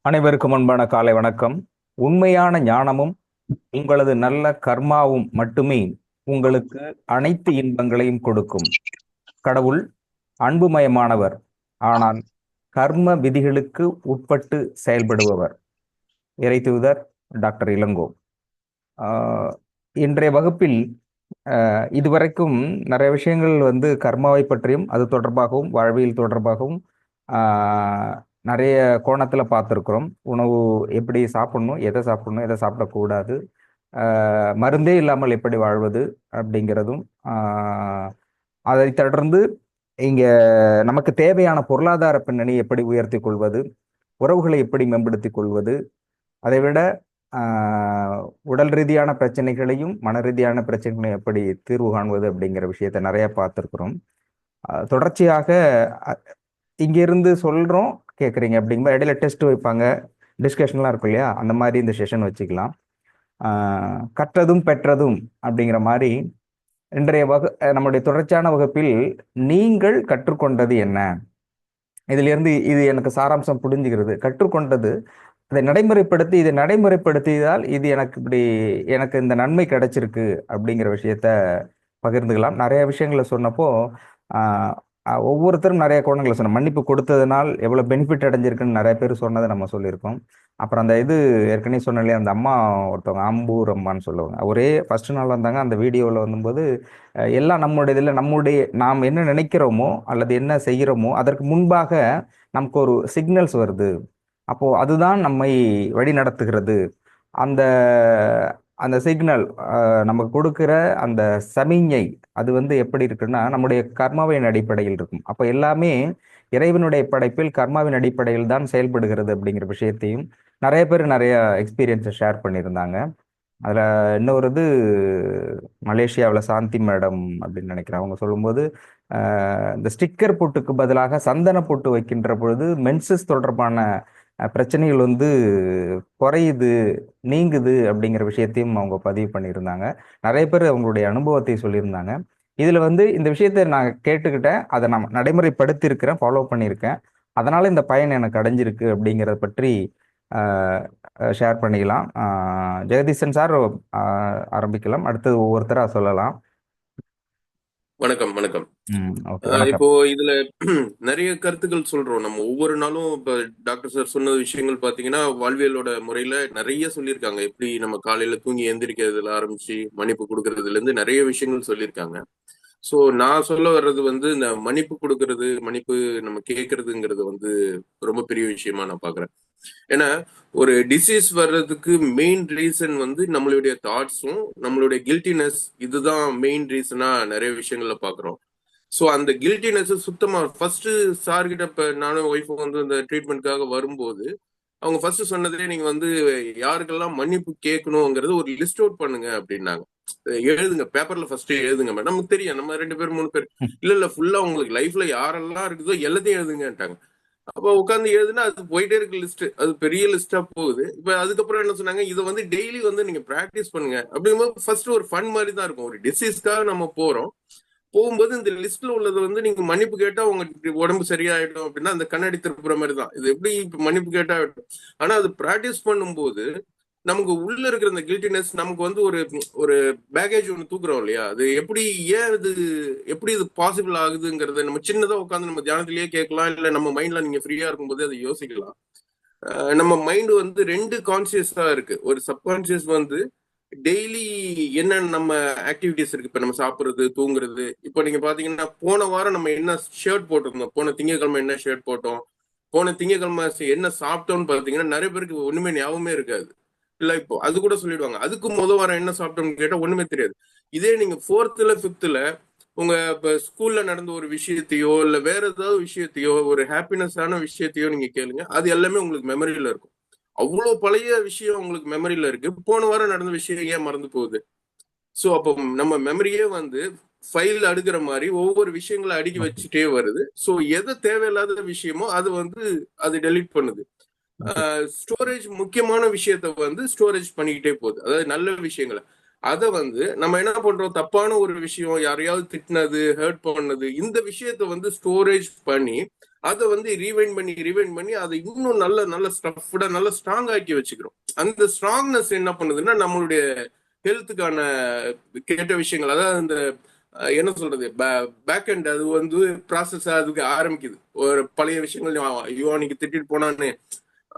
அனைவருக்கும் அன்பான காலை வணக்கம். உண்மையான ஞானமும் உங்களது நல்ல கர்மாவும் மட்டுமே உங்களுக்கு அனைத்து இன்பங்களையும் கொடுக்கும். கடவுள் அன்புமயமானவர், ஆனால் கர்ம விதிகளுக்கு உட்பட்டு செயல்படுபவர். இறைத்தூதர் டாக்டர் இளங்கோ. ஆஹ், இன்றைய வகுப்பில் இதுவரைக்கும் நிறைய விஷயங்கள் கர்மாவை பற்றியும் அது தொடர்பாகவும் வாழ்வியல் தொடர்பாகவும் ஆஹ், நிறைய கோணத்தில் பார்த்துருக்குறோம். உணவு எப்படி சாப்பிடணும், எதை சாப்பிடணும், எதை சாப்பிடக்கூடாது, மருந்தே இல்லாமல் எப்படி வாழ்வது அப்படிங்கிறதும், அதை தொடர்ந்து இங்கே நமக்கு தேவையான பொருளாதார பின்னணி எப்படி உயர்த்தி கொள்வது, உறவுகளை எப்படி மேம்படுத்திக் கொள்வது, அதைவிட உடல் ரீதியான பிரச்சனைகளையும் மன ரீதியான பிரச்சனைகளையும் எப்படி தீர்வு காண்பது அப்படிங்கிற விஷயத்த நிறைய பார்த்துருக்குறோம். தொடர்ச்சியாக இங்கிருந்து சொல்கிறோம், கேட்குறீங்க அப்படிங்கும்போது இடையில டெஸ்ட் வைப்பாங்க, டிஸ்கஷன்லாம் இருக்கும் இல்லையா, அந்த மாதிரி இந்த செஷன் வச்சுக்கலாம். கற்றதும் பெற்றதும் அப்படிங்கிற மாதிரி இன்றைய நம்முடைய தொடர்ச்சியான வகுப்பில் நீங்கள் கற்றுக்கொண்டது என்ன, இதிலிருந்து இது எனக்கு சாராம்சம் புரிஞ்சுக்கிறது, கற்றுக்கொண்டது, இதை நடைமுறைப்படுத்தியதால் இது எனக்கு இந்த நன்மை கிடைச்சிருக்கு அப்படிங்கிற விஷயத்த பகிர்ந்துக்கலாம். நிறைய விஷயங்களை சொன்னப்போ ஒவ்வொருத்தரும் நிறைய கோணங்களை சொன்னோம். மன்னிப்பு கொடுத்ததுனால் எவ்வளோ பெனிஃபிட் அடைஞ்சிருக்குன்னு நிறைய பேர் சொன்னதை நம்ம சொல்லியிருக்கோம். அப்புறம் அந்த ஏற்கனவே சொன்னாலே அந்த அம்மா ஒருத்தவங்க ஆம்பூர் அம்மான்னு சொல்லுவாங்க, ஒரே ஃபர்ஸ்ட் நாள் வந்தாங்க. அந்த வீடியோவில் வந்தும்போது எல்லாம் நாம் என்ன நினைக்கிறோமோ அல்லது என்ன செய்கிறோமோ அதற்கு முன்பாக நமக்கு ஒரு சிக்னல்ஸ் வருது. அப்போ அதுதான் நம்மை வழி நடத்துகிறது. அந்த அந்த சிக்னல் நமக்கு கொடுக்கிற அந்த சமிஞ்ஞை அது எப்படி இருக்குன்னா நம்முடைய கர்மாவின் அடிப்படையில் இருக்கும். அப்போ எல்லாமே இறைவனுடைய படைப்பில் கர்மாவின் அடிப்படையில் தான் செயல்படுகிறது அப்படிங்கிற விஷயத்தையும் நிறைய பேர் நிறைய எக்ஸ்பீரியன்ஸை ஷேர் பண்ணியிருந்தாங்க. அதில் இன்னொரு மலேசியாவில் சாந்தி மேடம் அப்படின்னு நினைக்கிறேன், அவங்க சொல்லும்போது இந்த ஸ்டிக்கர் பொட்டுக்கு பதிலாக சந்தன பொட்டு வைக்கின்ற பொழுது மென்சஸ் தொடர்பான பிரச்சனைகள் குறையுது, நீங்குது அப்படிங்கிற விஷயத்தையும் அவங்க பதிவு பண்ணியிருந்தாங்க. நிறைய பேர் அவங்களுடைய அனுபவத்தை சொல்லியிருந்தாங்க. இதில் இந்த விஷயத்தை நான் கேட்டுக்கிட்டேன், அதை நான் நடைமுறைப்படுத்தியிருக்கிறேன், ஃபாலோ பண்ணியிருக்கேன், அதனால இந்த பயன் எனக்கு அடைஞ்சிருக்கு அப்படிங்கிறத பற்றி ஷேர் பண்ணிக்கலாம். ஜெகதீசன் சார் ஆரம்பிக்கலாம், அடுத்தது ஒவ்வொருத்தராக சொல்லலாம். வணக்கம். வணக்கம். இப்போ இதுல நிறைய கருத்துக்கள் சொல்றோம் நம்ம ஒவ்வொரு நாளும். இப்ப டாக்டர் சார் சொன்ன விஷயங்கள் பாத்தீங்கன்னா வாழ்வியலோட முறையில நிறைய சொல்லியிருக்காங்க. எப்படி நம்ம காலையில தூங்கி எந்திரிக்கிறதுல ஆரம்பிச்சு மன்னிப்பு கொடுக்கறதுல இருந்து நிறைய விஷயங்கள் சொல்லியிருக்காங்க. சோ நான் சொல்ல வர்றது இந்த மன்னிப்பு கொடுக்கறது, மன்னிப்பு நம்ம கேட்கறதுங்கிறது ரொம்ப பெரிய விஷயமா நான் பாக்குறேன். ஏன்னா ஒரு டிசீஸ் வர்றதுக்கு மெயின் ரீசன் நம்மளுடைய தாட்ஸும் நம்மளுடைய கில்ட்டினஸ், இதுதான் மெயின் ரீசனா நிறைய விஷயங்கள்ல பாக்குறோம். ஸோ அந்த கில்ட்டினஸ் சுத்தமா ஃபர்ஸ்ட் சார் கிட்ட இப்ப நானும் ஒய்ஃபும் இந்த ட்ரீட்மெண்ட்காக வரும்போது அவங்க ஃபர்ஸ்ட் சொன்னதே நீங்க யாருக்கெல்லாம் மன்னிப்பு கேட்கணுங்கிறது ஒரு லிஸ்ட் அவுட் பண்ணுங்க அப்படின்னாங்க. எழுதுங்க, பேப்பர்ல ஃபர்ஸ்ட் எழுதுங்க மேடம். நமக்கு தெரியும் நம்ம 2 பேர் 3 பேர் இல்ல ஃபுல்லா உங்களுக்கு லைஃப்ல யாரெல்லாம் இருக்குதோ எல்லாத்தையும் எழுதுங்கட்டாங்க. அப்ப உட்காந்து எழுதுனா அது போயிட்டே இருக்கு லிஸ்ட், அது பெரிய லிஸ்டா போகுது. இப்ப அதுக்கப்புறம் என்ன சொன்னாங்க, இதை டெய்லி நீங்க பிராக்டிஸ் பண்ணுங்க அப்படிங்கும்போது ஃபர்ஸ்ட் ஒரு ஃபன் மாதிரி தான் இருக்கும். ஒரு டிசீஸ்க்காக நம்ம போறோம், போகும்போது இந்த லிஸ்ட்ல உள்ளது நீங்க மன்னிப்பு கேட்டா உங்க உடம்பு சரியாயிடும் அப்படின்னா அந்த கண்ணாடி திருப்புற மாதிரி தான் இது. எப்படி இப்ப மன்னிப்பு கேட்டா ஆனா அது பிராக்டிஸ் பண்ணும்போது நமக்கு உள்ள இருக்கிற அந்த கில்ட்டினஸ் நமக்கு ஒரு ஒரு பேகேஜ் ஒன்று தூக்குறோம் இல்லையா, அது ஏன் இது எப்படி இது பாசிபிள் ஆகுதுங்கிறத நம்ம சின்னதா உட்காந்து நம்ம தியானத்திலேயே கேட்கலாம், இல்ல நம்ம மைண்ட்ல நீங்க ஃப்ரீயா இருக்கும்போது அதை யோசிக்கலாம். நம்ம மைண்ட் 2 கான்சியஸா இருக்கு. ஒரு சப்கான்சியஸ் டெய்லி என்ன நம்ம ஆக்டிவிட்டிஸ் இருக்கு. இப்ப நம்ம சாப்பிடுறது, தூங்குறது. இப்ப நீங்க பாத்தீங்கன்னா போன வாரம் நம்ம என்ன ஷர்ட் போட்டிருந்தோம், போன திங்கக்கிழமை என்ன ஷர்ட் போட்டோம், போன திங்கக்கிழமை என்ன சாப்பிட்டோம்னு பாத்தீங்கன்னா நிறைய பேருக்கு ஒண்ணுமே ஞாபகமே இருக்காது. இல்ல இப்போ அது கூட சொல்லிடுவாங்க, அதுக்கு வாரம் என்ன சாப்பிட்டோம்னு கேட்டா ஒண்ணுமே தெரியாது. இதே நீங்க 4th 5th உங்க இப்ப ஸ்கூல்ல நடந்த ஒரு விஷயத்தையோ இல்ல வேற ஏதாவது விஷயத்தையோ ஒரு ஹாப்பினஸான விஷயத்தையோ நீங்க கேளுங்க, அது எல்லாமே உங்களுக்கு மெமரியில இருக்கும். அவ்வளவு பழைய விஷயம் உங்களுக்கு மெமரியில இருக்கு, போன வாரம் நடந்த விஷயம் ஏன் மறந்து போகுது? சோ அப்போ நம்ம மெமரியே ஃபைல் அடுக்கிற மாதிரி ஒவ்வொரு விஷயங்களை அடுக்கி வச்சுட்டே வருது. சோ எது தேவையில்லாத விஷயமோ அது அது டெலீட் பண்ணுது. ஸ்டோரேஜ் முக்கியமான விஷயத்த ஸ்டோரேஜ் பண்ணிக்கிட்டே போகுது, அதாவது நல்ல விஷயங்களை. அதை நம்ம என்ன பண்றோம், தப்பான ஒரு விஷயம், யாரையாவது திட்டினது, ஹர்ட் பண்ணது, இந்த விஷயத்த ஸ்டோரேஜ் பண்ணி அதை வந்து ரீவைண்ட் பண்ணி அதை இன்னும் நல்ல நல்ல ஸ்டஃப்டா நல்ல ஸ்ட்ராங் ஆக்கி வச்சுக்கிறோம். அந்த ஸ்ட்ராங்னஸ் என்ன பண்ணுதுன்னா நம்மளுடைய ஹெல்த்துக்கான கேட்ட விஷயங்கள், அதாவது அந்த என்ன சொல்றது, பேக் அண்ட் அது வந்து ப்ராசஸ் அதுக்கு ஆரம்பிக்குது. ஒரு பழைய விஷயங்கள், ஐயோ அன்னைக்கு திட்டிட்டு போனான்னு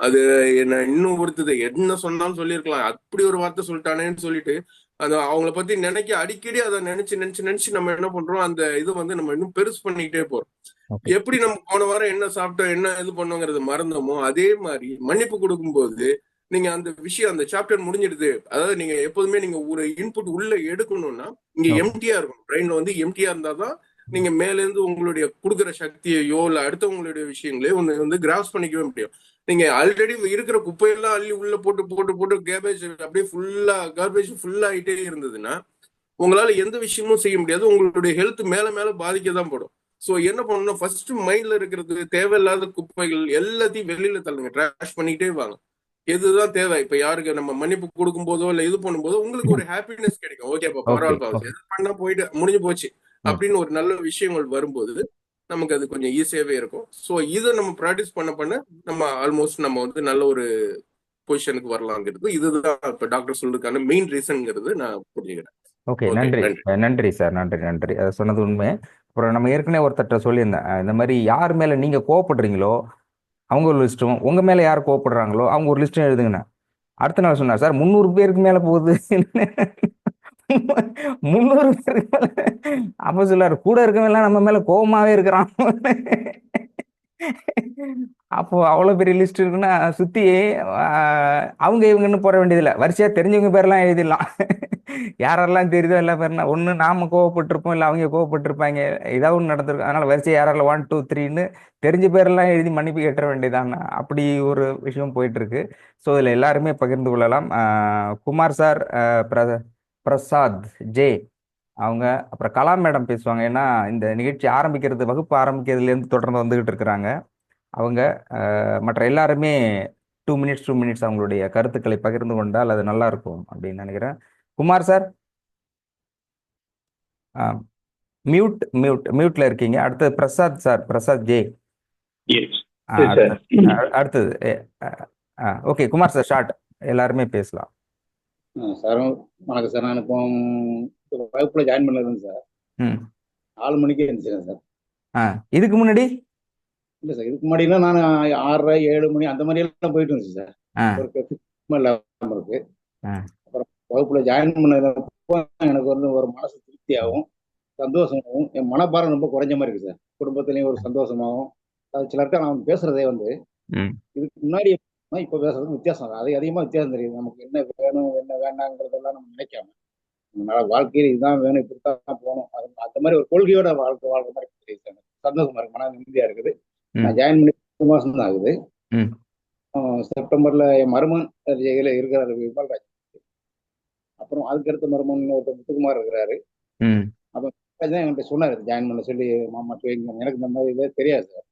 அது என்ன இன்னும் ஒருத்தது என்ன சொன்னாலும் சொல்லியிருக்கலாம், அப்படி ஒரு வார்த்தை சொல்லிட்டானேன்னு சொல்லிட்டு அந்த அவங்கள பத்தி நினைக்க அடிக்கடி அதை நினைச்சு நினைச்சு நினைச்சு நம்ம என்ன பண்றோம், அந்த இது வந்து நம்ம இன்னும் பெருசு பண்ணிக்கிட்டே போறோம். எப்படி நம்ம போன வாரம் என்ன சாப்பிட்டோம் என்ன இது பண்ணோங்கிறது மறந்தோமோ அதே மாதிரி மன்னிப்பு கொடுக்கும்போது நீங்க அந்த விஷயம் அந்த சாப்டர் முடிஞ்சிடுது. அதாவது நீங்க எப்போதுமே நீங்க ஒரு இன்புட் உள்ள எடுக்கணும்னா இங்க எம்டியா இருக்கும், பிரெயின்ல வந்து எம்டியா இருந்தாதான் நீங்க மேல இருந்து உங்களுடைய கொடுக்குற சக்தியையோ இல்ல அடுத்தவங்களுடைய விஷயங்களையோ ஒண்ணு வந்து கிராஸ் பண்ணிக்கவே முடியும். நீங்க ஆல்ரெடி இருக்கிற குப்பையெல்லாம் அள்ளி உள்ள போட்டு போட்டு போட்டு கேபேஜ் அப்படியே ஃபுல்லா கார்பேஜ் ஃபுல்லா ஆயிட்டே இருந்ததுன்னா உங்களால எந்த விஷயமும் செய்ய முடியாது. உங்களுடைய ஹெல்த் மேல மேல பாதிக்க தான் படும். சோ என்ன பண்ணணும், ஃபர்ஸ்ட் மைண்ட்ல இருக்கிறது தேவையில்லாத குப்பைகள் எல்லாத்தையும் வெளியில தள்ளுங்க, ட்ராஷ் பண்ணிக்கிட்டே வாங்க. எதுதான் தேவை, இப்ப யாருக்கு நம்ம மன்னிப்பு கொடுக்கும் போதோ இல்ல இது பண்ணும்போதோ உங்களுக்கு ஒரு ஹாப்பினஸ் கிடைக்கும். ஓகேப்பா பரவாயில்லப்பா எது பண்ணா போயிட்டு முடிஞ்சு போச்சு அப்படின்னு ஒரு நல்ல விஷயங்கள் வரும்போது நமக்கு அது கொஞ்சம் ஈஸியாவே இருக்கும். ஸோ இதை நம்ம ப்ராக்டிஸ் பண்ண பண்ண நம்ம ஆல்மோஸ்ட் நம்ம வந்து நல்ல ஒரு பொசிஷனுக்கு வரலாங்கிறது இதுதான் இப்ப டாக்டர் சொல்றதுக்கான மெயின் ரீசன்ங்கிறது நான் புரிஞ்சுக்கிறேன். ஓகே, நன்றி நன்றி சார், நன்றி நன்றி. அதை சொன்னது உண்மை. அப்புறம் நம்ம ஏற்கனவே ஒருத்தட்ட சொல்லியிருந்தேன், இந்த மாதிரி யார் மேல நீங்க கோவப்படுறீங்களோ அவங்க ஒரு லிஸ்ட்டும், உங்க மேல யார் கோவப்படுறாங்களோ அவங்க ஒரு லிஸ்ட்டும் எழுதுங்கண்ணே. அடுத்த நாள் சொன்னார், சார் 300 பேருக்கு மேல போகுது. 300 பேருக்கு மேல. அப்ப சொல்லாரு, கூட இருக்கவெல்லாம் நம்ம மேல கோவமாவே இருக்கிறான். அப்போ அவ்வளவு பெரிய லிஸ்ட் இருக்குன்னா சுத்தி அவங்க இவங்கன்னு போட வேண்டியதில்லை, வரிசையா தெரிஞ்சவங்க பேர்லாம் எழுதிடலாம். யாரெல்லாம் தெரியுதோ எல்லா பேர்னா ஒண்ணு நாம கோவப்பட்டிருப்போம் இல்ல அவங்க கோவப்பட்டிருப்பாங்க, ஏதாவது ஒன்று நடந்திருக்கும். அதனால வரிசையா யாரெல்லாம் 1 2 3ன்னு தெரிஞ்ச பேரெல்லாம் எழுதி மன்னிப்பு கேட்ட வேண்டியதான, அப்படி ஒரு விஷயம் போயிட்டு இருக்கு. ஸோ இதுல எல்லாருமே பகிர்ந்து கொள்ளலாம். குமார் சார், பிரசாத் ஜே அவங்க, அப்புறம் கலாம் மேடம் பேசுவாங்க. ஏன்னா இந்த நிகழ்ச்சி ஆரம்பிக்கிறது, வகுப்பு ஆரம்பிக்கிறதுல இருந்து தொடர்ந்து வந்துகிட்டு இருக்கிறாங்க அவங்க. மற்ற எல்லாருமே 2 மினிட்ஸ் அவங்களுடைய கருத்துக்களை பகிர்ந்து கொண்டால் அது நல்லா இருக்கும் அப்படின்னு நினைக்கிறேன். குமார் சார் மியூட்ல இருக்கீங்க. அடுத்தது பிரசாத் சார், பிரசாத் ஜே. அடுத்தது ஓகே குமார் சார் ஷார்ட், எல்லாருமே பேசலாம். சார் வணக்கம் சார். நான் இப்போ வகுப்புல ஜாயின் பண்ணதுங்க சார். 4 மணிக்கே இருந்துச்சுங்க சார். இதுக்கு முன்னாடி இல்லை சார், இதுக்கு முன்னாடினா நான் 6:30 7 மணி அந்த மாதிரி எல்லாம் போயிட்டு இருந்துச்சு சார். ஒரு இல்லாமல் இருக்கு. அப்புறம் வகுப்புல ஜாயின் பண்ணதுப்போ எனக்கு வந்து ஒரு மனசு திருப்தியாகவும் சந்தோஷமாகவும் என் மனப்பாரம் ரொம்ப குறைஞ்ச மாதிரி இருக்கு சார். குடும்பத்திலையும் ஒரு சந்தோஷமாகவும், அது சிலர்கிட்ட நான் பேசுறதே வந்து இதுக்கு முன்னாடி இப்ப பேசுறது வித்தியாசம், அது அதிகமா வித்தியாசம் தெரியுது. நமக்கு என்ன வேணும் என்ன வேண்டாங்கிறதெல்லாம் நம்ம நினைக்காம நம்மளால வாழ்க்கையில் இதுதான் வேணும் இப்படித்தான் போகணும், அது அந்த மாதிரி ஒரு கொள்கையோட வாழ்க்கை வாழ்ற மாதிரி தெரியுது. சந்தோஷமா இருக்கு, மன நிம்மதியா இருக்குது. நான் ஜாயின் பண்ணி 2 மாசம் தான் ஆகுது. செப்டம்பர்ல என் மருமன் இருக்கிறாரு விமல்ராஜ். அப்புறம் அதுக்கடுத்த மருமன் முத்துக்குமார் இருக்கிறாரு. அப்ப தான் என்கிட்ட சொன்னாரு ஜாயின் பண்ண சொல்லி, மாமா எனக்கு இந்த மாதிரி இதே தெரியாது சார்.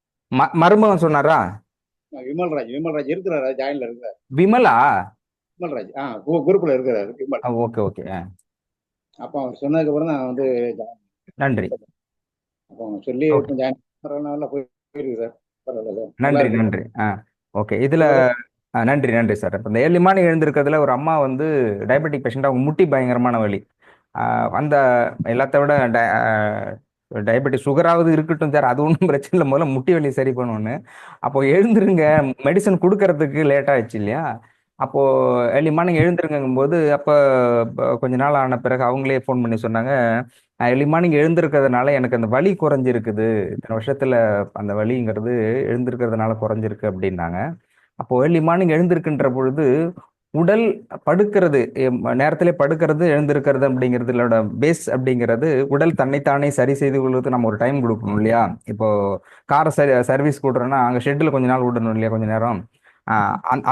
மருமகன் சொன்னாரா? விமல்ராஜ் இருக்கிறாரு, ஜாயின்ல இருக்கிறாரு. விமல்ராஜ் குரூப்ல இருக்கிறாரு விமல். Okay okay. அப்ப அவர் சொன்னதுக்கு அப்புறம் நான் வந்து நன்றி அப்போ சொல்லி ஜாயின் பண்றதுனால போயிருக்கு சார். பரவாயில்ல சார், நன்றி நன்றி. ஓகே, இதுல நன்றி சார். இப்போ இந்த ஏர்லி மார்னிங் எழுந்திருக்கிறதுல ஒரு அம்மா வந்து டயபெட்டிக் பேஷண்ட், அவங்க முட்டி பயங்கரமான வலி. அந்த எல்லாத்த விட டயபெட்டிக் சுகராவது இருக்கட்டும் சார், அது ஒன்றும் பிரச்சனை இல்லை, முதல்ல முட்டி வலி சரி பண்ணுவோன்னு. அப்போ எழுந்துருங்க, மெடிசன் கொடுக்கறதுக்கு லேட் ஆயிடுச்சு இல்லையா? அப்போ ஏர்லி மார்னிங் எழுந்திருங்கும் போது அப்போ கொஞ்ச நாள் ஆன பிறகு அவங்களே ஃபோன் பண்ணி சொன்னாங்க, ஏர்லி மார்னிங் எழுந்திருக்கிறதுனால எனக்கு அந்த வலி குறைஞ்சிருக்குது, இத்தனை வருஷத்துல அந்த வலிங்கிறது எழுந்திருக்கிறதுனால குறைஞ்சிருக்கு அப்படின்னாங்க. அப்போ ஏர்லி மார்னிங் எழுந்திருக்கின்ற பொழுது உடல் படுக்கிறது, நேரத்திலே படுக்கிறது எழுந்திருக்கிறது அப்படிங்கிறதுலோட பேஸ் அப்படிங்கிறது உடல் தன்னைத்தானே சரி செய்து கொள்வது. நம்ம ஒரு டைம் கொடுக்கணும் இல்லையா? இப்போ காரை சர்வீஸ் கொடுறோன்னா அங்கே ஷெட்டில் கொஞ்ச நாள் விடணும் இல்லையா, கொஞ்ச நேரம்.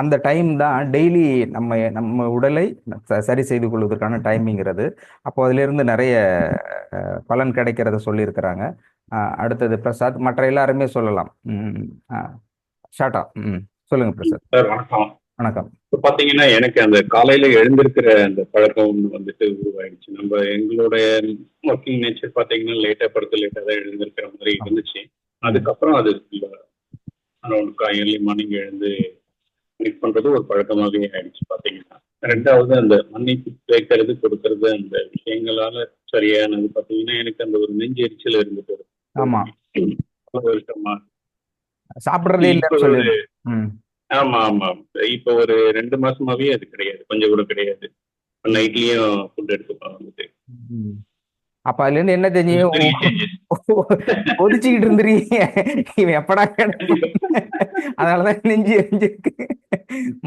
அந்த டைம் தான் டெய்லி நம்ம உடலை சரி செய்து கொள்வதற்கான டைமிங்கிறது. அப்போ அதுல இருந்து நிறைய பலன் கிடைக்கிறத சொல்லியிருக்கிறாங்க. அடுத்தது பிரசாத், மற்ற எல்லாருமே சொல்லலாம். ஷார்ட்டா சொல்லுங்க பிரசாத். சார் வணக்கம். வணக்கம். இப்போ பார்த்தீங்கன்னா எனக்கு அந்த காலையில எழுந்திருக்கிற அந்த பழக்கம் வந்துட்டு உருவாயிடுச்சு. நம்ம எங்களுடைய ஒர்க்கிங் நேச்சர் பார்த்தீங்கன்னா லேட்டாக படுத்து லேட்டாக தான் எழுந்திருக்கிற மாதிரி இருந்துச்சு. அதுக்கப்புறம் அது அரௌண்ட் ஏர்லி மார்னிங் எழுந்து மீட் பண்றது ஒரு பழக்கமாகவே ஆயிடுச்சு பாத்தீங்கன்னா. ரெண்டாவது அந்த மன்னிப்பு கேட்கறது கொடுக்கறது அந்த விஷயங்களால சரியானது பாத்தீங்கன்னா, எனக்கு அந்த ஒரு நெஞ்சு எரிச்சல் இருந்துட்டு ஆமா பல வருஷமா. சாப்பிடுறதே இப்ப இல்லைன்னு ஒரு சொல்லிடுறோம். ம். ஆமா ஆமா இப்ப ஒரு 2 மாசமாவே அது கிடையாது, கொஞ்சம் கூட கிடையாது. நைட்லயும் ஃபுட் எடுத்துப்பேன் வந்துட்டு. ம். அப்ப அதுல இருந்து என்ன தெரிஞ்சு பெரிய சேஞ்சஸ். கொதிச்சுக்கிட்டு இருந்துருக்கீங்க, இவன் எப்படா கிடைப்பான். அதனாலதான் நெஞ்சு எரிஞ்சிருக்கு.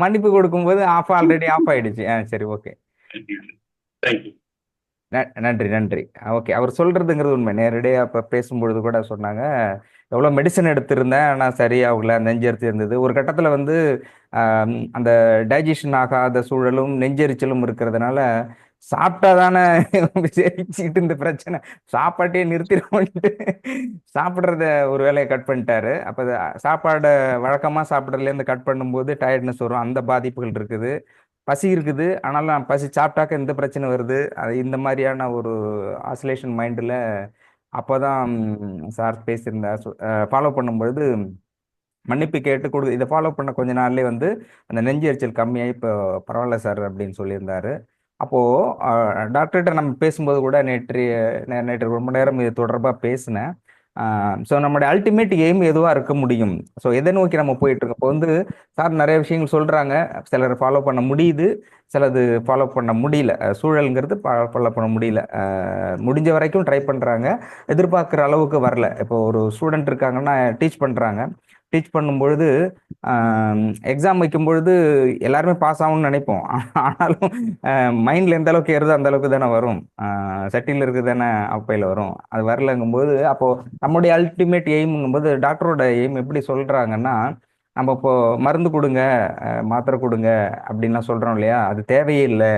மன்னிப்பு கொடுக்கும்போது ஆல்ரெடி ஆஃப் ஆயிடுச்சு. சரி, ஓகே. தேங்க்யூ. நன்றி நன்றி. ஓகே, அவர் சொல்றதுங்கிறது உண்மை. நேரடியாக இப்போ பேசும்பொழுது கூட சொன்னாங்க, எவ்வளோ மெடிசன் எடுத்திருந்தேன் ஆனால் சரியாகல, நெஞ்செரிச்சல் இருந்தது. ஒரு கட்டத்தில் வந்து அந்த டைஜஷன் ஆகாத சூழலும் நெஞ்செரிச்சலும் இருக்கிறதுனால சாப்பிட்டா தானே செரிச்சுக்கிட்டு இந்த பிரச்சனை, சாப்பாட்டையே நிறுத்திடுவோன்ட்டு சாப்பிட்றத ஒரு வேலையை கட் பண்ணிட்டாரு. அப்போ சாப்பாடை வழக்கமாக சாப்பிட்றதுலேருந்து கட் பண்ணும்போது டயர்ட்னஸ் வரும், அந்த பாதிப்புகள் இருக்குது. பசி இருக்குது, ஆனாலும் நான் பசி சாப்பிட்டாக்க இந்த பிரச்சனை வருது. அது இந்த மாதிரியான ஒரு ஆசிலேஷன் மைண்டில் அப்போ தான் சார் பேசியிருந்தார். ஃபாலோ பண்ணும்பொழுது மன்னிப்பு கேட்டு கொடு, இதை ஃபாலோ பண்ண கொஞ்ச நாள்லேயே வந்து அந்த நெஞ்சு எரிச்சல் கம்மியாகி இப்போ பரவாயில்ல சார் அப்படின்னு சொல்லியிருந்தாரு. அப்போது டாக்டர்கிட்ட நம்ம பேசும்போது கூட நேற்று ரொம்ப நேரம் இது தொடர்பாக பேசினேன். ஸோ நம்மளுடைய அல்டிமேட் எய்ம் எதுவாக இருக்க முடியும், ஸோ எதை நோக்கி நம்ம போயிட்டு இருக்கோம். இப்போ வந்து சார் நிறைய விஷயங்கள் சொல்கிறாங்க, சிலர் ஃபாலோ பண்ண முடியுது, சிலது ஃபாலோ பண்ண முடியல. சூழலுங்கிறது ஃபாலோ பண்ண முடியல. முடிஞ்ச வரைக்கும் ட்ரை பண்ணுறாங்க, எதிர்பார்க்குற அளவுக்கு வரல. இப்போ ஒரு ஸ்டூடெண்ட் இருக்காங்கன்னா டீச் பண்ணும்பொழுது எக்ஸாம் வைக்கும்பொழுது எல்லாருமே பாஸ் ஆகும்னு நினைப்போம். ஆனாலும் மைண்டில் எந்த அளவுக்கு ஏறுதோ அந்த அளவுக்கு தானே வரும், செட்டில் இருக்குது தானே அப்பையில் வரும். அது வரலங்கும்போது அப்போது நம்முடைய அல்டிமேட் எய்முங்கும்போது டாக்டரோட எய்ம் எப்படி சொல்கிறாங்கன்னா, நம்ம இப்போ மருந்து கொடுங்க, மாத்திரை கொடுங்க அப்படின்லாம் சொல்கிறோம் இல்லையா, அது தேவையே இல்லை.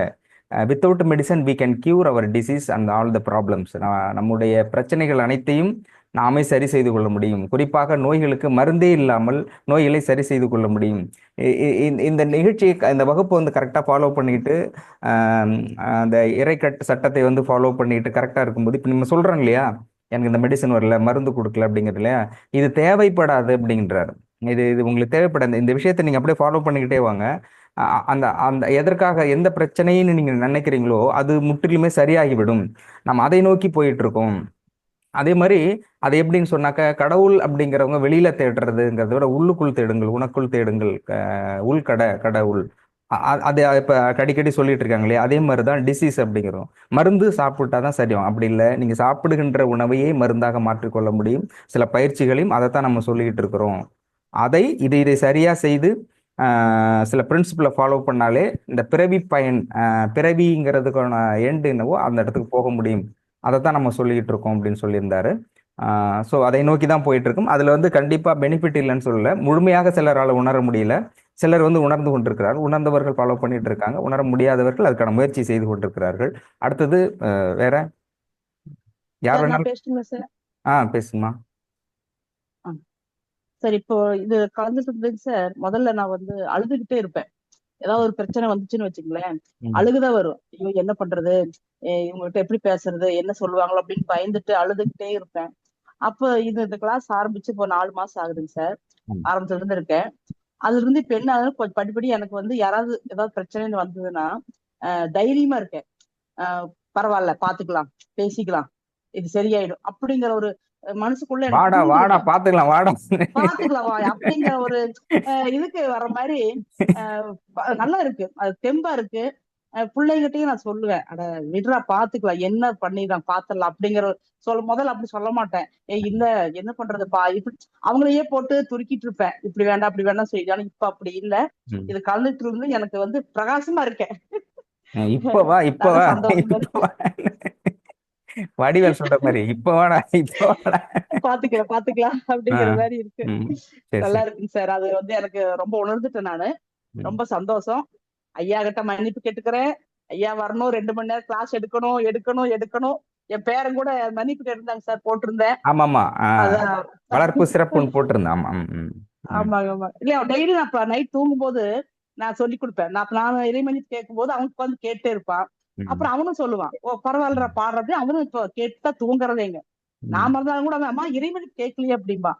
Without medicine we can cure our disease and all the problems. நம்முடைய பிரச்சனைகள் அனைத்தையும் நாமே சரி செய்து கொள்ள முடியும். குறிப்பாக நோய்களுக்கு மருந்தே இல்லாமல் நோய்களை சரி செய்து கொள்ள முடியும். இந்த நிகழ்ச்சி, இந்த வகுப்பு வந்து கரெக்டாக ஃபாலோ பண்ணிட்டு அந்த இறைக்கட்டு சட்டத்தை வந்து ஃபாலோ பண்ணிட்டு கரெக்டாக இருக்கும்போது, இப்போ நம்ம சொல்கிறோம் இல்லையா, எனக்கு இந்த மெடிசன் வரல, மருந்து கொடுக்கல அப்படிங்கிறது இல்லையா, இது தேவைப்படாது அப்படின்றாரு. இது உங்களுக்கு தேவைப்படாது, இந்த விஷயத்தை நீங்கள் அப்படியே ஃபாலோ பண்ணிக்கிட்டே வாங்க. அந்த அந்த எதற்காக எந்த பிரச்சனைன்னு நீங்கள் நினைக்கிறீங்களோ அது முற்றிலுமே சரியாகிவிடும். நம்ம அதை நோக்கி போயிட்டு இருக்கோம். அதே மாதிரி அது எப்படின்னு சொன்னாக்க, கடவுள் அப்படிங்கிறவங்க வெளியில தேடுறதுங்கிறத விட உள்ளுக்குள் தேடுங்கள், உனக்குள் தேடுங்கள், கடவுள். அது இப்ப அடிக்கடி சொல்லிட்டு இருக்காங்க இல்லையா, அதே மாதிரிதான் டிசீஸ் அப்படிங்கிறோம். மருந்து சாப்பிட்டாதான் சரியும், அப்படி இல்லை, நீங்க சாப்பிடுகின்ற உணவையே மருந்தாக மாற்றிக்கொள்ள முடியும். சில பயிற்சிகளையும் அதைத்தான் நம்ம சொல்லிக்கிட்டு இருக்கிறோம். இதை சரியா செய்து சில பிரின்சிபிளை ஃபாலோ பண்ணாலே இந்த பிறவி பயன், பிறவிங்கிறதுக்கான எண்டு என்னவோ அந்த இடத்துக்கு போக முடியும். அதைத்தான் நம்ம சொல்லிக்கிட்டு இருக்கோம் அப்படின்னு சொல்லியிருந்தாரு. ஸோ அதை நோக்கி தான் போயிட்டு இருக்கும். அதில் வந்து கண்டிப்பாக பெனிஃபிட் இல்லைன்னு சொல்லல, முழுமையாக சிலரால் உணர முடியல, சிலர் வந்து உணர்ந்து கொண்டிருக்கிறார்கள், உணர்ந்தவர்கள் ஃபாலோ பண்ணிட்டு இருக்காங்க, உணர முடியாதவர்கள் அதுக்கான முயற்சி செய்து கொண்டிருக்கிறார்கள். அடுத்தது வேற யார் வேணாலும் பேசுமா. சார், இப்போ இது கலந்துட்டு சார், முதல்ல நான் வந்து அழுதுகிட்டே இருப்பேன். ஏதாவது ஒரு பிரச்சனை வந்துச்சுன்னு வச்சுங்களேன், அழுகுதான் வரும். ஐயோ என்ன பண்றது, இவங்ககிட்ட எப்படி பேசுறது, என்ன சொல்லுவாங்களோ அப்படின்னு பயந்துட்டு அழுதுகிட்டே இருப்பேன். அப்ப இந்த கிளாஸ் ஆரம்பிச்சு இப்போ 4 மாசம் ஆகுதுங்க சார். ஆரம்பிச்சுட்டு இருந்து இருக்கேன். அதுல இருந்து இப்ப என்ன ஆகுது, கொஞ்சம் படிப்படி எனக்கு வந்து யாராவது ஏதாவது பிரச்சனைன்னு வந்ததுன்னா தைரியமா இருக்கேன். பரவாயில்ல, பாத்துக்கலாம், பேசிக்கலாம், இது சரியாயிடும் அப்படிங்கிற ஒரு மனசுக்குள்ள பாத்துக்கலாம் அப்படிங்கிற ஒரு இதுக்கு வர்ற மாதிரி நல்லா இருக்கு, அது தெம்பா இருக்கு. பிள்ளைகிட்டையும் நான் சொல்லுவேன், அட விடுறா பாத்துக்கலாம், என்ன பண்ணிடலாம் பாத்துடலாம் அப்படிங்கிற முதல்ல அப்படி சொல்ல மாட்டேன். இல்ல என்ன பண்றதுப்பா, இப்படி அவங்களையே போட்டு துருக்கிட்டு இருப்பேன், இப்படி வேண்டாம் அப்படி வேண்டாம் சொல்லி. ஆனா இப்ப அப்படி இல்ல, இது கலந்துட்டு இருந்து எனக்கு வந்து பிரகாசமா இருக்கேன். வடிவேல் சொல்ற மாதிரி பாத்துக்கலாம் அப்படிங்கிற மாதிரி இருக்கு. நல்லா இருக்குங்க சார். அது வந்து எனக்கு ரொம்ப உணர்ந்துட்டேன் நானு. ரொம்ப சந்தோஷம். ஐயா கிட்ட மன்னிப்பு கேட்டுக்கிறேன். ஐயா வரணும், 2 மணி நேரம் கிளாஸ் எடுக்கணும். என் பேரன் கூட மன்னிப்பு கேட்டிருந்தாங்க சார், போட்டிருந்தேன். வளர்ப்பு சிறப்பு போட்டிருந்தேன். ஆமாங்க. இல்ல டெய்லி நான் நைட் தூங்கும் போது நான் சொல்லி கொடுப்பேன். நான் இறைமன்னிப்பு கேட்கும் போது அவனுக்கு வந்து கேட்டே இருப்பான். அப்புறம் அவனும் சொல்லுவான், ஓ பரவாயில்ல பாடுறது, அவனும் இப்ப கேட்டுட்டா தூங்குறதேங்க. நாம இருந்தாலும் கூட அம்மா இறைமன்னிப்பு கேட்கலையே அப்படின்பா.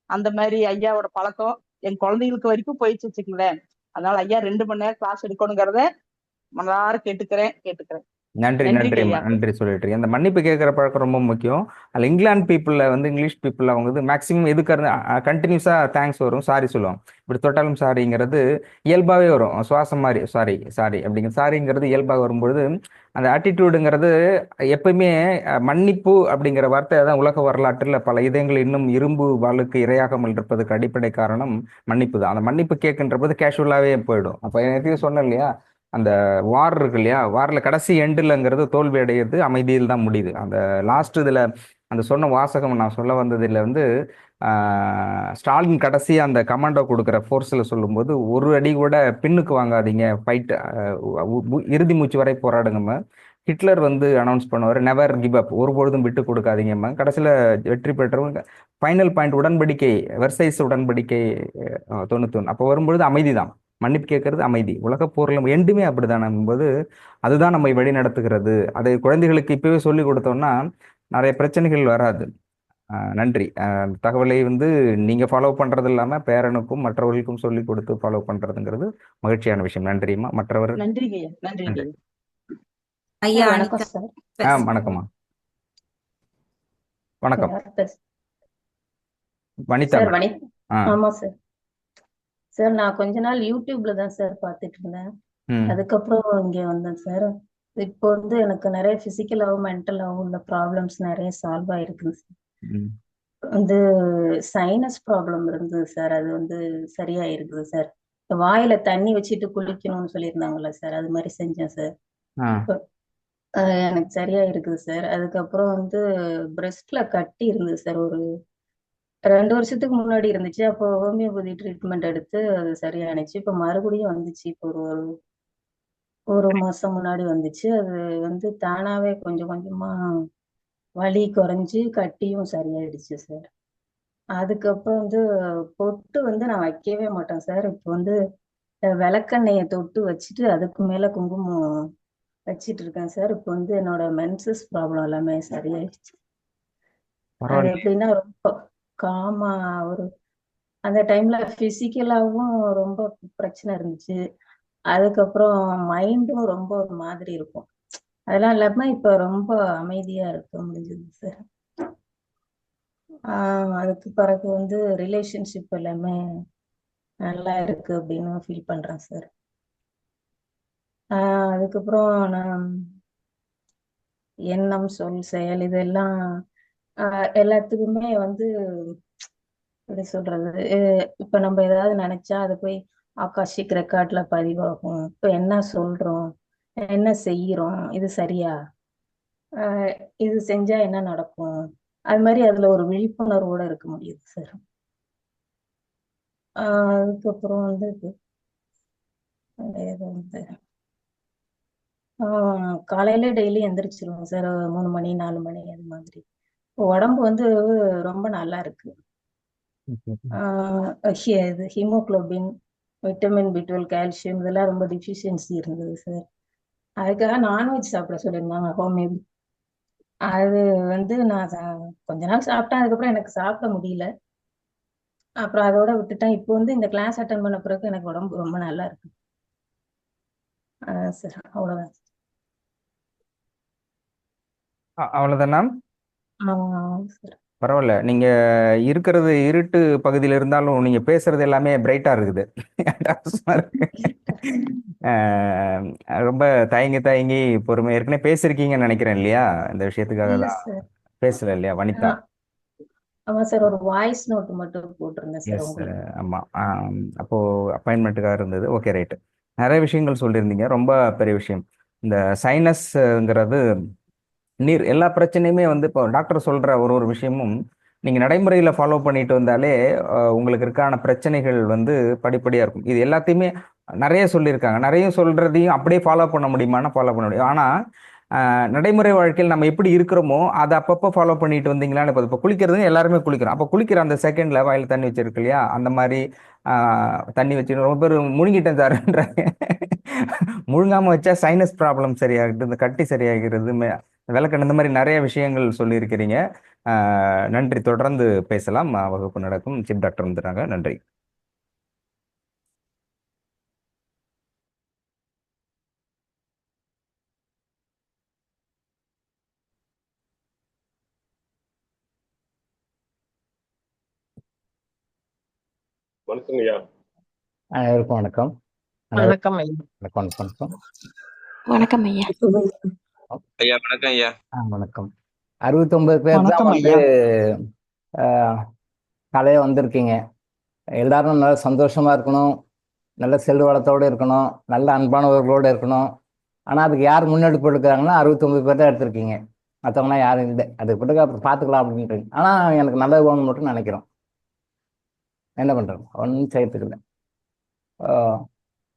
அந்த மாதிரி ஐயாவோட பழக்கம் என் குழந்தைகளுக்கு வரைக்கும் போயிடுச்சு வச்சுக்கங்களேன். அதனால ஐயா 2 மணி நேரம் கிளாஸ் எடுக்கணுங்கிறத மனதார கேட்டுக்கிறேன். நன்றி நன்றிங்க ஐயா. நன்றி சொல்லிட்டு அந்த மன்னிப்பு கேட்குற பழக்கம் ரொம்ப முக்கியம். அதில் இங்கிலாந்து பீப்புளில் வந்து இங்கிலீஷ் பீப்புள் அவங்க வந்து மேக்ஸிமம் எதுக்கு கண்டினியூஸாக தேங்க்ஸ் வரும், சாரி சொல்லுவாங்க. இப்படி தொட்டாலும் சாரிங்கிறது இயல்பாகவே வரும். சுவாசம் மாதிரி சாரி அப்படிங்கிற சாரிங்கிறது இயல்பாக வரும்பொழுது அந்த ஆட்டிடியூடுங்கிறது எப்பயுமே மன்னிப்பு அப்படிங்கிற வார்த்தை தான் உலக வரலாற்றில் பல இதயங்கள் இன்னும் இரும்பு வாளுக்கு இரையாகாமல் இருப்பதுக்கு அடிப்படை காரணம் மன்னிப்பு தான். அந்த மன்னிப்பு கேட்கின்ற போது கேஷுவலாகவே போயிடும். அப்போ எனக்கு சொன்னேன் இல்லையா, அந்த வார் இருக்கு இல்லையா, வாரில் கடைசி எண்டுலங்கிறது தோல்வி அடையிறது அமைதியில் தான் முடியுது. அந்த லாஸ்ட் இதில் அந்த சொன்ன வாசகம் நான் சொல்ல வந்ததில் வந்து ஸ்டாலின் கடைசி அந்த கமாண்டோ கொடுக்குற ஃபோர்ஸில் சொல்லும்போது ஒரு அடி கூட பின்னுக்கு வாங்காதீங்க, ஃபைட் இறுதி மூச்சு வரை போராடுங்கம்மா. ஹிட்லர் வந்து அனௌன்ஸ் பண்ணுவார், நெவர் கிவ் அப், ஒருபொழுதும் விட்டு கொடுக்காதீங்கம்மா. கடைசியில் வெற்றி பெற்றவங்க ஃபைனல் பாயிண்ட் உடன்படிக்கை, வெர்சைஸ் உடன்படிக்கை 91. அப்போ வரும்பொழுது அமைதி தான், மன்னிப்பு கேட்கறது அமைதி. உலக போரில் எண்டுமே அப்படிதான் போது அதுதான் நம்மை வழி நடத்துகிறது. அதை குழந்தைகளுக்கு இப்பவே சொல்லி கொடுத்தோம்னா நிறைய பிரச்சனைகள் வராது. நன்றி. தகவலை வந்து நீங்க ஃபாலோ பண்றது இல்லாம பேரனுக்கும் மற்றவர்களுக்கும் சொல்லி கொடுத்து ஃபாலோ பண்றதுங்கிறது மகிழ்ச்சியான விஷயம். நன்றிம்மா. மற்றவர் நன்றிங்க நன்றி ஐயா. வணக்கம் சார். வணக்கம்மா. வணக்கம் வனிதா. சார் வணக்கம். ஆமா சார். சார் நான் கொஞ்ச நாள் யூடியூப்ல தான் சார் பார்த்துட்டு இருந்தேன். அதுக்கப்புறம் இங்க வந்தேன் சார். இப்போ வந்து எனக்கு நிறைய பிசிக்கலாவும் மென்டலாவும் உள்ள ப்ராப்ளம்ஸ் நிறைய சால்வ் ஆயிருக்குது சார். வந்து சைனஸ் ப்ராப்ளம் இருந்தது சார், அது வந்து சரியா இருக்குது சார். வாயில தண்ணி வச்சுட்டு குளிக்கணும்னு சொல்லியிருந்தாங்கல்ல சார், அது மாதிரி செஞ்சேன் சார். எனக்கு சரியா இருக்குது சார். அதுக்கப்புறம் வந்து பிரெஸ்ட்ல கட்டி இருந்தது சார், ஒரு 2 வருஷத்துக்கு முன்னாடி இருந்துச்சு. அப்போ ஹோமியோபதி ட்ரீட்மெண்ட் எடுத்து அது சரியானுச்சு. இப்போ மறுபடியும் வந்துச்சு. இப்போ ஒரு மாசம் முன்னாடி வந்துச்சு. அது வந்து தானாவே கொஞ்சம் கொஞ்சமா வலி குறைஞ்சு கட்டியும் சரியாயிடுச்சு சார். அதுக்கப்புறம் வந்து பொட்டு வந்து நான் வைக்கவே மாட்டேன் சார். இப்போ வந்து விளக்கெண்ணெயை தொட்டு வச்சுட்டு அதுக்கு மேல குங்குமம் வச்சிட்டு இருக்கேன் சார். இப்போ வந்து என்னோட மென்சஸ் ப்ராப்ளம் எல்லாமே சரியாயிடுச்சு. அது எப்படின்னா ரொம்ப காமா அந்த டைம்ல பிசிக்கலாவும் ரொம்ப பிரச்சனை இருந்துச்சு. அதுக்கப்புறம் மைண்டும் ரொம்ப ஒரு மாதிரி இருக்கும். அதெல்லாம் இல்லாம இப்ப ரொம்ப அமைதியா இருக்க முடிஞ்சது சார். அதுக்கு பிறகு வந்து ரிலேஷன்ஷிப் எல்லாமே நல்லா இருக்கு அப்படின்னு ஃபீல் பண்றேன் சார். அதுக்கப்புறம் நான் எண்ணம், சொல், செயல் இதெல்லாம் எல்லாத்துக்குமே வந்து எப்படி சொல்றது, இப்ப நம்ம ஏதாவது நினைச்சா அது போய் ஆகாஷிக் ரெக்கார்ட்ல பதிவாகும். இப்ப என்ன சொல்றோம், என்ன செய்யறோம், இது சரியா, இது செஞ்சா என்ன நடக்கும், அது மாதிரி அதுல ஒரு விழிப்புணர்வோட இருக்க முடியுது சார். அதுக்கப்புறம் வந்து காலையில டெய்லி எந்திரிச்சிருவோம் சார், 3 மணி 4 மணி அது மாதிரி. உடம்பு வந்து ரொம்ப நல்லா இருக்கு. இது ஹீமோகுளோபின், விட்டமின் B12, கால்சியம் இதெல்லாம் ரொம்ப டிஃபிஷியன்சி இருந்தது சார். அதுக்காக நான்வெஜ் சாப்பிட சொல்லியிருந்தாங்க ஹோம்மேட். அது வந்து நான் கொஞ்ச நாள் சாப்பிட்டேன். அதுக்கப்புறம் எனக்கு சாப்பிட முடியல. அப்புறம் அதோட விட்டுட்டேன். இப்போ வந்து இந்த கிளாஸ் அட்டன் பண்ண பிறகு எனக்கு உடம்பு ரொம்ப நல்லா இருக்கு சார். அவ்வளவுதான். அவ்வளவுதானா? சார் பரவாயில்ல. நீங்க இருக்கிறது இருட்டு பகுதியில் இருந்தாலும் நீங்க பேசுறது எல்லாமே பிரைட்டா இருக்குது. ரொம்ப தயங்கி பொறுமை ஏற்கனவே பேசிருக்கீங்கன்னு நினைக்கிறேன் இல்லையா? இந்த விஷயத்துக்காக தான் பேசல இல்லையா வனிதா? ஆமா சார், ஒரு வாய்ஸ் நோட் மட்டும் போட்டிருந்தேன் சார் உங்களுக்கு. ஆமா, அப்போ அப்பாயின்மெண்ட்டுக்காக இருந்தது. Okay, right. நிறைய விஷயங்கள் சொல்லியிருந்தீங்க, ரொம்ப பெரிய விஷயம். இந்த சைனஸ்ங்கிறது நீர் எல்லா பிரச்சனையுமே வந்து இப்போ டாக்டர் சொல்ற ஒரு விஷயமும் நீங்க நடைமுறையில ஃபாலோ பண்ணிட்டு வந்தாலே உங்களுக்கு இருக்கான பிரச்சனைகள் வந்து படிப்படியா இருக்கும். இது எல்லாத்தையுமே நிறைய சொல்லியிருக்காங்க. நிறைய சொல்றதையும் அப்படியே ஃபாலோ பண்ண முடியுமானா ஃபாலோ பண்ண முடியும். ஆனா நடைமுறை வாழ்க்கையில் நம்ம எப்படி இருக்கிறோமோ அதை அப்பப்போ ஃபாலோ பண்ணிட்டு வந்தீங்களான்னு இப்போ குளிக்கிறது எல்லாருமே குளிக்கிறோம். அப்போ குளிக்கிற அந்த செகண்ட்ல வாயில் தண்ணி வச்சிருக்கு இல்லையா, அந்த மாதிரி தண்ணி வச்சு ரொம்ப பேர் முழுங்கிட்டேன் சார்ன்றாங்க. முழுங்காம வச்சா சைனஸ் ப்ராப்ளம் சரியாகிட்டு, இந்த கட்டி சரியாகிறது, விளக்கண், இந்த மாதிரி நிறைய விஷயங்கள் சொல்லியிருக்கிறீங்க. நன்றி. தொடர்ந்து பேசலாம். வகுப்பு நடக்கும். சீஃப் டாக்டர் வந்துட்டாங்க. நன்றி. வணக்கம் ஐயா. அனைவருக்கும் வணக்கம். வணக்கம் ஐயா. வணக்கம் வணக்கம். வணக்கம் ஐயா. ஐயா வணக்கம் ஐயா. வணக்கம். 69 பேர் தான் வணக்கம் வந்து ஐயா. காலையில் வந்திருக்கீங்க. எல்லாரும் நல்ல சந்தோஷமா இருக்கணும், நல்ல செல்வ வளத்தோடு இருக்கணும், நல்ல அன்பானவர்களோடு இருக்கணும். ஆனால் அதுக்கு யார் முன்னெடுப்பு எடுக்கிறாங்கன்னா 69 பேர் தான் எடுத்திருக்கீங்க. மற்றவங்களாம் யாரும் இல்லை. அதுக்கு பிறகு அப்புறம் பார்த்துக்கலாம் அப்படின்றீங்க. ஆனால் எனக்கு நல்லது வேணும்னு மட்டும் நினைக்கிறோம். என்ன பண்ணுறோம், ஒன்றும் செய்யறதுக்கு இல்லை.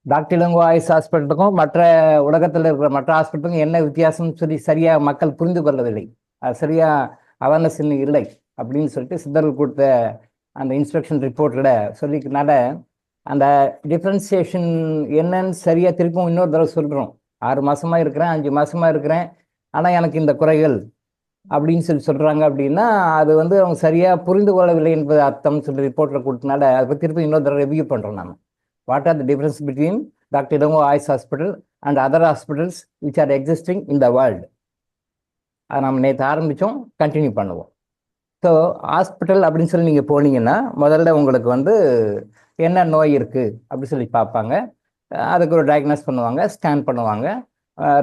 டாக்டர் இளங்கோ ஆயுஷ் ஹாஸ்பிட்டலுக்கும் மற்ற உலகத்தில் இருக்கிற மற்ற ஹாஸ்பிட்டலுக்கும் என்ன வித்தியாசம்னு சொல்லி சரியாக மக்கள் புரிந்து கொள்ளவில்லை. அது சரியாக அவேர்னஸ் இன்னும் இல்லை அப்படின்னு சொல்லிட்டு சித்தர்கள் கொடுத்த அந்த இன்ஸ்பெக்ஷன் ரிப்போர்ட்டில் சொல்லிக்கிறனால அந்த டிஃப்ரென்சியேஷன் என்னன்னு சரியாக திருப்பும் இன்னொரு தடவை சொல்கிறோம். 6 மாதமாக இருக்கிறேன், 5 மாதமாக இருக்கிறேன், ஆனால் எனக்கு இந்த குறைகள் அப்படின்னு சொல்லி சொல்கிறாங்க அப்படின்னா அது வந்து அவங்க சரியாக புரிந்து கொள்ளவில்லை என்பது அர்த்தம் சொல்லி ரிப்போர்ட்டில் கொடுத்தனால அதை பற்றி திருப்பி இன்னொரு தடவை ரிவ்யூ பண்ணுறோம். நம்ம what are the difference between doctor Ilango Ayush hospital and other hospitals which are existing in the world. அதை நம்ம நேற்று ஆரம்பித்தோம், கண்டினியூ பண்ணுவோம். ஸோ ஹாஸ்பிட்டல் அப்படின்னு சொல்லி நீங்கள் போனீங்கன்னா முதல்ல உங்களுக்கு வந்து என்ன நோய் இருக்குது அப்படின்னு சொல்லி பார்ப்பாங்க. அதுக்கு ஒரு டயக்னோஸ் பண்ணுவாங்க, ஸ்கேன் பண்ணுவாங்க,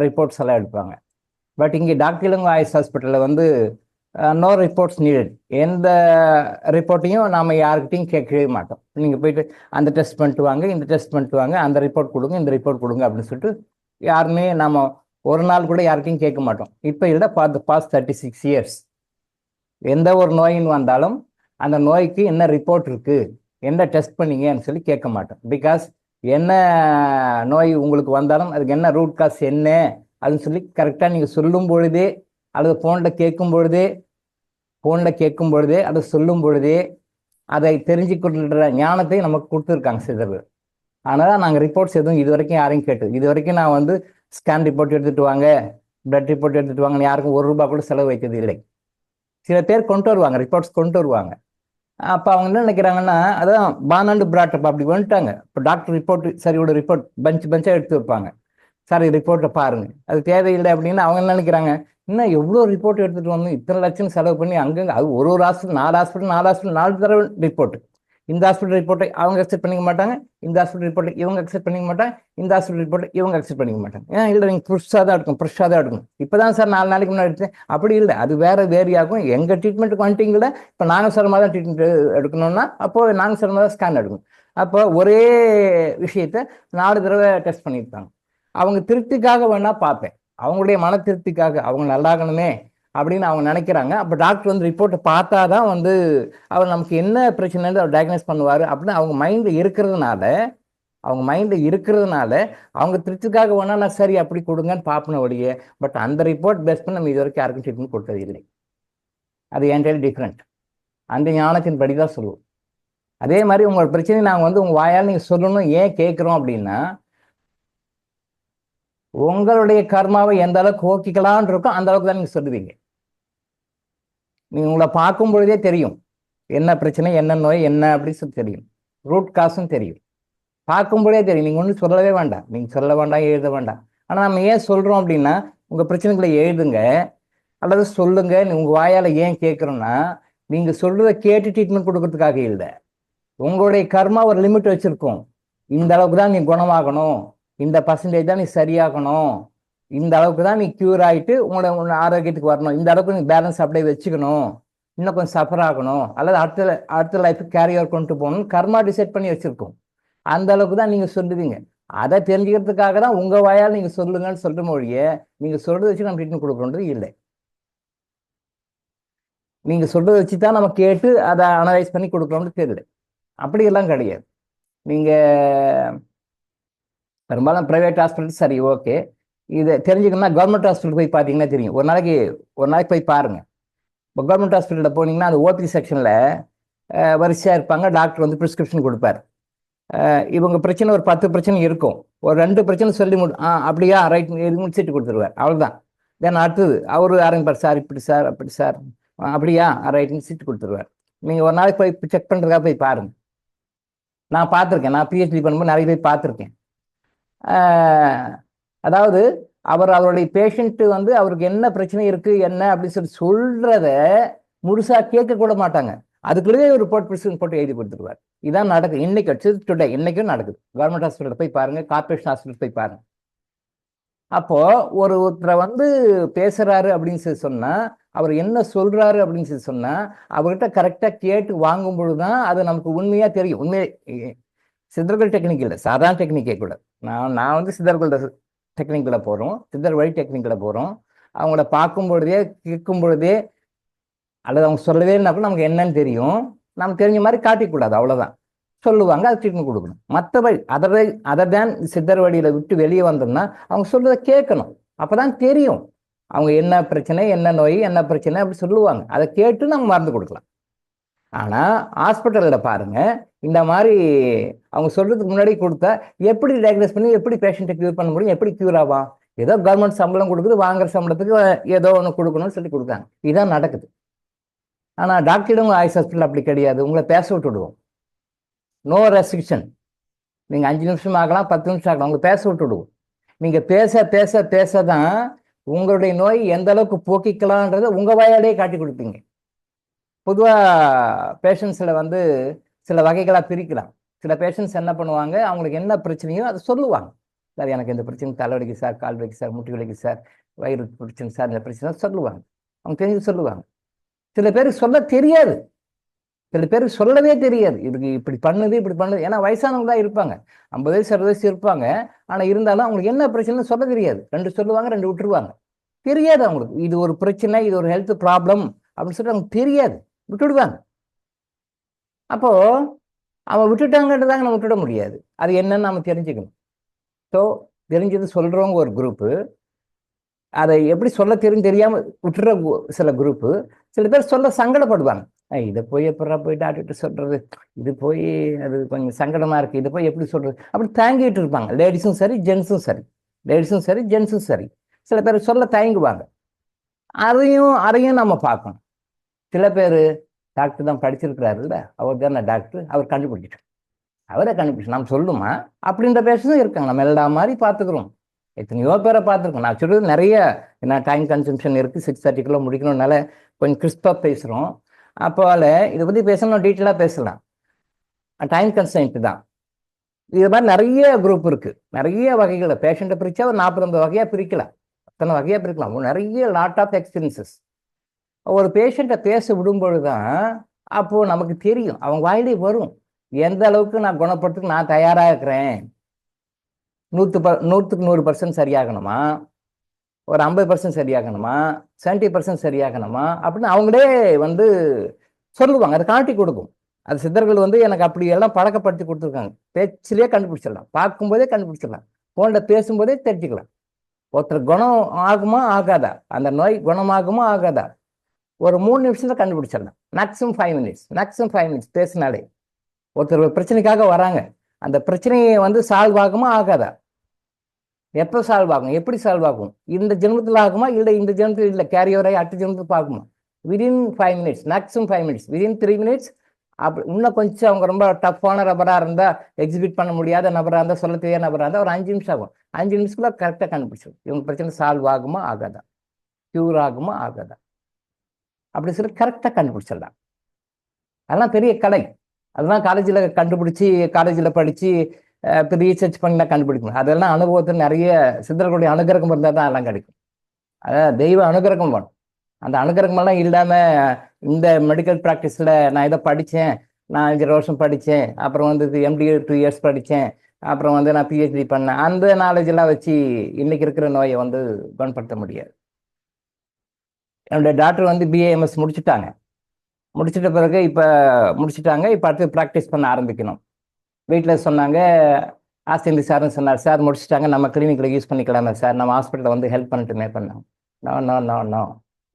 ரிப்போர்ட்ஸ் எல்லாம் எடுப்பாங்க. பட் இங்கே டாக்டர் இளங்கோ ஆயுஷ் ஹாஸ்பிட்டலில் வந்து நோ ரிப்போர்ட்ஸ் நீடட். எந்த ரிப்போர்ட்டையும் நாம் யாருக்கிட்டையும் கேட்கவே மாட்டோம். நீங்கள் போயிட்டு அந்த டெஸ்ட் பண்ணிட்டு வாங்க, இந்த டெஸ்ட் பண்ணிட்டு வாங்க, அந்த ரிப்போர்ட் கொடுங்க, இந்த ரிப்போர்ட் கொடுங்க அப்படின்னு சொல்லிட்டு யாருமே நம்ம ஒரு நாள் கூட யார்கிட்டையும் கேட்க மாட்டோம். இப்போ இல்லை, பாஸ்ட் 36 இயர்ஸ் எந்த ஒரு நோயின்னு வந்தாலும் அந்த நோய்க்கு என்ன ரிப்போர்ட் இருக்குது, என்ன டெஸ்ட் பண்ணீங்கன்னு சொல்லி கேட்க மாட்டோம். பிகாஸ் என்ன நோய் உங்களுக்கு வந்தாலும் அதுக்கு என்ன ரூட் காஸ் என்ன அதுன்னு சொல்லி கரெக்டாக நீங்கள் சொல்லும் பொழுதே அல்லது ஃபோனில் கேட்கும் பொழுதே அதை சொல்லும் பொழுதே அதை தெரிஞ்சுக்கொள்கிற ஞானத்தை நமக்கு கொடுத்துருக்காங்க சித்தர்கள். அதனால் நாங்கள் ரிப்போர்ட்ஸ் எதுவும் இது வரைக்கும் யாரையும் கேட்டது இது வரைக்கும் நான் வந்து ஸ்கேன் ரிப்போர்ட் எடுத்துகிட்டு வாங்க, பிளட் ரிப்போர்ட் எடுத்துகிட்டு வாங்கன்னு யாருக்கும் ₹1 கூட செலவு வைக்கிறது இல்லை. சில பேர் கொண்டு வருவாங்க, ரிப்போர்ட்ஸ் கொண்டு வருவாங்க. அப்போ அவங்க என்ன நினைக்கிறாங்கன்னா அதான் பார்ன் அண்ட் பிராட்டப் அப்படி வந்துட்டாங்க. இப்போ டாக்டர் ரிப்போர்ட் சரியோட ரிப்போர்ட் பெஞ்சாக எடுத்து வைப்பாங்க. சார் ரிப்போர்ட்டை பாருங்கள், அது தேவையில்லை அப்படின்னு அவங்க என்ன நினைக்கிறாங்க, இன்னும் எவ்வளோ ரிப்போர்ட் எடுத்துகிட்டு வந்து இத்தனை லட்சம் செலவு பண்ணி அங்கங்கே அது ஒரு ஹாஸ்பிட்டல் 4 தடவை ரிப்போர்ட். இந்த ஹாஸ்பிட்டல் ரிப்போர்ட்டை அவங்க அக்செப்ட் பண்ணிக்க மாட்டாங்க, இந்த ஹாஸ்பிட்டல் ரிப்போர்ட்டை இவங்க அக்செப்ட் பண்ணிக்க மாட்டாங்க, இந்த ஹாஸ்பிட்டல் ரிப்போர்ட்டை இவங்க அக்செப்ட் பண்ணிக்க மாட்டாங்க. ஏன் இல்லை, நீங்கள் ஃப்ரெஷ்ஷாக தான் எடுக்கணும். இப்போ தான் சார் 4 நாளைக்கு முன்னாடி எடுத்தேன். அப்படி இல்லை, அது வேறியாகும். எங்கள் ட்ரீட்மெண்ட்டுக்கு வந்துட்டீங்களா, இப்போ நாங்கள் சிரமமாக தான் ட்ரீட்மெண்ட் எடுக்கணும்னா அப்போது நாங்கள் சிரமமாக தான் ஸ்கேன் எடுக்கணும். அப்போ ஒரே விஷயத்தை 4 தடவை டெஸ்ட் பண்ணியிருப்பாங்க. அவங்க திருப்திக்காக வேணா பார்ப்பேன், அவங்களுடைய மன திருப்திக்காக அவங்க நல்லாகணுமே அப்படின்னு அவங்க நினைக்கிறாங்க. அப்போ டாக்டர் வந்து ரிப்போர்ட்டை பார்த்தா தான் வந்து அவர் நமக்கு என்ன பிரச்சனைன்னு அவர் டயக்னோஸ் பண்ணுவார் அப்படின்னு அவங்க மைண்டில் இருக்கிறதுனால அவங்க திருப்திக்காக வேணா நான் சரி அப்படி கொடுங்கன்னு பார்ப்பன ஒழிய பட் அந்த ரிப்போர்ட் பேஸ் பண்ணி நம்ம இது வரைக்கும் யாருக்கும் ட்ரீட்மெண்ட் கொடுத்தது இல்லை. அது என்டையர்லி டிஃப்ரெண்ட். அந்த ஞானத்தின் படி தான் சொல்லுவோம். அதே மாதிரி உங்களோட பிரச்சனை நாங்கள் வந்து உங்கள் வாயால் நீங்கள் சொல்லணும். ஏன் கேட்குறோம் அப்படின்னா உங்களுடைய கர்மாவை எந்த அளவுக்கு ஓக்கிக்கலான் இருக்கோ அந்த அளவுக்கு தான் நீங்கள் சொல்லுவீங்க. நீங்கள் உங்களை பார்க்கும் பொழுதே தெரியும் என்ன பிரச்சனை, என்ன நோய், என்ன அப்படின்னு சொல்லி தெரியும். ரூட் காசும் தெரியும், பார்க்கும் பொழுதே தெரியும். நீங்கள் ஒன்றும் சொல்லவே வேண்டாம், நீங்கள் சொல்ல வேண்டாம், எழுத வேண்டாம். ஆனால் நம்ம ஏன் சொல்கிறோம் அப்படின்னா உங்கள் பிரச்சனைகளை எழுதுங்க அல்லது சொல்லுங்க. உங்கள் வாயால் ஏன் கேட்குறோன்னா நீங்கள் சொல்கிறத கேட்டு ட்ரீட்மெண்ட் கொடுக்கறதுக்காக இல்லை. உங்களுடைய கர்மா ஒரு லிமிட் வச்சுருக்கோம். இந்த அளவுக்கு தான் நீ குணமாகணும், இந்த பர்சன்டேஜ் தான் நீ சரியாகணும், இந்த அளவுக்கு தான் நீ க்யூர் ஆகிட்டு உங்களோட ஆரோக்கியத்துக்கு வரணும், இந்த அளவுக்கு நீ பேலன்ஸ் அப்படியே வச்சுக்கணும், இன்னும் கொஞ்சம் சஃபர் ஆகணும் அல்லது அடுத்த லைஃபுக்கு கேரியர் கொண்டு போகணும் கர்மா டிசைட் பண்ணி வச்சுருக்கோம். அந்த அளவுக்கு தான் நீங்கள் சொல்லுவீங்க. அதை தெரிஞ்சுக்கிறதுக்காக தான் உங்கள் வாயால் நீங்கள் சொல்லுங்கன்னு சொல்கிற மொழியை நீங்கள் சொல்கிறத வச்சு நம்ம ட்ரீட்மெண்ட் கொடுக்கணுன்றது இல்லை. நீங்கள் சொல்கிறத வச்சு தான் நம்ம கேட்டு அதை அனலைஸ் பண்ணி கொடுக்கணும்னு தெரியல. அப்படியெல்லாம் கிடையாது. நீங்கள் பெரும்பாலும் ப்ரைவேட் ஹாஸ்பிட்டல் சரி ஓகே, இதை தெரிஞ்சுக்கணும்னா கவர்மெண்ட் ஹாஸ்பிட்டல் போய் பார்த்தீங்கன்னா தெரியும். ஒரு நாளைக்கு போய் பாருங்கள். இப்போ கவர்மெண்ட் ஹாஸ்பிட்டலில் போனீங்கன்னா அந்த ஓபி செக்ஷனில் வரிசையாக இருப்பாங்க. டாக்டர் வந்து ப்ரிஸ்கிரிப்ஷன் கொடுப்பார். இவங்க பிரச்சனை ஒரு 10 பிரச்சனை இருக்கும். ஒரு 2 பிரச்சனை சொல்லி அப்படியா ரைட் சீட்டு கொடுத்துருவார், அவ்வளோதான். தென் அடுத்தது அவர் ஆரம்பிப்பார், சார் இப்படி சார் அப்படி சார் அப்படியா ரைட்னு சீட்டு கொடுத்துருவார். நீங்கள் ஒரு நாளைக்கு போய் செக் பண்ணுறதுக்காக போய் பாருங்கள். நான் பார்த்துருக்கேன், நான் பிஹெச்டி பண்ணும்போது நிறைய பேர் பார்த்துருக்கேன். அதாவது அவருடைய பேஷண்ட்டு வந்து அவருக்கு என்ன பிரச்சனை இருக்குது என்ன அப்படின்னு சொல்லி சொல்கிறத முழுசாக கேட்க கூட மாட்டாங்க. அதுக்குள்ளேயே ஒரு ரிப்போர்ட் போட்டு எழுதி கொடுத்துருவார். இதான் நடக்குது இன்னைக்கு, டுடே இன்னைக்கும் நடக்குது. கவர்மெண்ட் ஹாஸ்பிட்டல் போய் பாருங்க, கார்பரேஷன் ஹாஸ்பிட்டல் போய் பாருங்க. அப்போ ஒருத்தரை வந்து பேசுறாரு அப்படின்னு சொல்லி சொன்னா, அவர் என்ன சொல்றாரு அப்படின்னு சொல்லி சொன்னா, அவர்கிட்ட கரெக்டா கேட்டு வாங்கும் பொழுதுதான் அது நமக்கு உண்மையா தெரியும். சித்தர்கள் டெக்னிக் இல்லை, சாதாரண டெக்னிக்கே கூட. நான் வந்து சித்தர்கள் டெக்னிக்கில் போகிறோம், சித்தர் வழி டெக்னிக்கில் போகிறோம். அவங்கள பார்க்கும் பொழுதே, கேட்கும் பொழுதே, அல்லது அவங்க சொல்லவே இல்லைனா கூட நமக்கு என்னன்னு தெரியும். நமக்கு தெரிஞ்ச மாதிரி காட்டிக்கூடாது, அவ்வளோதான். சொல்லுவாங்க, அது ட்ரீட்மெண்ட் கொடுக்கணும். மற்றபடி அதர் தேன் சித்தர் வழியில் விட்டு வெளியே வந்தோம்னா அவங்க சொல்றதை கேட்கணும். அப்போதான் தெரியும் அவங்க என்ன பிரச்சனை, என்ன நோய், என்ன பிரச்சனை அப்படி சொல்லுவாங்க. அதை கேட்டு நம்ம மருந்து கொடுக்கலாம். ஆனால் ஹாஸ்பிட்டலில் பாருங்க, இந்த மாதிரி அவங்க சொல்றதுக்கு முன்னாடி கொடுத்தா எப்படி டயக்னோஸ் பண்ணி எப்படி பேஷண்ட்டை க்யூர் பண்ண முடியும், எப்படி க்யூர் ஆகும்? ஏதோ கவர்மெண்ட் சம்பளம் கொடுக்குது, வாங்குற சம்பளத்துக்கு ஏதோ ஒன்று கொடுக்கணும்னு சொல்லி கொடுத்தாங்க. இதுதான் நடக்குது. ஆனால் டாக்டரிடம் ஆயுஷ் ஹாஸ்பிட்டல் அப்படி கிடையாது. உங்களை பேச விட்டுடுவோம், நோ ரெஸ்ட்ரிக்ஷன். நீங்கள் 5 நிமிஷம் ஆகலாம், 10 நிமிஷம் ஆகலாம், உங்களை பேச விட்டுடுவோம். நீங்கள் பேச பேச பேச தான் உங்களுடைய நோய் எந்த அளவுக்கு போக்கிக்கலான்றதை உங்கள் வாயாலே காட்டி கொடுப்பீங்க. பொதுவாக பேஷண்ட்ஸில் வந்து சில வகைகளாக பிரிக்கலாம். சில பேஷண்ட்ஸ் என்ன பண்ணுவாங்க, அவங்களுக்கு என்ன பிரச்சனையோ அதை சொல்லுவாங்க. சார் எனக்கு இந்த பிரச்சனை, தலை வலிக்கு சார், கால் வலிக்கு சார், முட்டி வலிக்கு சார், வயிறு பிரச்சனை சார், இந்த பிரச்சனை சொல்லுவாங்க. அவங்க தெரிஞ்சு சொல்லுவாங்க. சில பேருக்கு சொல்ல தெரியாது, சில பேருக்கு சொல்லவே தெரியாது. இதுக்கு இப்படி பண்ணுது, இப்படி பண்ணுது. ஏன்னா வயசானவங்க தான் இருப்பாங்க, 50 வயசு 60 வயசு இருப்பாங்க. ஆனால் இருந்தாலும் அவங்களுக்கு என்ன பிரச்சனைன்னு சொல்ல தெரியாது. 2 சொல்லுவாங்க, 2 விட்டுருவாங்க. தெரியாது அவங்களுக்கு இது ஒரு பிரச்சனை, இது ஒரு ஹெல்த் ப்ராப்ளம் அப்படின்னு சொல்லிட்டு அவங்களுக்கு தெரியாது, விட்டுடுவாங்க. அப்போ அவன் விட்டுட்டாங்கன்றதாங்க நம்ம விட்டுட முடியாது. அது என்னன்னு நம்ம தெரிஞ்சுக்கணும். ஸோ தெரிஞ்சது சொல்றவங்க ஒரு குரூப்பு, அதை எப்படி சொல்ல தெரியாம விட்டுற சில குரூப்பு. சில பேர் சொல்ல சங்கடப்படுவாங்க. இதை போய் எப்படா போய் டாக்டர்கிட்ட சொல்றது, இது போய் அது கொஞ்சம் சங்கடமா இருக்கு, இதை போய் எப்படி சொல்றது அப்படி தாங்கிட்டு இருப்பாங்க. லேடிஸும் சரி, ஜென்ஸும் சரி, லேடிஸும் சரி, ஜென்ஸும் சரி. சில பேர் சொல்ல தயங்குவாங்க. அதையும் நம்ம பார்க்கணும். சில பேர் டாக்டர் தான் படிச்சிருக்கிறாரு இல்லை, அவர் தானே டாக்டர், அவர் கண்டுபிடிச்சிட்டு அவரை கண்டுபிடிச்சு நம்ம சொல்லுமா அப்படின்ற பேஷனும் இருக்காங்க. நம்ம எல்லா மாதிரி பார்த்துக்கிறோம், எத்தனையோ பேரை பார்த்துருக்கோம். நான் சொல்றது நிறைய, ஏன்னா டைம் கன்சம்ஷன் இருக்குது, 6:30 முடிக்கணும்னால கொஞ்சம் கிறிஸ்பாக பேசுகிறோம். அப்போல இதை பற்றி பேசணும், டீட்டெயிலாக பேசலாம், டைம் கன்சைன்ட் தான். இது மாதிரி நிறைய குரூப் இருக்குது, நிறைய வகைகளை பேஷண்ட்டை பிரித்தா ஒரு 40-50 வகையாக பிரிக்கலாம், அத்தனை வகையாக பிரிக்கலாம். நிறைய லாட் ஆஃப் எக்ஸ்பீரியன்சஸ். ஒரு பேஷண்ட்டை பேச விடும்பொழுது தான் அப்போது நமக்கு தெரியும், அவங்க வாயிலே வரும், எந்த அளவுக்கு நான் குணப்படுறதுக்கு நான் தயாராக இருக்கிறேன். 100க்கு 100% சரியாகணுமா, ஒரு 50% சரியாகணுமா, 70% சரியாகணுமா அப்படின்னு அவங்களே வந்து சொல்லுவாங்க. அதை காட்டி கொடுக்கும். அது சித்தர்கள் வந்து எனக்கு அப்படி எல்லாம் பழக்கப்படுத்தி கொடுத்துருக்காங்க. பேச்சிலே கண்டுபிடிச்சிடலாம், பார்க்கும்போதே கண்டுபிடிச்சிடலாம், ஃபோனில் பேசும்போதே தெரிஞ்சுக்கலாம். ஒருத்தர் குணம் ஆகுமா ஆகாதா, அந்த நோய் குணமாகுமா ஆகாதா, ஒரு 3 நிமிஷத்துல கண்டுபிடிச்சிடலாம். மேக்ஸிமம் 5 மினிட்ஸ், மேக்ஸிமம் 5 மினிட்ஸ் பேசினாலே. ஒருத்தர் ஒரு பிரச்சனைக்காக வராங்க, அந்த பிரச்சனையை வந்து சால்வ் ஆகுமா ஆகாதா, எப்போ சால்வ் ஆகும், எப்படி சால்வ் ஆகும், இந்த ஜென்மத்தில் ஆகுமா இல்லை இந்த ஜென்மத்தில் இல்லை, கேரி ஓவர் ஆகி அடுத்த ஜென்மத்துக்கு பார்க்குமா, within 5 minutes, maximum 5 minutes, within 3 minutes. அப்படி இன்னும் கொஞ்சம் அவங்க ரொம்ப டஃப்பான நபராக இருந்தால், எக்ஸிபிட் பண்ண முடியாத நபராக இருந்தால், சொல்ல தெரியாத நபராக இருந்தால் ஒரு 5 நிமிஷம் ஆகும். 5 நிமிஷத்துக்குள்ள கரெக்டாக கண்டுபிடிச்சிடும் இவங்க பிரச்சனை சால்வ் ஆகுமா ஆகாதா, க்யூர் ஆகுமா ஆகாதா அப்படி சொல்லி கரெக்டாக கண்டுபிடிச்சிடலாம். அதெல்லாம் பெரிய கலை. அதெல்லாம் காலேஜில் கண்டுபிடிச்சி, காலேஜில் படித்து இப்போ ரீசர்ச் பண்ணி கண்டுபிடிக்கணும். அதெல்லாம் அனுபவத்தில் நிறைய சித்தர்களுடைய அனுகிரகம் இருந்தால் தான் அதெல்லாம் கிடைக்கும். அதான் தெய்வ அனுகிரகம் வேணும். அந்த அனுகிரகமெல்லாம் இல்லாமல் இந்த மெடிக்கல் ப்ராக்டிஸில் நான் இதை படித்தேன், நான் 5 வருஷம் படித்தேன், அப்புறம் வந்து MD 2 இயர்ஸ் படித்தேன், அப்புறம் வந்து நான் PhD பண்ணேன், அந்த நாலேஜெல்லாம் வச்சு இன்னைக்கு இருக்கிற நோயை வந்து குணப்படுத்த முடியாது. என்னுடைய டாக்டர் வந்து BAMS முடிச்சுட்டாங்க. முடிச்சிட்ட பிறகு இப்போ அடுத்து ப்ராக்டிஸ் பண்ண ஆரம்பிக்கணும். வீட்டில் சொன்னாங்க, ஆஸ்திரேலியா சார்னு சொன்னார், சார் முடிச்சுட்டாங்க, நம்ம கிளினிக்கில் யூஸ் பண்ணிக்கலாமே சார், நம்ம ஹாஸ்பிட்டலில் வந்து ஹெல்ப் பண்ணிட்டுமே பண்ணாங்க. நோ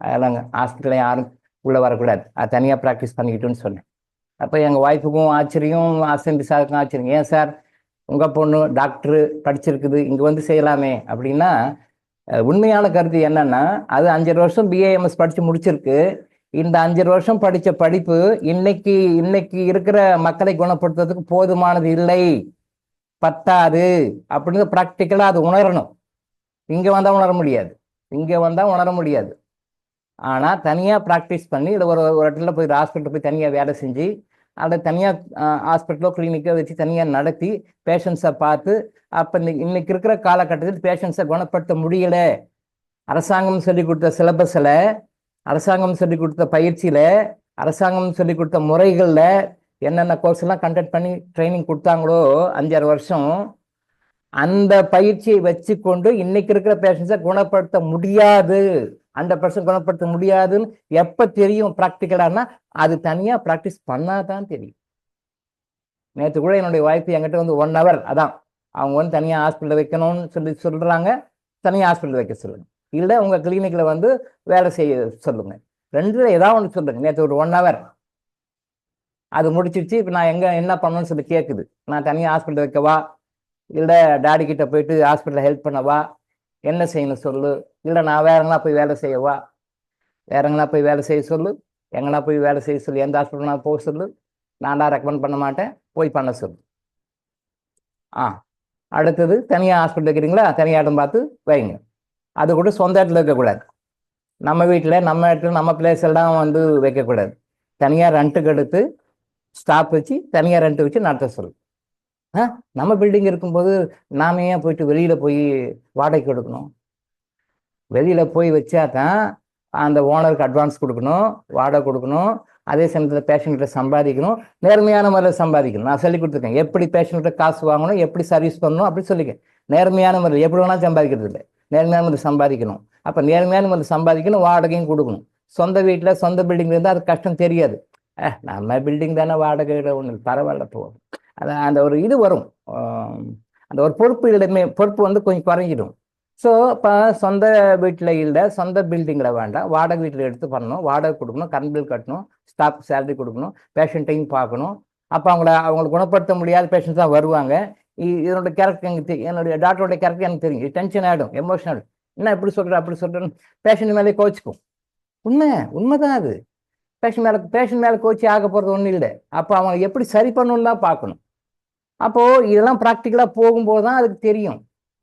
அதெல்லாம் ஹாஸ்பிட்டலில் யாரும் உள்ளே வரக்கூடாது, அது தனியாக ப்ராக்டிஸ் பண்ணிக்கிட்டுன்னு சொன்னேன். அப்போ எங்கள் ஒய்ஃபுக்கும் ஆச்சரியம், ஆஸ்திரேலியா சாருக்கும் ஆச்சரியம். ஏன் சார் உங்கள் பொண்ணு டாக்டரு படிச்சிருக்குது, இங்கே வந்து செய்யலாமே அப்படின்னா, உண்மையான கருத்து என்னன்னா, அது 5 வருஷம் BAMS படித்து முடிச்சிருக்கு. இந்த 5 வருஷம் படித்த படிப்பு இன்னைக்கு இருக்கிற மக்களை குணப்படுத்துறதுக்கு போதுமானது இல்லை, பத்தாது அப்படின்னு ப்ராக்டிக்கலாக அது உணரணும். இங்கே வந்தால் உணர முடியாது. ஆனால் தனியாக ப்ராக்டிஸ் பண்ணி இல்லை ஒரு ஒரு இடத்துல போய் ஹாஸ்பிட்டல் போய் தனியாக வேலை செஞ்சு அதை தனியாக ஹாஸ்பிட்டலோ கிளினிக்கோ வச்சு தனியாக நடத்தி பேஷண்ட்ஸை பார்த்து அப்போ இன்னைக்கு இருக்கிற காலகட்டத்தில் பேஷண்ட்ஸை குணப்படுத்த முடியல. அரசாங்கம் சொல்லி கொடுத்த சிலபஸில், அரசாங்கம் சொல்லி கொடுத்த பயிற்சியில், அரசாங்கம் சொல்லி கொடுத்த முறைகளில் என்னென்ன கோர்ஸ் எல்லாம் கண்டக்ட் பண்ணி ட்ரைனிங் கொடுத்தாங்களோ 5-6 வருஷம், அந்த பயிற்சியை வச்சு கொண்டு இன்னைக்கு இருக்கிற பேஷண்ட்ஸை குணப்படுத்த முடியாது, 100% குணப்படுத்த முடியாதுன்னு எப்போ தெரியும் ப்ராக்டிக்கலானா? அது தனியாக ப்ராக்டிஸ் பண்ணாதான் தெரியும். நேற்று கூட என்னுடைய வாய்ப்பு என்கிட்ட வந்து 1 hour, அதான் அவங்க வந்து தனியாக ஹாஸ்பிட்டல் வைக்கணும்னு சொல்கிறாங்க, தனியாக ஹாஸ்பிட்டல் வைக்க சொல்லுங்க, இல்லை உங்கள் கிளினிக்கில் வந்து வேலை செய்ய சொல்லுங்க, ரெண்டுல ஏதாவது ஒன்று சொல்லுங்க. நேற்று ஒரு 1 hour அது முடிச்சிருச்சு. இப்போ நான் என்ன பண்ணணும்னு சொல்லி கேட்குது. நான் தனியாக ஹாஸ்பிட்டல் வைக்கவா, இல்லை டாடி கிட்ட போயிட்டு ஹாஸ்பிட்டலில் ஹெல்ப் பண்ணவா, என்ன செய்யணும் சொல்லு, இல்லை நான் வேற எங்கன்னா போய் வேலை செய்யவா, வேற எங்கன்னா போய் வேலை செய்ய சொல்லு, எங்கன்னா போய் வேலை செய்ய சொல்லு, எந்த ஹாஸ்பிட்டல் போக சொல்லு, நான் தான் ரெக்கமெண்ட் பண்ண மாட்டேன், போய் பண்ண சொல்லு. அடுத்தது தனியாக ஹாஸ்பிட்டல் வைக்கிறீங்களா, தனியாக இடம் பார்த்து வைங்க. அது கூட சொந்த இடத்துல இருக்கக்கூடாது, நம்ம வீட்டில் நம்ம இடத்துல நம்ம பிளேஸ் எல்லாம் வந்து வைக்கக்கூடாது. தனியாக ரெண்ட்டுக்கு எடுத்து ஸ்டாப் வச்சு தனியாக ரெண்ட் வச்சு நடத்த சொல்லு. நம்ம பில்டிங் இருக்கும்போது நாம ஏன் போயிட்டு வெளியில் போய் வாடகைக்கு கொடுக்கணும்? வெளியில் போய் வச்சா தான் அந்த ஓனருக்கு அட்வான்ஸ் கொடுக்கணும், வாடகை கொடுக்கணும், அதே சமயத்தில் பேஷண்ட்கிட்ட சம்பாதிக்கணும், நேர்மையான முறையில் சம்பாதிக்கணும். நான் சொல்லி கொடுத்துருக்கேன் எப்படி பேஷண்ட்கிட்ட காசு வாங்கணும், எப்படி சர்வீஸ் பண்ணணும் அப்படி சொல்லிக்கேன். நேர்மையான முறையில் எப்படி வேணாலும் சம்பாதிக்கிறது இல்லை, நேர்மையான முறையில் சம்பாதிக்கணும். அப்போ நேர்மையான முறையில் சம்பாதிக்கணும், வாடகையும் கொடுக்கணும். சொந்த வீட்டில் சொந்த பில்டிங் இருந்தால் அது கஷ்டம் தெரியாது. நம்ம பில்டிங் தானே, வாடகை ஒன்று பரவாயில்ல போகும், அந்த ஒரு இது வரும், அந்த ஒரு பொறுப்பு வந்து கொஞ்சம் குறைஞ்சிடும். ஸோ இப்போ சொந்த வீட்டில் இல்லை, சொந்த பில்டிங்கில் வேண்டாம், வாடகை வீட்டில் எடுத்து பண்ணணும், வாடகை கொடுக்கணும், கரண்ட் பில் கட்டணும், ஸ்டாஃப் சேலரி கொடுக்கணும், பேஷண்ட்டையும் பார்க்கணும். அப்போ அவங்களை குணப்படுத்த முடியாத பேஷண்ட்ஸ் தான் வருவாங்க. இதனோட கேரக்டர் எனக்கு என்னுடைய டாக்டரோட கேரக்டர் எனக்கு தெரியும். டென்ஷன் ஆகிடும், எமோஷனல், என்ன இப்படி சொல்கிறேன் அப்படி சொல்கிறேன்னு பேஷண்ட் மேலே கோச்சிக்கும். உண்மைதான் அது. பேஷண்ட் மேலே கோச்சி ஆக போகிறது ஒன்றும் இல்லை. அப்போ அவங்க எப்படி சரி பண்ணணும்னு தான் பார்க்கணும். அப்போது இதெல்லாம் ப்ராக்டிக்கலாக போகும்போது தான் அதுக்கு தெரியும்.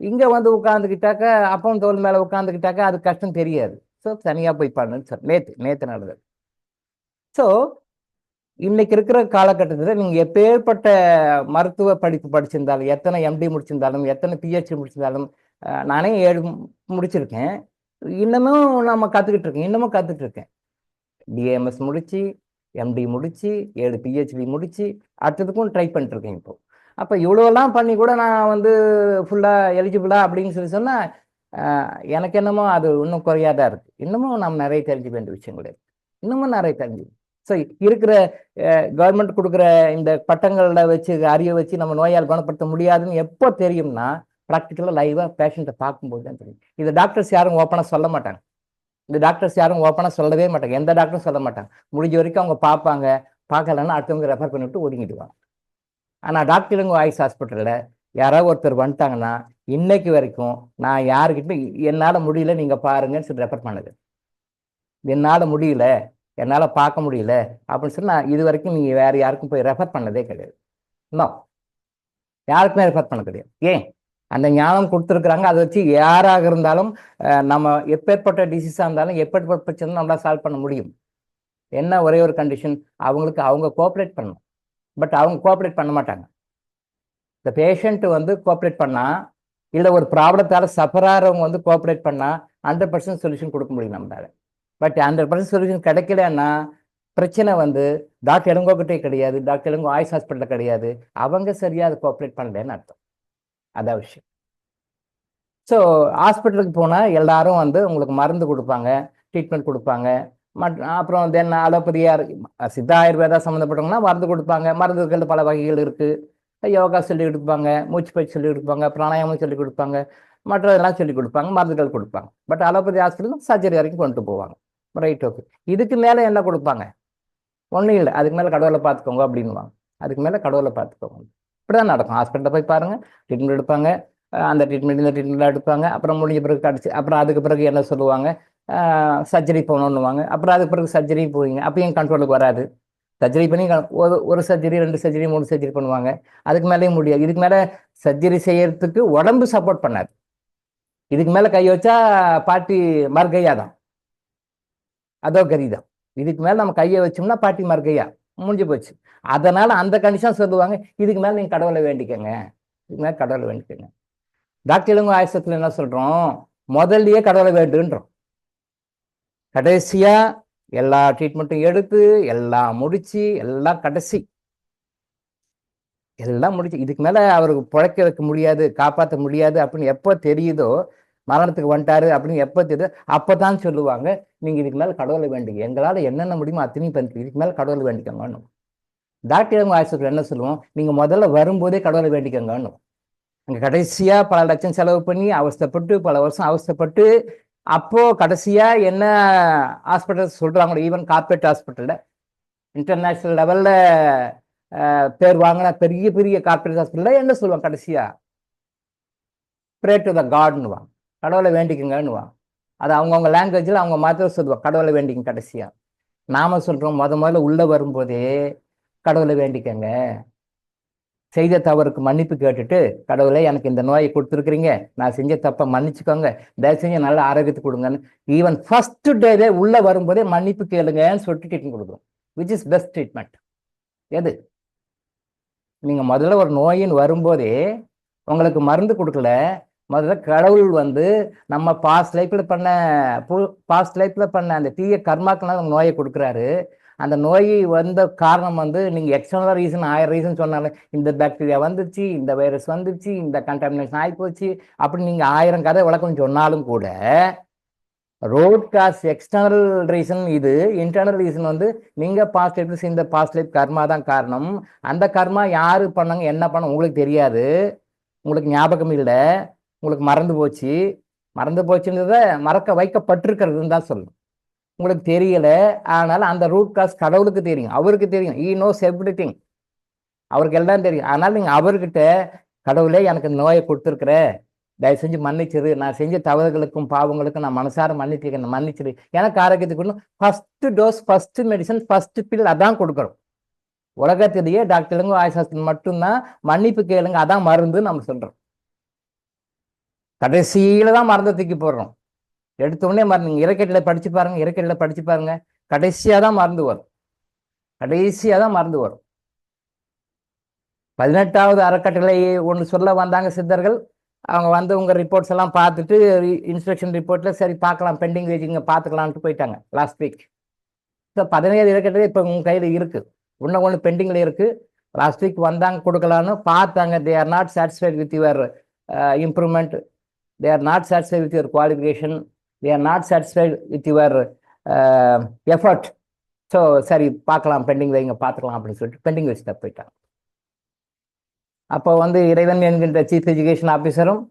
இங்கே வந்து உட்காந்துக்கிட்டாக்க, அப்பவும் தோல் மேலே உட்காந்துக்கிட்டாக்க அது கஷ்டம் தெரியாது. ஸோ தனியாக போய் பண்ணுன்னு சார் நேற்று நடந்தது. ஸோ இன்னைக்கு இருக்கிற காலகட்டத்தில் நீங்கள் எப்பேற்பட்ட மருத்துவ படிப்பு படிச்சிருந்தாலும், எத்தனை எம்டி முடிச்சிருந்தாலும், எத்தனை பிஹெச்டி முடிச்சிருந்தாலும், நானே 7 முடிச்சிருக்கேன், இன்னமும் நம்ம கற்றுக்கிட்டு இருக்கேன். டிஎம்எஸ் முடிச்சு, எம்டி முடிச்சு, 7 பிஹெச்டி முடிச்சு, அடுத்ததுக்கும் ட்ரை பண்ணிட்டு இருக்கேன் இப்போ. அப்போ இவ்வளோலாம் பண்ணி கூட நான் வந்து ஃபுல்லாக எலிஜிபிளா அப்படின்னு சொன்னால் எனக்கு என்னமோ அது இன்னும் குறையாதான் இருக்குது. இன்னமும் நம்ம நிறைய தெரிஞ்சுக்க வேண்டிய விஷயங்கள் இருக்குது, இன்னமும் நிறைய தெரிஞ்சு. ஸோ இருக்கிற கவர்மெண்ட் கொடுக்குற இந்த பட்டங்களில் வச்சு அறிவை வச்சு நம்ம நோயால் குணப்படுத்த முடியாதுன்னு எப்போ தெரியும்னா, ப்ராக்டிக்கலாக லைவாக பேஷண்ட்டை பார்க்கும்போது தான் தெரியும். இது டாக்டர்ஸ் யாரும் ஓப்பனாக சொல்ல மாட்டாங்க, சொல்லவே மாட்டாங்க, எந்த டாக்டரும் சொல்ல மாட்டாங்க. முடிஞ்ச வரைக்கும் அவங்க பார்ப்பாங்க, பார்க்கலன்னா அடுத்தவங்க ரெஃபர் பண்ணிவிட்டு ஒதுங்கிடுவாங்க. ஆனால் டாக்டருங்க வாய்ஸ் ஹாஸ்பிட்டலில் யாராவது ஒருத்தர் வந்துட்டாங்கன்னா இன்னைக்கு வரைக்கும் நான் யாருக்கிட்ட என்னால் முடியல நீங்கள் பாருங்கன்னு சொல்லி ரெஃபர் பண்ணுது. என்னால் முடியல, என்னால் பார்க்க முடியல அப்படின்னு சொல்லி நான் இது வரைக்கும் நீங்கள் வேறு யாருக்கும் போய் ரெஃபர் பண்ணதே கிடையாது. இன்னும் யாருக்குமே ரெஃபர் பண்ண கிடையாது. ஏன்? அந்த ஞானம் கொடுத்துருக்குறாங்க. அதை வச்சு யாராக இருந்தாலும் நம்ம எப்பேற்பட்ட டிசீஸாக இருந்தாலும் எப்பேற்பட்ட பிரச்சனை நம்மளால் சால்வ் பண்ண முடியும். என்ன ஒரே ஒரு கண்டிஷன், அவங்களுக்கு அவங்க கோஆப்ரேட் பண்ணணும். பட் அவங்க கோஆப்ரேட் பண்ண மாட்டாங்க. இந்த பேஷண்ட் வந்து கோஆப்ரேட் பண்ணால், இல்லை ஒரு ப்ராப்ளத்தால் சஃபராகிறவங்க வந்து கோஆப்ரேட் பண்ணால் 100% சொல்யூஷன் கொடுக்க முடியும் நம்மளால. பட் 100% சொல்யூஷன் கிடைக்கலன்னா பிரச்சனை வந்து டாக்டர் இளங்கோக்கிட்டே கிடையாது, டாக்டர் இளங்கோ ஆயுஷ் ஹாஸ்பிட்டலில் கிடையாது, அவங்க சரியாக அதை கோஆப்ரேட் பண்ணலன்னு அர்த்தம். அதான் விஷயம். ஸோ ஹாஸ்பிட்டலுக்கு போனால் எல்லாரும் வந்து உங்களுக்கு மருந்து கொடுப்பாங்க, ட்ரீட்மெண்ட் கொடுப்பாங்க. அப்புறம் தென் அலோபதியாக சித்தா ஆயுர்வேதா சம்மந்தப்பட்டவங்கன்னா மருந்து கொடுப்பாங்க. மருந்துகள் பல வகைகள் இருக்குது. யோகா சொல்லி கொடுப்பாங்க, மூச்சு பயிற்சி சொல்லி கொடுப்பாங்க, பிராணாயாமம் சொல்லி கொடுப்பாங்க, மற்றதெல்லாம் சொல்லி கொடுப்பாங்க, மருந்துகள் கொடுப்பாங்க. பட் அலோபதி ஹாஸ்பிட்டல் சர்ஜரி வரைக்கும் கொண்டு போவாங்க. Right, okay. இதுக்கு மேலே என்ன கொடுப்பாங்க? ஒன்றும் இல்லை, அதுக்கு மேலே கடவுளை பார்த்துக்கோங்க அப்படின்வாங்க. அதுக்கு மேலே கடவுளை பார்த்துக்கோங்க. இப்படி தான் நடக்கும். ஹாஸ்பிட்டலில் போய் பாருங்கள், ட்ரீட்மெண்ட் எடுப்பாங்க, அந்த ட்ரீட்மெண்ட் இந்த ட்ரீட்மெண்ட்லாம் எடுப்பாங்க. அப்புறம் முடிஞ்ச பிறகு கிடச்சி அப்புறம் அதுக்கு பிறகு என்ன சொல்லுவாங்க, சர்ஜரி போகணுன்னுவாங்க. அப்புறம் அதுக்கு பிறகு சர்ஜரி போவீங்க, அப்பயும் கண்ட்ரோலுக்கு வராது. சர்ஜரி பண்ணி ஒரு சர்ஜரி 2 சர்ஜரி 3 சர்ஜரி பண்ணுவாங்க. அதுக்கு மேலேயும் முடியாது. இதுக்கு மேலே சர்ஜரி செய்யறதுக்கு உடம்பு சப்போர்ட் பண்ணாது. இதுக்கு மேலே கை வச்சா பாட்டி மறுகையா தான். அதோ கரிதான். இதுக்கு மேல நம்ம கையை வச்சோம்னா பாட்டி மார் கையா முடிஞ்சு போச்சு. அதனால அந்த கண்டிஷன் சொல்லுவாங்க, இதுக்கு மேல நீங்க கடவுளை வேண்டிக்கங்க, இதுக்கு மேல கடவுளை வேண்டிக்கங்க. டாக்டர் இளங்கோ ஆயுசத்துல என்ன சொல்றோம், முதல்லயே கடவுளை வேண்டுன்றோம். கடைசியா எல்லா ட்ரீட்மெண்ட்டும் எடுத்து எல்லாம் முடிச்சு எல்லாம் கடைசி எல்லாம் முடிச்சு இதுக்கு மேல அவருக்கு பிழைக்க வைக்க முடியாது, காப்பாற்ற முடியாது அப்படின்னு எப்போ தெரியுதோ, மரணத்துக்கு வந்துட்டாரு அப்படின்னு எப்போ தெரியுதோ அப்பதான் சொல்லுவாங்க, நீங்க இதுக்கு மேல கடவுளை வேண்டிங்க, எங்களால என்னென்ன முடியுமோ அத்தனையும் பண்ணி இதுக்கு மேல கடவுளை வேண்டிக்கோங்க. டாக்டர் இளங்கோ ஆயுசத்துல என்ன சொல்லுவோம், நீங்க முதல்ல வரும்போதே கடவுளை வேண்டிக்கோங்க. அங்க கடைசியா பல லட்சம் செலவு பண்ணி அவஸ்தைப்பட்டு பல வருஷம் அவஸ்தைப்பட்டு அப்போ கடைசியா என்ன ஹாஸ்பிட்டல் சொல்றாங்களோ, ஈவன் கார்பரேட் ஹாஸ்பிட்டல்ல இன்டர்நேஷனல் லெவல்ல பேர் வாங்கின பெரிய பெரிய கார்பரேட் ஹாஸ்பிட்டல்ல என்ன சொல்லுவாங்க, கடைசியா ப்ரே டு த காட்னுவாங்க, கடவுளை வேண்டிக்குங்கன்னுவாங்க. அது அவங்கவுங்க லாங்குவேஜில் அவங்க மாத்திரம் சொல்லுவாங்க, கடவுளை வேண்டிங்க. கடைசியா நாம சொல்றோம், முதல்ல உள்ள வரும்போதே கடவுளை வேண்டிக்கங்க, செய்த தவறுக்கு மன்னிப்பு கேட்டுட்டு, கடவுளை எனக்கு இந்த நோயை கொடுத்துருக்குறீங்க, நான் செஞ்ச தப்பை மன்னிச்சுக்கோங்க, தயவு செஞ்சு நல்ல ஆரோக்கியத்தை கொடுங்கன்னு ஈவன் ஃபர்ஸ்ட் டேவே உள்ள வரும்போதே மன்னிப்பு கேளுங்கன்னு சொல்லிட்டு ட்ரீட்மெண்ட் கொடுக்குறோம். Which is best treatment. எது? நீங்க முதல்ல ஒரு நோயின்னு வரும்போதே உங்களுக்கு மருந்து கொடுக்கல, முதல்ல கடவுள் வந்து நம்ம பாஸ்ட் லைஃப்ல பண்ண அந்த தீய கர்மாக்கெல்லாம் நம்ம நோயை கொடுக்குறாரு. அந்த நோய் வந்த காரணம் வந்து நீங்க எக்ஸ்டர்னல் ரீசன் 1000 ரீசன் சொன்னாலும், இந்த பாக்டீரியா வந்துச்சு, இந்த வைரஸ் வந்துச்சு, இந்த கண்டாமினேஷன் ஆகிப்போச்சு, அப்படி நீங்க 1000 கதை விளக்கம் சொன்னாலும் கூட ரோட் காஸ் எக்ஸ்டர்னல் ரீசன் இது. இன்டர்னல் ரீசன் வந்து நீங்க பாஸ்ட் லைஃப் இந்த பாஸ்ட் லைஃப் கர்மா தான் காரணம். அந்த கர்மா யாரு பண்ணாங்க, என்ன பண்ண உங்களுக்கு தெரியாது, உங்களுக்கு ஞாபகம் இல்லை, உங்களுக்கு மறந்து போச்சுன்றத மறக்க வைக்கப்பட்டிருக்கிறதுன்னு தான் சொல்லணும். உங்களுக்கு தெரியல, அதனால அந்த ரூட் காஸ் கடவுளுக்கு தெரியும், அவருக்கு தெரியும். ஈ நோஸ் எவ்ரிதிங், அவருக்கு எல்லாம் தெரியும். அதனால நீங்க அவர்கிட்ட, கடவுளே எனக்கு நோயை கொடுத்துருக்குற, தயவு செஞ்சு மன்னிச்சிரு, நான் செஞ்ச தவறுகளுக்கும் பாவங்களுக்கும் நான் மனசார மன்னிச்சிரு, எனக்கு ஆரோக்கியத்துக்கு கொடுக்கணும். First dose, first medicine, first bill அதான் கொடுக்குறோம். உலகத்திலேயே டாக்டர் இளங்கோ ஆயுசாஸ்திரி மட்டும்தான் மன்னிப்பு கேளுங்க அதான் மருந்து நம்ம சொல்றோம். கடைசியில தான் மருந்தை தூக்கி போடுறோம். எடுத்த உடனே மருந்து இறக்கெட்டில் படிச்சு பாருங்க, கடைசியா தான் மருந்து வரும். 18வது அறக்கட்டளை ஒன்று சொல்ல வந்தாங்க சித்தர்கள். அவங்க வந்து உங்க ரிப்போர்ட்ஸ் எல்லாம் பார்த்துட்டு இன்ஸ்பெக்ஷன் ரிப்போர்ட்ல சரி பார்க்கலாம், பெண்டிங் வெயிட்டிங்க பார்த்துக்கலான்ட்டு போயிட்டாங்க லாஸ்ட் வீக். ஸோ 17 அறக்கட்டளை இப்போ உங்க கையில் இருக்கு, ஒன்று பெண்டிங்ல இருக்கு. லாஸ்ட் வீக் வந்தாங்க, கொடுக்கலான்னு பார்த்தாங்க. They are not satisfied with your improvement, they are not satisfied with your qualification, they are not satisfied with your effort. So சரி பார்க்கலாம், பெண்டிங் வைங்க பார்த்துக்கலாம் அப்படின்னு சொல்லிட்டு பெண்டிங் வச்சுட்டு போயிட்டாங்க. அப்போ வந்து இறைவன் என்கின்ற சீஃப் எஜுகேஷன் ஆஃபீஸரும்,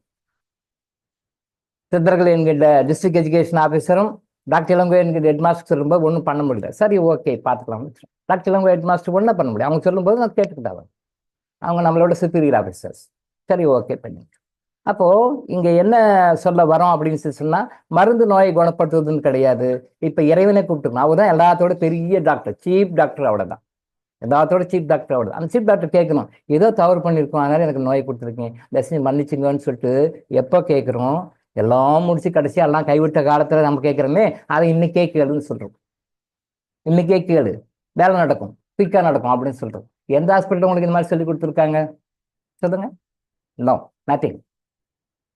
சித்தர்கள் என்கின்ற டிஸ்ட்ரிக்ட் எஜுகேஷன் ஆஃபீஸரும், டாக்டர் இளங்கோ என்கின்ற ஹெட் மாஸ்டர் சொல்லும்போது ஒன்றும் பண்ண முடியல. சரி ஓகே பார்த்துக்கலாம். டாக்டர் இளங்கோ ஹெட் மாஸ்டர் ஒன்றும் பண்ண முடியும், அவங்க சொல்லும்போது நான் கேட்டுக்கிட்டாங்க, அவங்க நம்மளோட சுப்பீரியர் ஆஃபீஸர்ஸ். சரி ஓகே பண்ணி. அப்போ இங்க என்ன சொல்ல வரோம் அப்படின்னு சொன்னா, மருந்து நோயை குணப்படுத்துவதுன்னு கிடையாது. இப்ப இறைவனை கூப்பிட்டுக்கணும், அவதான் எல்லாத்தோட பெரிய டாக்டர், சீப் டாக்டர், அவ்வளவுதான், எல்லாத்தோட சீப் டாக்டர் அவ்வளவு. அந்த சீப் டாக்டர் கேட்கணும், ஏதோ தவறு பண்ணியிருக்கோம் அதனால எனக்கு நோயை கொடுத்துருக்கீங்க, தயவுசெய்து மன்னிச்சுங்கன்னு சொல்லிட்டு எப்போ கேட்குறோம், எல்லாம் முடிச்சு கடைசியா எல்லாம் கைவிட்ட காலத்துல நம்ம கேட்கிறோமே, அதை இன்னைக்கே கேளுன்னு சொல்றோம். இன்னைக்கே கேளு, வேலை நடக்கும், குயிக்கா நடக்கும் அப்படின்னு சொல்றோம். எந்த ஹாஸ்பிட்டல் உங்களுக்கு இந்த மாதிரி சொல்லி கொடுத்துருக்காங்க சொல்லுங்க? No, nothing.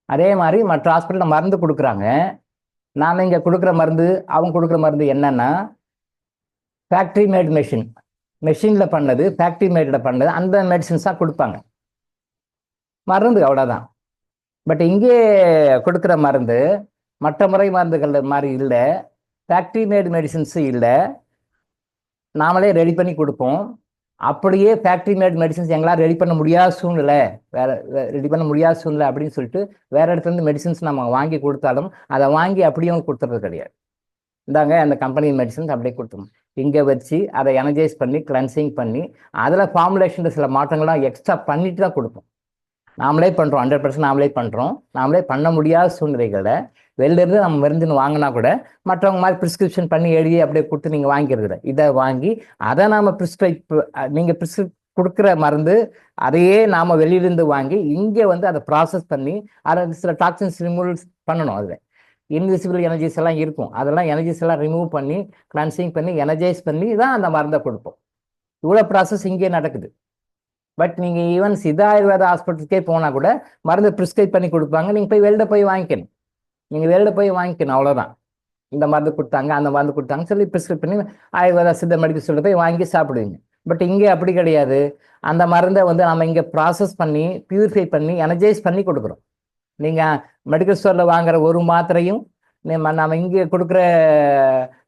அதே மாதிரி மற்ற ஹாஸ்பிட்டலில் மருந்து கொடுக்குறாங்க. நாம இங்கே கொடுக்குற மருந்து, அவங்க கொடுக்குற மருந்து என்னன்னா ஃபேக்ட்ரி மேட் மெஷினில் பண்ணது, ஃபேக்ட்ரி மேடில் பண்ணது, அந்த மெடிசின்ஸாக கொடுப்பாங்க மருந்து, அவ்வளோதான். பட் இங்கே கொடுக்குற மருந்து மற்ற முறை மருந்துகள் மாதிரி இல்லை, ஃபேக்ட்ரி மேட் மெடிசின்ஸு இல்லை, நாமளே ரெடி பண்ணி கொடுப்போம். அப்படியே ஃபேக்ட்ரி மேட் மெடிசன்ஸ் எங்களால் ரெடி பண்ண முடியாத சூழ்நிலை, ரெடி பண்ண முடியாத சூழ்நிலை அப்படின்னு சொல்லிட்டு வேற இடத்துல இருந்து மெடிசன்ஸ் நம்ம வாங்கி கொடுத்தாலும் அதை வாங்கி அப்படியே கொடுத்துறது கிடையாது. இந்தாங்க அந்த கம்பெனி மெடிசன்ஸ் அப்படியே கொடுத்துரும். இங்கே வச்சு அதை எனர்ஜைஸ் பண்ணி கிளன்சிங் பண்ணி அதில் ஃபார்முலேஷன் சில மாற்றங்கள்லாம் எக்ஸ்ட்ரா பண்ணிட்டு தான் கொடுப்போம். நாமளே பண்ணுறோம், 100% நாமளே பண்ணுறோம். நாமளே பண்ண முடியாத சூழ்நிலைகளை வெளிலேருந்து நம்ம மருந்துன்னு வாங்கினா கூட மற்றவங்க மாதிரி ப்ரிஸ்கிரிப்ஷன் பண்ணி எழுதி அப்படியே கொடுத்து நீங்கள் வாங்கிக்கிறது. இதை வாங்கி அதை நாம் நீங்கள் கொடுக்குற மருந்து அதையே நாம் வெளியிலிருந்து வாங்கி இங்கே வந்து அதை ப்ராசஸ் பண்ணி அதை சில டாக்ஸின்ஸ் ரிமூவல்ஸ் பண்ணணும். அதில் இன்விசிபிள் எனர்ஜிஸ் எல்லாம் இருக்கும். அதெல்லாம் எனர்ஜிஸ் எல்லாம் ரிமூவ் பண்ணி கிளன்சிங் பண்ணி எனர்ஜைஸ் பண்ணி தான் அந்த மருந்தை கொடுப்போம். இவ்வளோ ப்ராசஸ் இங்கே நடக்குது. பட் நீங்கள் ஈவன் சித்தா ஆயுர்வேத ஹாஸ்பிட்டலுக்கே போனால் கூட மருந்து ப்ரிஸ்கிரைப் பண்ணி கொடுப்பாங்க. நீங்கள் போய் வெளில போய் வாங்கிக்கணும். நீங்கள் வெளில போய் வாங்கிக்கணும், அவ்வளோதான். இந்த மருந்து கொடுத்தாங்க, அந்த மருந்து கொடுத்தாங்க சொல்லி ப்ரிஸ்கிரைப் பண்ணி ஆயுர்வேதா சித்த மெடிக்கல் ஸ்டோரில் போய் வாங்கி சாப்பிடுவீங்க. பட் இங்கே அப்படி கிடையாது. அந்த மருந்தை வந்து நம்ம இங்கே ப்ராசஸ் பண்ணி பியூரிஃபை பண்ணி எனர்ஜைஸ் பண்ணி கொடுக்குறோம். நீங்கள் மெடிக்கல் ஸ்டோரில் வாங்குற ஒரு மாத்திரையும் நம்ம இங்கே கொடுக்குற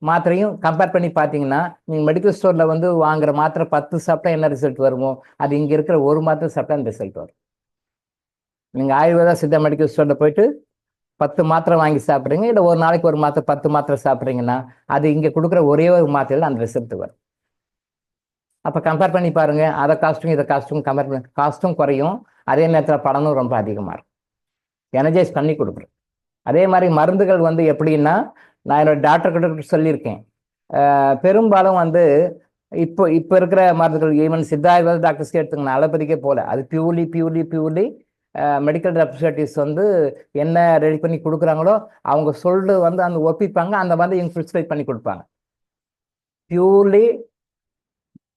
மாத்திரையும் கம்பேர் பண்ணி பார்த்தீங்கன்னா, நீங்கள் மெடிக்கல் ஸ்டோரில் வந்து வாங்குற மாத்திரை 10 சாப்பிட்டா என்ன ரிசல்ட் வருமோ, அது இங்கே இருக்கிற ஒரு மாத்திரை சாப்பிட்டா அந்த ரிசல்ட் வரும். நீங்கள் ஆயுர்வேதா சித்தா மெடிக்கல் ஸ்டோரில் போயிட்டு 10 மாத்திரை வாங்கி சாப்பிட்றீங்க, இல்லை ஒரு நாளைக்கு ஒரு மாத்திரை 10 மாத்திரை சாப்பிட்றீங்கன்னா, அது இங்கே கொடுக்குற ஒரே ஒரு மாத்திரையில் அந்த ரிசல்ட் வரும். அப்போ கம்பேர் பண்ணி பாருங்கள், அதை காஸ்ட்டும் இதை காஸ்ட்டும் கம்பேர் பண்ணி காஸ்ட்டும் குறையும், அதே நேரத்தில் பலனும் ரொம்ப அதிகமாக இருக்கும். எனர்ஜைஸ் பண்ணி கொடுக்குறோம். அதே மாதிரி மருந்துகள் வந்து எப்படின்னா, நான் என்னோட டாக்டர் கிட்ட சொல்லியிருக்கேன், பெரும்பாலும் வந்து இப்போ இருக்கிற மருந்துகள் ஈவன் சித்தாயுர்வேத டாக்டர்ஸ்க்கே எடுத்துக்கணும், அலோபதிக்கே போல, அது பியூர்லி மெடிக்கல் ரெப்ரஸன்டேட்டிவ்ஸ் வந்து என்ன ரெடி பண்ணி கொடுக்குறாங்களோ அவங்க சொல்லிட்டு வந்து அந்த ஒப்பிப்பாங்க, அந்த வந்து இவங்க ப்ரிஸ்கிரைப் பண்ணி கொடுப்பாங்க. பியூர்லி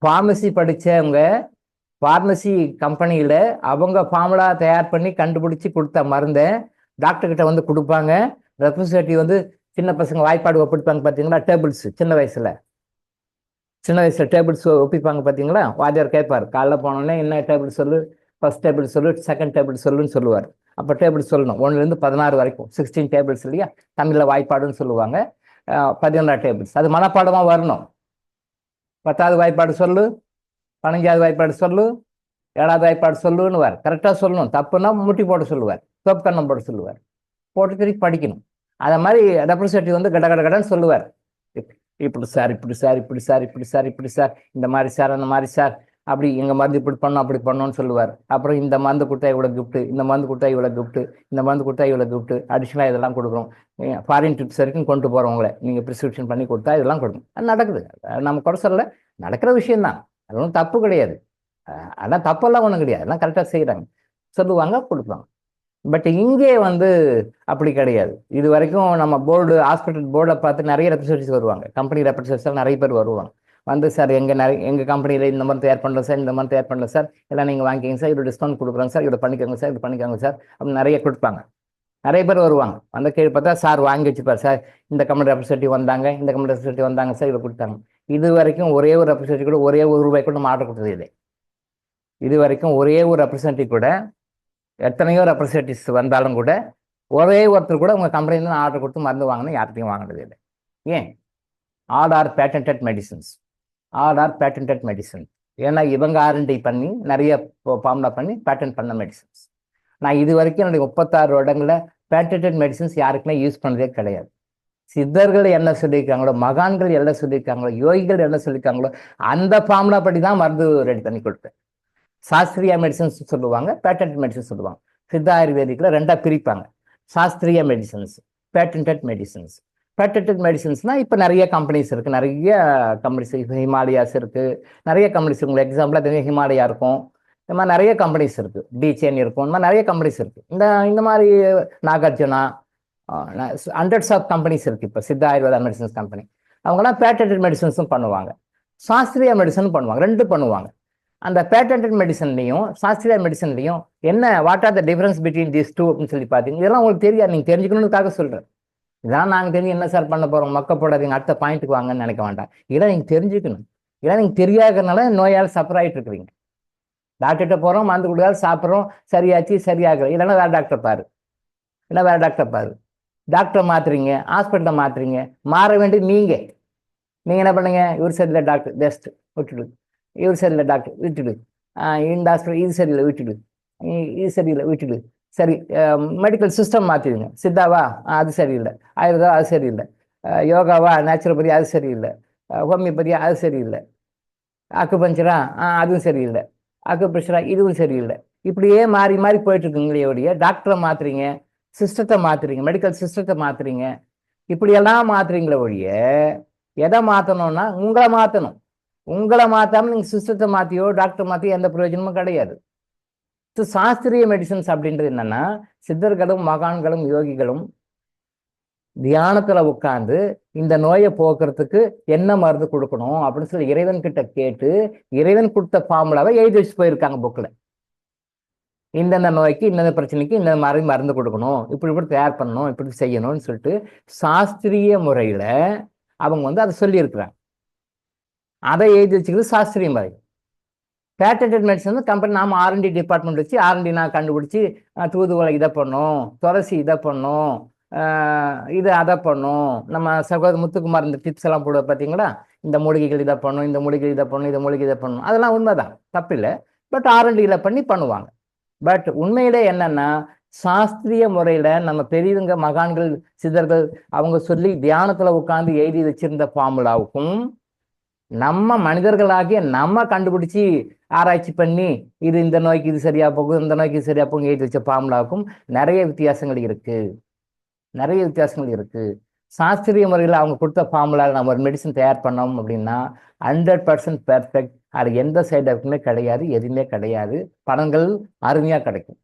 ஃபார்மசி படித்தவங்க ஃபார்மசி கம்பெனியில் அவங்க ஃபார்முலா தயார் பண்ணி கண்டுபிடிச்சி கொடுத்த மருந்தை டாக்டர்கிட்ட வந்து கொடுப்பாங்க. ரெப்ரஸன்டேட்டிவ் வந்து சின்ன பசங்க வாய்ப்பாடு ஒப்பிப்பாங்க பார்த்தீங்களா, டேபிள்ஸ் சின்ன வயசில் டேபிள்ஸ் ஒப்பிப்பாங்க பார்த்தீங்களா. வாத்தியார் கேட்பார், காலைல போனோடனே என்ன டேபிள் சொல்லு, ஃபர்ஸ்ட் டேபிள் சொல்லு, செகண்ட் டேபிள் சொல்லுன்னு சொல்லுவார். அப்போ டேபிள் சொல்லணும் 1லேருந்து 16 வரைக்கும், 16 டேபிள்ஸ் இல்லையா, தமிழில் வாய்ப்பாடுன்னு சொல்லுவாங்க. 16 டேபிள்ஸ் அது மனப்பாடமாக வரணும். 10வது வாய்ப்பாடு சொல்லு, 15வது வாய்ப்பாடு சொல்லு, 7வது வாய்ப்பாடு சொல்லுன்னு வார், கரெக்டாக சொல்லணும். தப்புன்னா முட்டி போட சொல்லுவார், சோப் கண்ணம் போட சொல்லுவார், போட்டு திருப்பி படிக்கணும். அதை மாதிரி ரெப்ரஸன்டேட்டிவ் வந்து கடன்னு சொல்லுவார், இப்படி சார் இப்படி சார் இப்படி சார் இப்படி சார் இப்படி சார், இந்த மாதிரி சார் அந்த மாதிரி சார், அப்படி எங்கள் மருந்து இப்படி பண்ணோம் அப்படி பண்ணோன்னு சொல்லுவார். அப்புறம் இந்த மருந்து கொடுத்தா இவ்வளோ கிஃப்ட்டு, இந்த மருந்து கொடுத்தா இவ்வளோ கிஃப்ட்டு, இந்த மருந்து கொடுத்தா இவ்வளோ கிஃப்ட்டு, அடிஷ்னலாக இதெல்லாம் கொடுக்குறோம், ஃபாரின் ட்ரிப்ஸ் வரைக்கும் கொண்டு போகிறவங்கள நீங்கள் ப்ரிஸ்கிரிப்ஷன் பண்ணி கொடுத்தா இதெல்லாம் கொடுக்கும். அது நடக்குது, நம்ம குறை சொல்ல, நடக்கிற விஷயம்தான், அது ஒன்றும் தப்பு கிடையாது. அதெல்லாம் தப்பெல்லாம் ஒன்றும் கிடையாது, எல்லாம் கரெக்டாக செய்கிறாங்க, சொல்லுவாங்க, கொடுப்பாங்க. பட் இங்கே வந்து அப்படி கிடையாது. இது வரைக்கும் நம்ம ஹாஸ்பிட்டல் போர்டை பார்த்து நிறைய ரெப்ரஸன்டேட்டிவ்ஸ் வருவாங்க, கம்பெனி ரெப்ரஸன்டேட்டிவ்ஸ் நிறைய பேர் வருவாங்க. வந்து சார் எங்கள் கம்பெனியில் இந்த மாதிரி தயார் பண்ணல சார், இந்த மாதிரி தயார் பண்ணல சார், எல்லாம் நீங்கள் வாங்கிக்கிங்க சார், இவ்வளோ டிஸ்கவுண்ட் கொடுக்குறாங்க சார், இவ்வளோ பண்ணிக்கோங்க சார், இது பண்ணிக்கோங்க சார் அப்படின்னு நிறைய கொடுப்பாங்க. நிறைய பேர் வருவாங்க. வந்து கேள்வி பார்த்தா சார் வாங்கி வச்சுப்பார், சார் இந்த கம்பெனி ரெப்ரஸன்டேட்டிவ் வந்தாங்க, இந்த கம்பெனி ரெப்ரஸன்டேட்டிவ் வந்தாங்க சார், இவ்வளோ கொடுத்தாங்க. இது வரைக்கும் ஒரே ஒரு ரெப்ரஸன்டேட்டிவ் கூட ஒரே ₹1 கூட நம்ம ஆர்டர் கொடுத்தது இல்லை. இது வரைக்கும் ஒரே ஒரு ரெப்ரஸன்டேட்டிவ் கூட, எத்தனையோ ரெப்ரஸன்டேட்டிவ்ஸ் வந்தாலும் கூட ஒரே ஒருத்தர் கூட உங்கள் கம்பெனியில் ஆர்டர் கொடுத்து மருந்து வாங்கினா யார்கிட்டையும் வாங்கினது இல்லை. ஏன்? All are patented medicines. ஏன்னா இவங்க R&D பண்ணி நிறைய ஃபார்முலா பண்ணி பேட்டன் பண்ண மெடிசன்ஸ். நான் இது வரைக்கும் என்னுடைய 36 வருடங்களில் பேட்டன்டட் மெடிசன்ஸ் யாருக்குமே யூஸ் பண்ணதே கிடையாது. சித்தர்கள் என்ன சொல்லியிருக்காங்களோ, மகான்கள் என்ன சொல்லியிருக்காங்களோ, யோகிகள் என்ன சொல்லியிருக்காங்களோ அந்த ஃபார்முலா படி தான் மருந்து ரெடி பண்ணி கொடுப்பேன். சாஸ்திரிய மெடிசன்ஸ் சொல்லுவாங்க, பேட்டன்ட் மெடிசன்ஸ் சொல்லுவாங்க. சித்தா ஆயுர்வேதிக்கில் 2ஆக பிரிப்பாங்க, சாஸ்திரிய மெடிசன்ஸ், பேட்டன்டட் மெடிசன்ஸ். பேட்டன்ட் மெடிசன்ஸ்னால் இப்போ நிறைய கம்பெனிஸ் இருக்குது, நிறைய கம்பெனிஸ், இப்போ ஹிமாலயாஸ் இருக்குது, நிறைய கம்பெனிஸ். உங்களுக்கு எக்ஸாம்பிளாக தெரியும், ஹிமாலயா இருக்கும், இந்த மாதிரி நிறைய கம்பெனிஸ் இருக்குது, டிசைன் இருக்கும், இந்த மாதிரி நிறைய கம்பெனிஸ் இருக்குது. இந்த மாதிரி நாகார்ஜுனா, ஹண்ட்ரட்ஸ் ஆஃப் கம்பெனிஸ் இருக்குது. இப்போ சித்தா ஆயுர்வேதா மெடிசன்ஸ் கம்பெனி, அவங்களாம் பேட்டன்ட் மெடிசன்ஸும் பண்ணுவாங்க, சாஸ்திரிய மெடிசனும் பண்ணுவாங்க, 2 பண்ணுவாங்க. அந்த பேட்டன்ட் மெடிசன்லையும் சாஸ்திரிய மெடிசன்லையும் என்ன, what are the difference between these 2 அப்படின்னு சொல்லி பார்த்தீங்க. இதெல்லாம் உங்களுக்கு தெரியாது, நீங்கள் தெரிஞ்சுக்கணுக்காக சொல்கிறேன். இதெல்லாம் நாங்கள் தெரிஞ்சு என்ன சார் பண்ண போகிறோம், மக்க போடாதீங்க, அடுத்த பாயிண்ட்டுக்கு வாங்கன்னு நினைக்க வேண்டாம். இதெல்லாம் நீங்கள் தெரிஞ்சுக்கணும். இதெல்லாம் நீங்கள் தெரியாதனால நோயால் சஃபர் ஆகிட்டு இருக்கிறீங்க. டாக்டர்கிட்ட போகிறோம், மருந்து கொடுக்காது, சாப்பிட்றோம், சரியாச்சு, சரியாகல, இல்லைன்னா வேறு டாக்டர் பாரு, டாக்டரை மாற்றுறீங்க, ஹாஸ்பிட்டலை மாற்றுறீங்க. மாற வேண்டியது நீங்கள் என்ன பண்ணுங்க, இவர் சரியில்லை டாக்டர் பெஸ்ட் விட்டுடு, இவர் சரியில்லை டாக்டர் விட்டுடு, இந்த ஹாஸ்பிட்டல் இது சரியில்லை விட்டுடு, இது சரியில்லை விட்டுடு. சரி, மெடிக்கல் சிஸ்டம் மாற்றிடுங்க. சித்தாவா, அது சரியில்லை. ஆயுர்வேதா, அது சரியில்லை. யோகாவா, நேச்சுரோபதியா, அது சரியில்லை. ஹோமியோபதியா, அது சரியில்லை. அக்குபஞ்சரா, அதுவும் சரியில்லை. அக்குப்ரெஷரா, இதுவும் சரியில்லை. இப்படியே மாறி மாறி போயிட்டு இருக்குங்களே ஒழிய டாக்டரை மாற்றுறீங்க, சிஸ்டத்தை மாற்றுறீங்க, மெடிக்கல் சிஸ்டத்தை மாற்றுறீங்க, இப்படியெல்லாம் மாற்றுறீங்களே ஒழிய எதை மாற்றணும்னா உங்களை மாற்றாமல் நீங்கள் சிஸ்டத்தை மாற்றியோ டாக்டர் மாற்றியோ எந்த பிரயோஜனமும் கிடையாது. சாஸ்திரிய மெடிசன்ஸ் அப்படின்றது என்னன்னா, சித்தர்களும் மகான்களும் யோகிகளும் தியானத்துல உட்காந்து இந்த நோயை போக்குறதுக்கு என்ன மருந்து கொடுக்கணும் அப்படின்னு சொல்லி இறைவன் கிட்ட கேட்டு இறைவன் கொடுத்த ஃபார்முலாவை எழுதி வச்சு போயிருக்காங்க புக்கில். இந்தந்த நோய்க்கு இந்தந்த பிரச்சனைக்கு இந்த மாதிரி மருந்து கொடுக்கணும், இப்படி இப்படி தயார் பண்ணணும், இப்படி செய்யணும்னு சொல்லிட்டு சாஸ்திரிய முறையில அவங்க வந்து அதை சொல்லியிருக்கிறாங்க. அதை எழுதி வச்சுக்கிறது சாஸ்திரிய முறை. பேட்டன்ட் மெடிசன் வந்து கம்பெனி நாம R&D டிபார்ட்மெண்ட் வச்சு R&D நான் கண்டுபிடிச்சி தூதுவளை இதை பண்ணும், துளசி இதை பண்ணும், இது அதை பண்ணும். நம்ம சகோதர முத்துக்குமார் இந்த டிப்ஸ் எல்லாம் போடுவ பார்த்தீங்களா, இந்த மூலிகைகள் இதை பண்ணும், இந்த மூலிகை இதை பண்ணும், இந்த மூலிகை இதை பண்ணும், அதெல்லாம் உண்மைதான், தப்பில்லை. பட் R&Dயில் பண்ணி பண்ணுவாங்க. பட் உண்மையிலே என்னன்னா சாஸ்திரிய முறையில நம்ம பெரியவங்க மகான்கள் சித்தர்கள் அவங்க சொல்லி தியானத்துல உட்கார்ந்து எழுதி வச்சிருந்த ஃபார்முலாவுக்கும் நம்ம மனிதர்களாகிய நம்ம கண்டுபிடிச்சி ஆராய்ச்சி பண்ணி இது இந்த நோய்க்கு இது சரியா போகும், இந்த நோய்க்கு இது சரியா போகும் எழுதி வச்ச ஃபார்முலாவுக்கும் நிறைய வித்தியாசங்கள் இருக்கு. சாஸ்திரிய முறையில் அவங்க கொடுத்த ஃபார்முலாவில் நம்ம ஒரு மெடிசன் தயார் பண்ணோம் அப்படின்னா 100% பெர்ஃபெக்ட். அது எந்த சைடு எஃபெக்ட்டுமே கிடையாது, எதுவுமே கிடையாது, பலன்கள் அருமையாக கிடைக்கும்.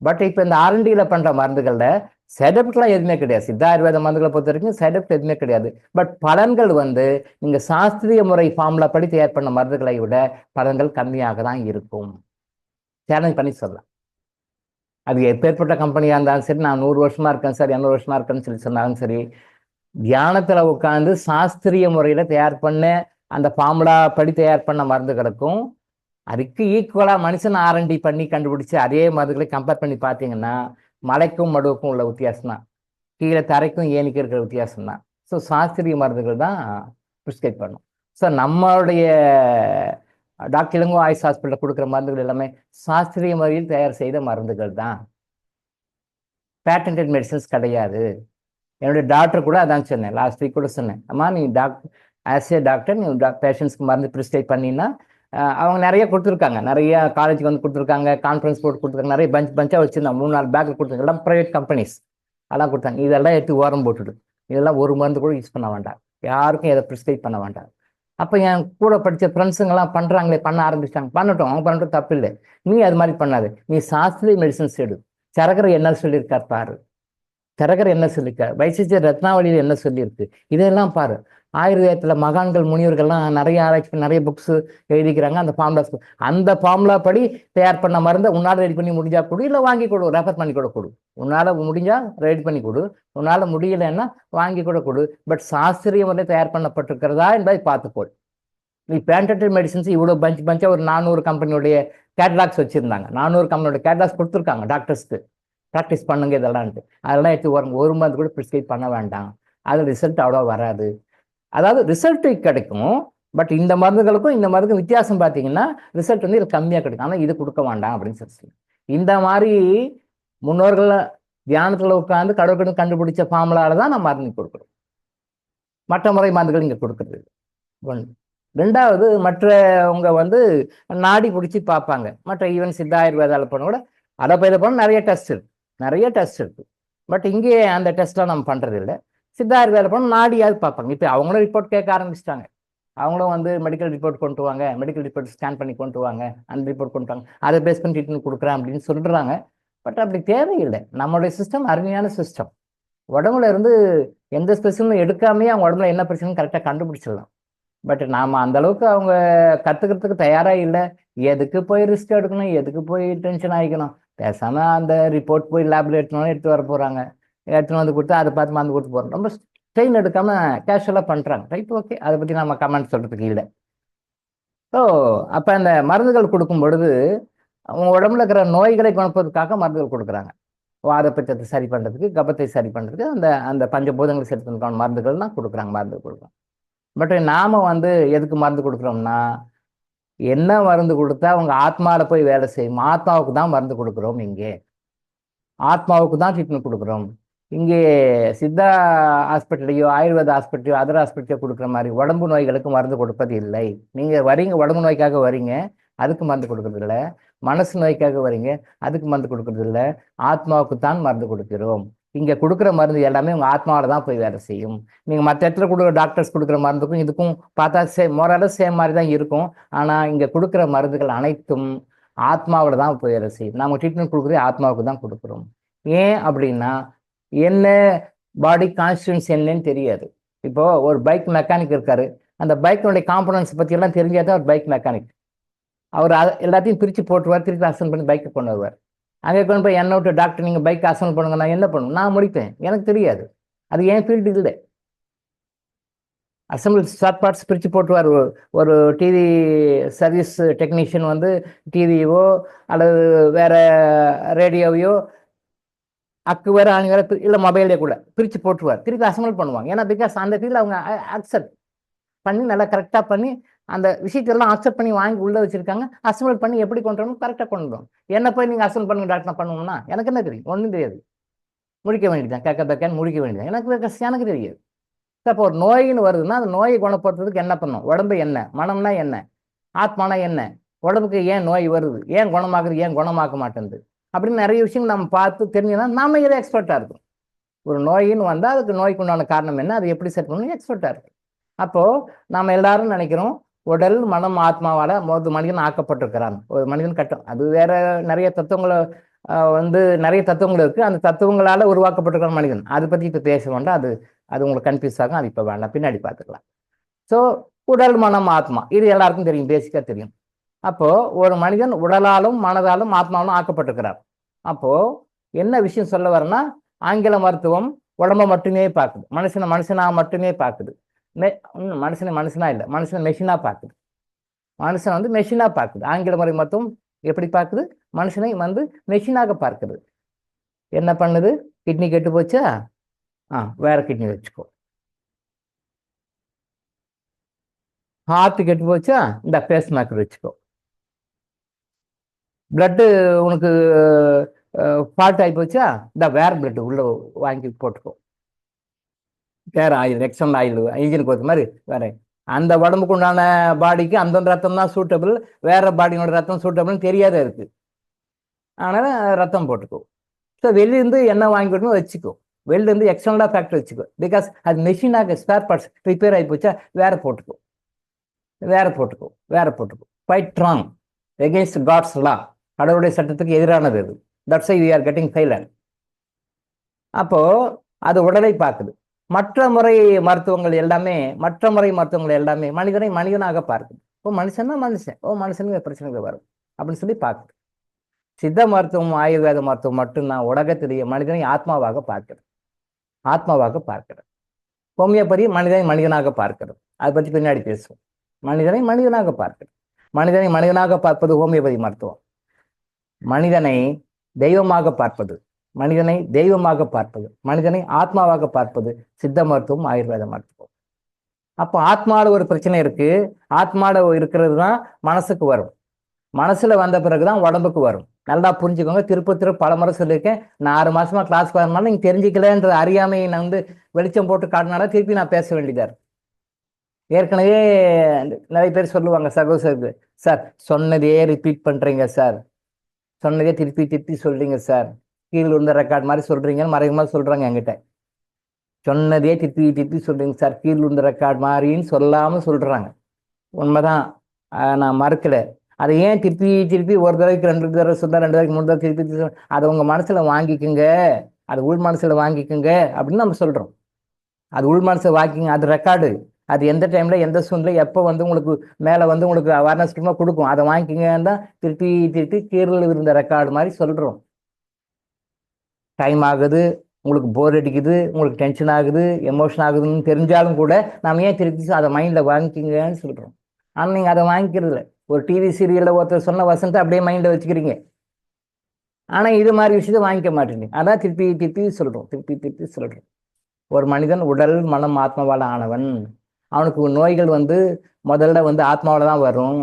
பட் இப்போ இந்த R&Dயில் பண்ணுற மருந்துகளில் சைடு எஃபெக்ட்லாம் எதுவுமே கிடையாது. சித்தா ஆயுர்வேத மருந்துகளை பொறுத்த வரைக்கும் சைடு எஃபெக்ட் எதுவுமே கிடையாது. பட் பலன்கள் வந்து நீங்கள் சாஸ்திரிய முறை ஃபார்முலா படி தயார் பண்ண மருந்துகளை விட பலன்கள் கம்மியாக தான் இருக்கும். சேலஞ்ச் பண்ணி சொல்லலாம். அது எப்பேற்பட்ட கம்பெனியாக இருந்தாலும் சரி, நான் 100 வருஷமா இருக்கேன் சார், 200 வருஷமா இருக்கேன்னு சொல்லி சொன்னாலும் சரி, தியானத்தில் உட்காந்து சாஸ்திரிய முறையில் தயார் பண்ண அந்த ஃபார்முலா படி தயார் பண்ண மருந்துகளுக்கும் அதுக்கு ஈக்குவலாக மனுஷன் R&D பண்ணி கண்டுபிடிச்சி அதே மருந்துகளை கம்பேர் பண்ணி பார்த்தீங்கன்னா மலைக்கும் மடுவுக்கும் உள்ள வித்தியாசம் தான், கீழே தரைக்கும் ஏனிக்கு இருக்கிற வித்தியாசம் தான். ஸோ சாஸ்திரிய மருந்துகள் தான் ப்ரிஸ்கிரைப் பண்ணும். ஸோ நம்மளுடைய டாக்டர் இளங்கோ ஆயுஷ் ஹாஸ்பிட்டலில் கொடுக்குற மருந்துகள் எல்லாமே சாஸ்திரிய முறையில் தயார் செய்த மருந்துகள் தான், பேட்டன்ட் மெடிசன்ஸ் கிடையாது. என்னுடைய டாக்டர் கூட அதான் சொன்னேன், லாஸ்ட் வீக் கூட சொன்னேன், அம்மா நீ ஆஸ் ஏ டாக்டர் நீ பேஷண்ட்ஸ்க்கு மருந்து ப்ரிஸ்கிரைப் பண்ணினா அவங்க நிறைய கொடுத்துருக்காங்க, நிறைய காலேஜுக்கு வந்து கொடுத்துருக்காங்க, கான்ஃபரன்ஸ் போட்டு கொடுத்துருக்காங்க, நிறைய பஞ்சாக வச்சுருந்தாங்க, 3-4 பேக்கில் கொடுத்துருக்காங்க, எல்லாம் ப்ரைவேட் கம்பெனிஸ் அதெல்லாம் கொடுத்தாங்க. இதெல்லாம் எடுத்து ஓரம் போட்டுடு, இதெல்லாம் ஒரு மருந்து கூட யூஸ் பண்ண வேண்டாம், யாருக்கும் எதை ப்ரிஸ்கிரைப் பண்ண வேண்டாம். அப்போ என் கூட படித்த ஃப்ரெண்ட்ஸுங்கெல்லாம் பண்ணுறாங்களே, பண்ண ஆரம்பிச்சிட்டாங்க, பண்ணட்டும், அவங்க பண்ணட்டும், தப்பு இல்லை, நீ அது மாதிரி பண்ணாது, நீ சாஸ்திரிய மெடிசன்ஸ் எடு. சரகரை என்ன சொல்லியிருக்கார் பாரு, சரகர் என்ன சொல்லியிருக்கார், வைசிச்சர் ரத்னாவளியில் என்ன சொல்லியிருக்கு, இதெல்லாம் பாரு. ஆயுர்வேதத்தில் மகான்கள் முனிவர்கள்லாம் நிறைய ஆராய்ச்சி நிறைய புக்ஸ் எழுதிக்கிறாங்க. அந்த ஃபார்முலா படி தயார் பண்ண மருந்தை உன்னால் ரெடி பண்ணி முடிஞ்சா கொடு, இல்லை வாங்கி கொடு, ரெஃபர் பண்ணி கூட கொடு. உன்னால் முடிஞ்சா ரெடி பண்ணி கொடு, உன்னால் முடியலைன்னா வாங்கி கூட கொடு. பட் சாஸ்திரிய முறை தயார் பண்ணப்பட்டிருக்கிறதா என்பதை பார்த்துக்கோ. நீ பேட்டன்ட் மெடிசன்ஸ் இவ்வளோ பஞ்சாக ஒரு 400 கம்பெனியோடைய கேட்டலாக்ஸ் வச்சுருந்தாங்க, 400 கம்பெனியோட கேட்டலாக்ஸ் கொடுத்துருக்காங்க டாக்டர்ஸ்க்கு, ப்ராக்டிஸ் பண்ணுங்க இதெல்லாம்ட்டு. அதெல்லாம் எடுத்து ஒரு மருந்து கூட ப்ரிஸ்கிரைப் பண்ண வேண்டாம், அது ரிசல்ட் அவ்வளோ வராது. அதாவது ரிசல்ட்டு கிடைக்கும், பட் இந்த மருந்துகளுக்கும் இந்த மருந்துக்கும் வித்தியாசம் பார்த்தீங்கன்னா ரிசல்ட் வந்து இது கம்மியாக கிடைக்கும், ஆனால் இது கொடுக்க வேண்டாம் அப்படின்னு சொல்லி. இந்த மாதிரி முன்னோர்கள் தியானத்தில் உட்காந்து கடவுள் கண்டுபிடிச்ச ஃபார்முலாவில் தான் நம்ம மருந்து கொடுக்குறோம். மற்ற முறை மருந்துகள் இங்கே கொடுக்குறது ஒன்று. ரெண்டாவது, மற்றவங்க வந்து நாடி பிடிச்சி பார்ப்பாங்க. மற்ற ஈவன் சித்தா ஆயுர்வேதாவில் பண்ண கூட அதை பண்ண நிறைய டெஸ்ட் இருக்கு. பட் இங்கே அந்த டெஸ்ட்லாம் நம்ம பண்ணுறது இல்லை. சித்தா ஆயுர்வேத பண்ண நாடியாவது பார்ப்பாங்க. இப்போ அவங்களும் ரிப்போர்ட் கேட்க ஆரம்பிச்சிட்டாங்க, அவங்களும் வந்து மெடிக்கல் ரிப்போர்ட் கொண்டு வாங்க, மெடிக்கல் ரிப்போர்ட் ஸ்கேன் பண்ணி கொண்டு வாங்க, அந்த ரிப்போர்ட் கொண்டு வாங்க, அதை பேஸ் பண்ணி ட்ரீட்மெண்ட் கொடுக்குறேன் அப்படின்னு சொல்கிறாங்க. பட் அப்படி தேவையில்லை. நம்மளுடைய சிஸ்டம் அருமையான சிஸ்டம். உடம்புல இருந்து எந்த ஸ்பெசிஃபிக்கும் எடுக்காமே அவங்க உடம்புல என்ன பிரச்சனைன்னு கரெக்டாக கண்டுபிடிச்சிடலாம். பட் நாம் அந்த அளவுக்கு அவங்க கற்றுக்கிறதுக்கு தயாராக இல்லை. எதுக்கு போய் ரிஸ்க் எடுக்கணும், எதுக்கு போய் டென்ஷன் ஆகிக்கணும், பேசாமல் அந்த ரிப்போர்ட் போய் லேபில் எடுத்து வர போகிறாங்க, எடுத்துன்னு வந்து கொடுத்து அதை பார்த்து மருந்து கொடுத்து போகிறோம். ரொம்ப ஸ்ட்ரெயின் எடுக்காமல் கேஷுவலாக பண்ணுறாங்க. ரைட், ஓகே, அதை பற்றி நம்ம கமெண்ட் சொல்கிறதுக்கு இல்லை. ஸோ அப்போ அந்த மருந்துகள் கொடுக்கும் பொழுது அவங்க உடம்புல இருக்கிற நோய்களை குணப்படுவதற்காக மருந்துகள் கொடுக்குறாங்க. வாதப்பித்தத்தை சரி பண்ணுறதுக்கு, கபத்தை சரி பண்ணுறதுக்கு, அந்த பஞ்சபூதங்களை சரி பண்ணுறதுக்கான மருந்துகள் தான் மருந்து கொடுக்குறோம். பட் நாம் வந்து எதுக்கு மருந்து கொடுக்குறோம்னா, என்ன மருந்து கொடுத்தா அவங்க ஆத்மாவில் போய் வேலை செய்யும், ஆத்மாவுக்கு தான் மருந்து கொடுக்குறோம். இங்கே ஆத்மாவுக்கு தான் ட்ரீட்மெண்ட் கொடுக்குறோம். இங்கே சித்தா ஹாஸ்பிட்டலையோ ஆயுர்வேத ஹாஸ்பிட்டலையோ அதர் ஹாஸ்பிட்டலையோ கொடுக்குற மாதிரி உடம்பு நோய்களுக்கு மருந்து கொடுப்பது இல்லை. நீங்கள் வரீங்க உடம்பு நோய்க்காக வரீங்க, அதுக்கு மருந்து கொடுக்கறது இல்லை. மனசு நோய்க்காக வரீங்க, அதுக்கு மருந்து கொடுக்கறது இல்லை. ஆத்மாவுக்கு தான் மருந்து கொடுக்கிறோம். இங்கே கொடுக்குற மருந்து எல்லாமே உங்கள் ஆத்மாவில் தான் போய் வேலை செய்யும். நீங்கள் மற்ற இடத்துல கொடுக்குற டாக்டர்ஸ் கொடுக்குற மருந்துக்கும் இதுக்கும் பார்த்தா மோரளவு சேம் மாதிரி தான் இருக்கும். ஆனால் இங்கே கொடுக்குற மருந்துகள் அனைத்தும் ஆத்மாவில் தான் போய் வேலை செய்யும். நம்ம ட்ரீட்மெண்ட் கொடுக்குறது ஆத்மாவுக்கு தான் கொடுக்குறோம். ஏன் அப்படின்னா, என்ன பாடி கான்ஸ்டியூன்ஸ் என்னன்னு தெரியாது. இப்போ ஒரு பைக் மெக்கானிக் இருக்காரு, அந்த பைக்கினுடைய காம்பனன்ட்ஸ் பற்றி எல்லாம் தெரிஞ்சாதான் ஒரு பைக் மெக்கானிக். அவர் எல்லாத்தையும் பிரித்து போட்டுருவார், திருப்பி அசன் பண்ணி பைக்கை கொண்டு வருவார். அங்கே கொண்டு போய் என்ன விட்டு டாக்டர் நீங்கள் பைக் அசன் பண்ணுங்க, நான் என்ன பண்ணுவேன்? நான் முடிப்பேன், எனக்கு தெரியாது, அது என் ஃபீல்டு இல்லை. அசம்பிள் ஸ்பாட் பார்ட்ஸ் பிரித்து போட்டுருவார். ஒரு டிவி சர்வீஸ் டெக்னீஷியன் வந்து டிவியவோ அல்லது வேற ரேடியோவையோ அக்கு வேற ஆணி வேற இல்லை மொபைலே கூட பிரித்து போட்டுருவார், திருப்பி அசம்பிள் பண்ணுவாங்க. ஏன்னா பிகாஸ் அந்த ஃபீல்டில் அவங்க அக்செப்ட் பண்ணி நல்லா கரெக்டாக பண்ணி அந்த விஷயத்தெல்லாம் அக்செப்ட் பண்ணி வாங்கி உள்ளே வச்சிருக்காங்க. அசம்பிள் பண்ணி எப்படி கொண்டு வரணும் கரெக்டாக கொண்டு வரும். என்ன போய் நீங்கள் அசம்பிள் பண்ணுங்க டாக்டர் பண்ணுவோம்னா எனக்கு என்ன தெரியும்? ஒன்றும் தெரியாது. முடிக்க வேண்டியதான், கேட்க பேக்கன்னு முடிக்க வேண்டியதான், எனக்கு தெரியாது. அப்போ ஒரு நோயின்னு வருதுன்னா அந்த நோயை குணப்படுத்துறதுக்கு என்ன பண்ணும்? உடம்பு என்ன, மனம்னா என்ன, ஆத்மானா என்ன, உடம்புக்கு ஏன் நோய் வருது, ஏன் குணமாக்குது, ஏன் குணமாக்க மாட்டேங்குது அப்படின்னு நிறைய விஷயங்கள் நம்ம பார்த்து தெரிஞ்சுன்னா நாம இதை எக்ஸ்பர்ட்டாக இருக்கும். ஒரு நோயின்னு வந்தால் அதுக்கு நோய்க்கு உண்டான காரணம் என்ன, அதை எப்படி செட் பண்ணணும் எக்ஸ்பர்ட்டாக இருக்கு. அப்போது நாம் எல்லாரும் நினைக்கிறோம் உடல் மனம் ஆத்மாவால் மனிதன் ஆக்கப்பட்டிருக்கிறான். ஒரு மனிதன் கட்டம் அது வேற நிறைய தத்துவங்களை நிறைய தத்துவங்கள் இருக்குது. அந்த தத்துவங்களால் உருவாக்கப்பட்டிருக்கிற மனிதன், அதை பற்றி இப்போ பேச வேண்டாம். அது உங்களுக்கு கன்ஃபியூஸ் ஆகும், அது இப்போ வேண்டாம், பின்னாடி பார்த்துக்கலாம். ஸோ உடல் மனம் ஆத்மா இது எல்லாருக்கும் தெரியும், பேசிக்காக தெரியும். அப்போது ஒரு மனிதன் உடலாலும் மனதாலும் ஆத்மாவும் ஆக்கப்பட்டிருக்கிறார். அப்போது என்ன விஷயம் சொல்ல வரேன்னா, ஆங்கில மருத்துவம் உடம்பை மட்டுமே பார்க்குது, மனுஷனா மட்டுமே பார்க்குது. மனுஷனா இல்லை, மனுஷனை மெஷினாக பார்க்குது. மனுஷன் வந்து மெஷினாக பார்க்குது. ஆங்கில முறை மருத்துவம் எப்படி பார்க்குது? மனுஷனை வந்து மெஷினாக பார்க்குது. என்ன பண்ணுது? கிட்னி கெட்டு போச்சா, வேற கிட்னி வச்சுக்கோ. ஹார்ட் கெட்டு போச்சா, இந்த பேஸ் மேக்கர் வச்சுக்கோ. பிளட்டு உனக்கு ஃபால்ட் ஆகி போச்சா, இந்த வேற பிளட் உள்ள வாங்கி போட்டுக்கோ. வேற ஆயில், எக்ஸ்டர்னல் ஆயில், இன்ஜினுக்கு ஒருத்த மாதிரி வேற. அந்த உடம்புக்கு உண்டான பாடிக்கு அந்த ரத்தம் தான் சூட்டபிள், வேற பாடியோட ரத்தம் சூட்டபிள்னு தெரியாத இருக்கு. அதனால ரத்தம் போட்டுக்கோ. ஸோ வெளியிருந்து என்ன வாங்கிக்கணும் வச்சுக்கோ. வெளியிருந்து எக்ஸ்டர்னலாக ஃபேக்டரி வச்சுக்கோ. பிகாஸ் அது மெஷினாக ஸ்பேர் பார்ட்ஸ் ரிப்பேர் ஆகி போச்சா, வேற போட்டுக்கோ. Fight wrong against God's law, கடவுளுடைய சட்டத்துக்கு எதிரானது அது. That's why we are getting failure. அப்போ அது உடலை பார்க்குது. மற்ற முறை மருத்துவங்கள் எல்லாமே மனிதனை மனிதனாக பார்க்குது. மனுஷனுக்கு பிரச்சனைகள் வரும் அப்படின்னு சொல்லி பார்க்குது. சித்த மருத்துவம் ஆயுர்வேத மருத்துவம் மட்டும்தான் உலகத்திலேயே மனிதனை ஆத்மாவாக பார்க்கிறது. ஹோமியோபதி மனிதனை மனிதனாக பார்க்கிறது. அதை பற்றி பின்னாடி பேசுவோம். மனிதனை மனிதனாக பார்ப்பது ஹோமியோபதி மருத்துவம். மனிதனை தெய்வமாக பார்ப்பது, மனிதனை ஆத்மாவாக பார்ப்பது சித்த மருத்துவம், ஆயுர்வேத மருத்துவம். அப்போ ஆத்மாவில் ஒரு பிரச்சனை இருக்கு. ஆத்மாவில் இருக்கிறது தான் மனசுக்கு வரும். மனசுல வந்த பிறகுதான் உடம்புக்கு வரும். நல்லா புரிஞ்சுக்கோங்க. திருப்ப பல முறை சொல்லியிருக்கேன். நான் 6 மாசமா கிளாஸ் வரனால நீங்க தெரிஞ்சுக்கலன்ற அறியாமையை நான் வந்து வெளிச்சம் போட்டு காட்டினால திருப்பி நான் பேச வேண்டியதா இருக்கு. ஏற்கனவே நிறைய பேர் சொல்லுவாங்க, சகோதரர்கள், சார் சொன்னதையே ரிப்பீட் பண்றீங்க சார், சொன்னதே திருப்பி சொல்றீங்க சார், கீழே இருந்த ரெக்கார்ட் மாதிரி சொல்றீங்கன்னு மறைமுகமாக சொல்றாங்க என்கிட்ட. சொன்னதே திருப்பி சொல்றீங்க சார், கீழே இருந்த ரெக்கார்ட் மாதிரின்னு சொல்லாமல் சொல்றாங்க. உண்மைதான், நான் மறுக்கல. அதை ஏன் திருப்பி ஒரு தடவைக்கு 2 தடவை சொல்ல, 2 தடவைக்கு 3 தடவை திருப்பி அதை உங்க மனசுல வாங்கிக்குங்க, அது உள் மனசுல வாங்கிக்குங்க அப்படின்னு நம்ம சொல்றோம். அது உள் மனசை வாங்கிங்க, அது ரெக்கார்டு. அது எந்த டைம்ல எந்த சூழ்நிலை எப்போ வந்து உங்களுக்கு மேலே வந்து உங்களுக்கு அவேர்னஸ் கொடுக்கும், அதை வாங்கிக்கிங்கன்னு தான் திருப்பி கீழே இருந்த ரெக்கார்டு மாதிரி சொல்றோம். டைம் ஆகுது, உங்களுக்கு போர் அடிக்குது, உங்களுக்கு டென்ஷன் ஆகுது, எமோஷன் ஆகுதுன்னு தெரிஞ்சாலும் கூட நம்ம ஏன் திருப்பி அதை மைண்டில் வாங்கிக்கிங்கன்னு சொல்கிறோம். ஆனால் நீங்கள் அதை வாங்கிக்கிறதுல ஒரு டிவி சீரியலில் ஒருத்தர் சொன்ன வசனத்தை அப்படியே மைண்டில் வச்சுக்கிறீங்க. ஆனால் இது மாதிரி விஷயத்தை வாங்கிக்க மாட்டேங்க. அதான் திருப்பி சொல்கிறோம். ஒரு மனிதன் உடல் மனம் ஆத்மாவால் ஆனவன். அவனுக்கு நோய்கள் வந்து முதல்ல வந்து ஆத்மாவில் தான் வரும்.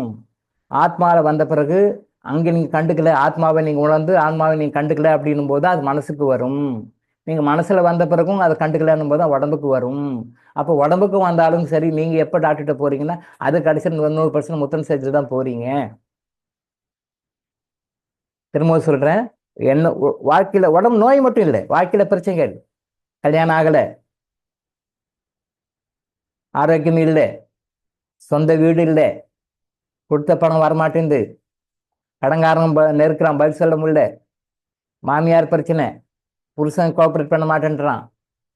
ஆத்மாவில் வந்த பிறகு அங்கே நீங்கள் கண்டுக்கல, ஆத்மாவை நீங்கள் உணர்ந்து ஆத்மாவை நீங்கள் கண்டுக்கல அப்படின்னும் போது அது மனசுக்கு வரும். நீங்கள் மனசில் வந்த பிறகும் அதை கண்டுக்கலன்னும் போது தான் உடம்புக்கு வரும். அப்போ உடம்புக்கு வந்தாலும் சரி, நீங்கள் எப்போ டாக்டர்கிட்ட போறீங்கன்னா அது கடைசியில் 100% முத்தன் சேர்த்து தான் போறீங்க. திரும்ப சொல்கிறேன், என்ன வாழ்க்கையில் உடம்பு நோய் மட்டும் இல்லை, வாழ்க்கையில் பிரச்சனைகள், கல்யாணம் ஆகலை, ஆரோக்கியம் இல்லை, சொந்த வீடு இல்லை, கொடுத்த பணம் வரமாட்டேங்குது, கடங்காரன் நெருக்கிறான், பதில் சொல்ல முடியல, மாமியார் பிரச்சனை, புருஷன் கோஆப்ரேட் பண்ண மாட்டேன்றான்,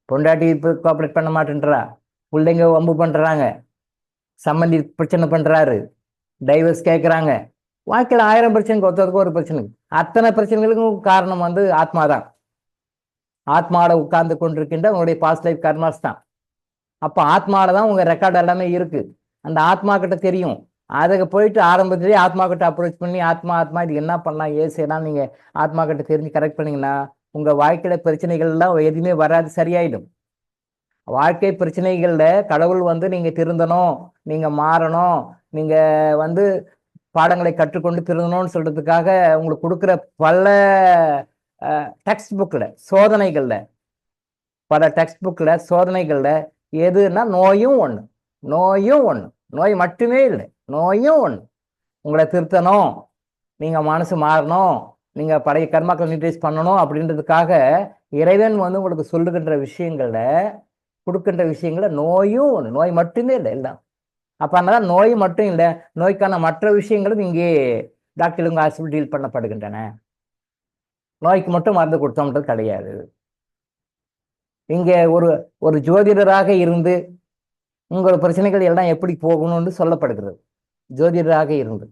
பொண்டாட்டி இப்போ கோஆப்ரேட் பண்ண மாட்டேன்றா, பிள்ளைங்க வம்பு பண்றாங்க, சம்மந்தி பிரச்சனை பண்றாரு, டைவர்ஸ் கேட்குறாங்க. வாழ்க்கையில் 1000 பிரச்சனைக்கு ஒருத்தருக்கு ஒரு பிரச்சனை. அத்தனை பிரச்சனைகளுக்கும் காரணம் வந்து ஆத்மா தான். ஆத்மாவோட உட்கார்ந்து கொண்டிருக்கின்ற உங்களுடைய பாஸ்ட் லைஃப் கர்மாஸ் தான். அப்போ ஆத்மாவில தான் உங்க ரெக்கார்டு எல்லாமே இருக்கு. அந்த ஆத்மா கிட்ட தெரியும். அதுக்கு போயிட்டு ஆரம்பத்திலேயே ஆத்மா கிட்ட அப்ரோச் பண்ணி ஆத்மா இது என்ன பண்ணலாம் ஏது செய்யலாம் நீங்க ஆத்மா கிட்ட தெரிஞ்சு கரெக்ட் பண்ணீங்கன்னா உங்க வாழ்க்கையில பிரச்சனைகள்லாம் எதுவுமே வராது, சரியாயிடும். வாழ்க்கை பிரச்சனைகள்ல கடவுள் வந்து நீங்க திருந்தணும், நீங்க மாறணும், நீங்க வந்து பாடங்களை கற்றுக்கொண்டு திருந்தணும்னு சொல்றதுக்காக உங்களுக்கு கொடுக்குற பல டெக்ஸ்ட் புக்ல சோதனைகள்ல சோதனைகள்ல எதுன்னா நோயும் ஒண்ணு, நோய் மட்டுமே இல்லை, நோயும் ஒண்ணு. உங்களை திருத்தணும், நீங்க மனசு மாறணும், நீங்க பழைய கர்மாக்கள் நியூட்ரைஸ் பண்ணணும் அப்படின்றதுக்காக இறைவன் வந்து உங்களுக்கு சொல்லுகின்ற விஷயங்கள்ல கொடுக்கின்ற விஷயங்கள்ல நோயும் ஒண்ணு, நோய் மட்டுமே இல்லை எல்லாம். அப்ப அதனால நோய் மட்டும் இல்லை, நோய்க்கான மற்ற விஷயங்களும் இங்கே டாக்டர் ஹாஸ்பிட்டல் டீல் பண்ணப்படுகின்றன. நோய்க்கு மட்டும் மருந்து கொடுத்தோம்ன்றது கிடையாது. இங்க ஒரு ஜோதிடராக இருந்து உங்கள் பிரச்சனைகள் எல்லாம் எப்படி போகணும்னு சொல்லப்படுகிறது. ஜோதிடராக இருந்து